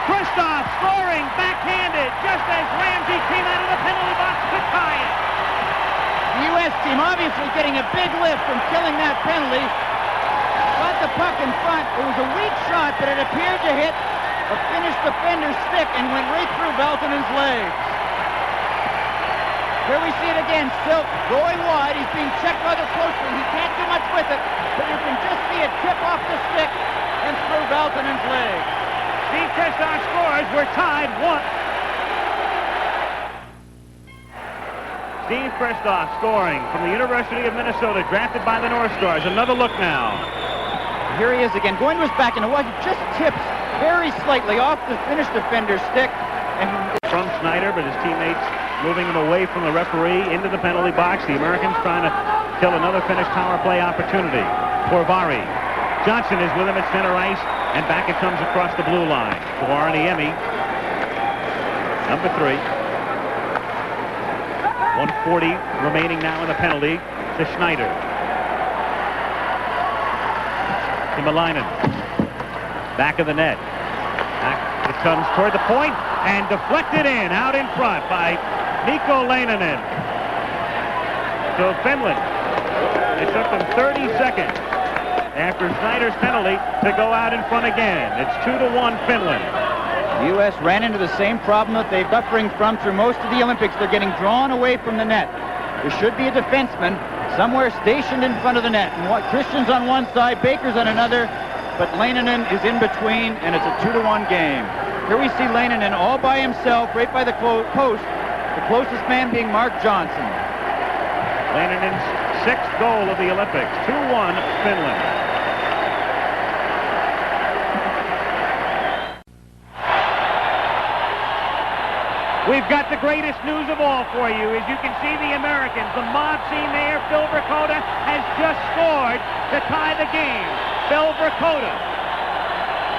Kristoff scoring backhanded just as Ramsey came out of the penalty box to tie it. The U.S. team obviously getting a big lift from killing that penalty. Got the puck in front. It was a weak shot, but it appeared to hit a Finnish defender's stick and went right through Valtonen's legs. Here we see it again. Silk going wide. He's being checked rather closely. He can't do much with it, but you can just see it tip off the stick and through Valtonen's legs. Steve Kristoff scores. We're tied 1. Steve Kristoff scoring from the University of Minnesota, drafted by the North Stars. Another look now. Here he is again, going to his back, and watch, it just tips very slightly off the Finnish defender's stick. And from Schneider, but his teammates moving him away from the referee into the penalty box. The Americans trying to kill another Finnish power play opportunity. Porvari. Johnson is with him at center ice, and back it comes across the blue line. To Arniemi, number 3. 1:40 remaining now in the penalty to Schneider. Himalainen. Back of the net. Back it comes toward the point and deflected in, out in front by Mikko Leinonen. So Finland, it took them 30 seconds after Schneider's penalty to go out in front again. It's 2-1 Finland. The U.S. ran into the same problem that they've suffering from through most of the Olympics. They're getting drawn away from the net. There should be a defenseman somewhere stationed in front of the net. And what Christian's on one side, Baker's on another, but Leinonen is in between, and it's a 2-1 game. Here we see Leinonen all by himself, right by the post, the closest man being Mark Johnson. Leinonen's 6th goal of the Olympics. 2-1 Finland. We've got the greatest news of all for you. As you can see, the Americans, the mob scene there, Phil Vercoda has just scored to tie the game. Phil Vercoda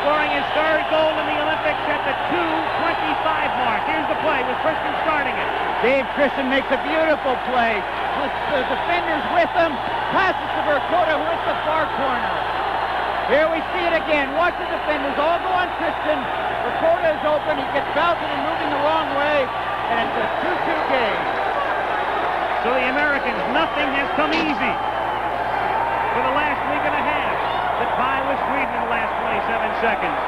scoring his third goal in the Olympics at the 2:25 mark. Here's the play with Christian starting it. Dave Christian makes a beautiful play. The defenders with him. Passes to Vercoda, who hits the far corner. Here we see it again. Watch the defenders all go on Christian. Vercoda is open. He gets Belton and moving the wrong way. And it's a 2-2 game. So the Americans, nothing has come easy for the last week and a half. The tie with Sweden in the last 27 seconds.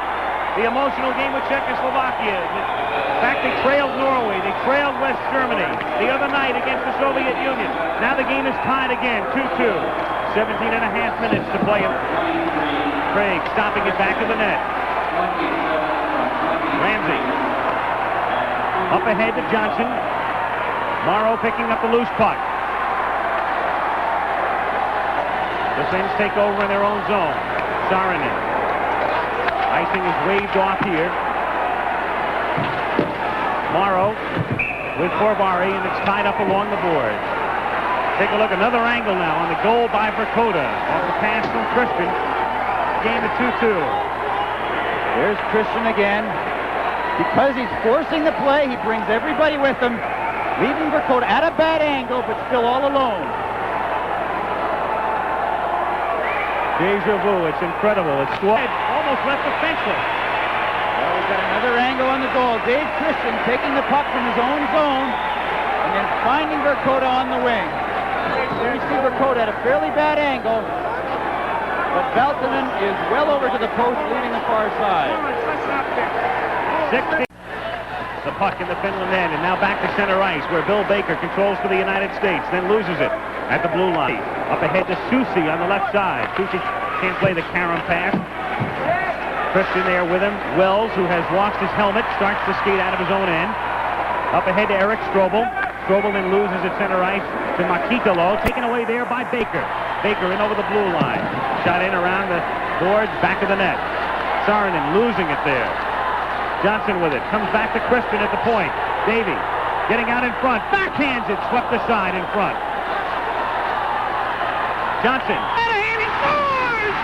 The emotional game with Czechoslovakia. In fact, they trailed Norway. They trailed West Germany the other night against the Soviet Union. Now the game is tied again, 2-2. 17 and a half minutes to play. Craig stopping it back to the net. Ramsey. Up ahead to Johnson. Morrow picking up the loose puck. The Finns take over in their own zone. Saarinen. Icing is waved off here. Morrow with Forvari, and it's tied up along the boards. Take a look, another angle now on the goal by Vercoda. Off the pass from Christian. Game at 2-2. There's Christian again. Because he's forcing the play, he brings everybody with him, leaving Vercoda at a bad angle, but still all alone. Deja vu, it's incredible. It's almost left defenseless. Well, we've got another angle on the goal. Dave Christian taking the puck from his own zone and then finding Vercoda on the wing. Here you see Vercoda at a fairly bad angle, but Valtonen is well over to the post, leaving the far side. 60. The puck in the Finland end, and now back to center ice, where Bill Baker controls for the United States, then loses it at the blue line. Up ahead to Susi on the left side. Susi can't play the Karam pass. Christian there with him. Wells, who has lost his helmet, starts to skate out of his own end. Up ahead to Eric Strobel. Strobel then loses at center ice to Makitalo, taken away there by Baker. Baker in over the blue line. Shot in around the boards, back of the net. Saarinen losing it there. Johnson with it. Comes back to Christian at the point. Davey getting out in front. Backhands it. Swept aside in front. Johnson. And he scores!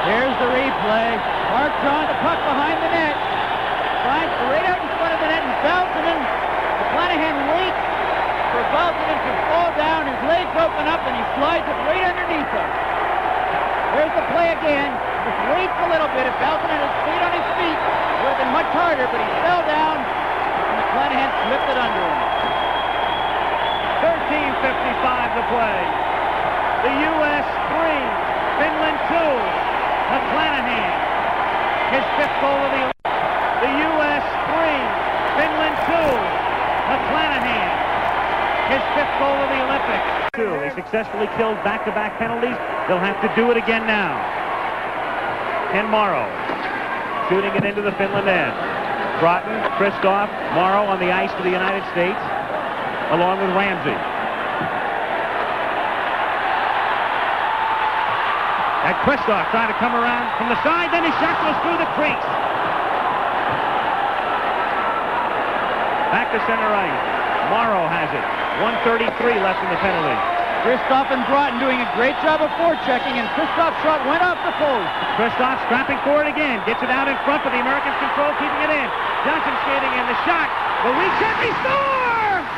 Here's the replay. Mark John, the puck behind the net. Finds right out in front of the net, and Valtonen, McClanahan waits for Valtonen to fall down. His legs open up, and he slides it right underneath him. There's the play again. Just waits a little bit. If Valtonen had stayed on his feet, it would have been much harder, but he fell down, and McClanahan slipped it under him. 13:55 to play. The U.S. 3, Finland 2. McClanahan, his fifth goal of the U.S. 3, Finland 2. McClanahan, his fifth goal of the Olympics. They successfully killed back-to-back penalties. They'll have to do it again now. Ken Morrow shooting it into the Finland end. Broughton, Kristoff, Morrow on the ice for the United States, along with Ramsey. And Kristoff trying to come around from the side, then his shot goes through the crease. Back to center ice. Morrow has it. 1:33 left in the penalty. Kristoff and Broughton doing a great job of forechecking, and Kristoff's shot went off the post. Kristoff scrapping for it again. Gets it out in front, but the Americans control, keeping it in. Johnson skating in. The shot. The recheck. He scores!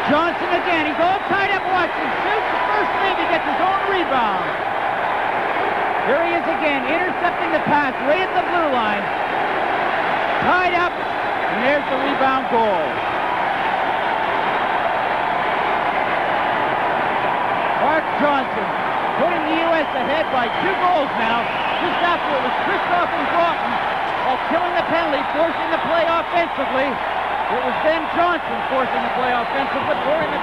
Johnson again, he's all tied up watching. Shoots the first wave, he gets his own Here he is again, intercepting the pass right at the blue line. Tied up, and there's the rebound goal. Mark Johnson putting the U.S. ahead by 2 goals now, just after it was Christoph and Broughton, while killing the penalty, forcing the play offensively. It was then Johnson forcing the play offensively, pouring the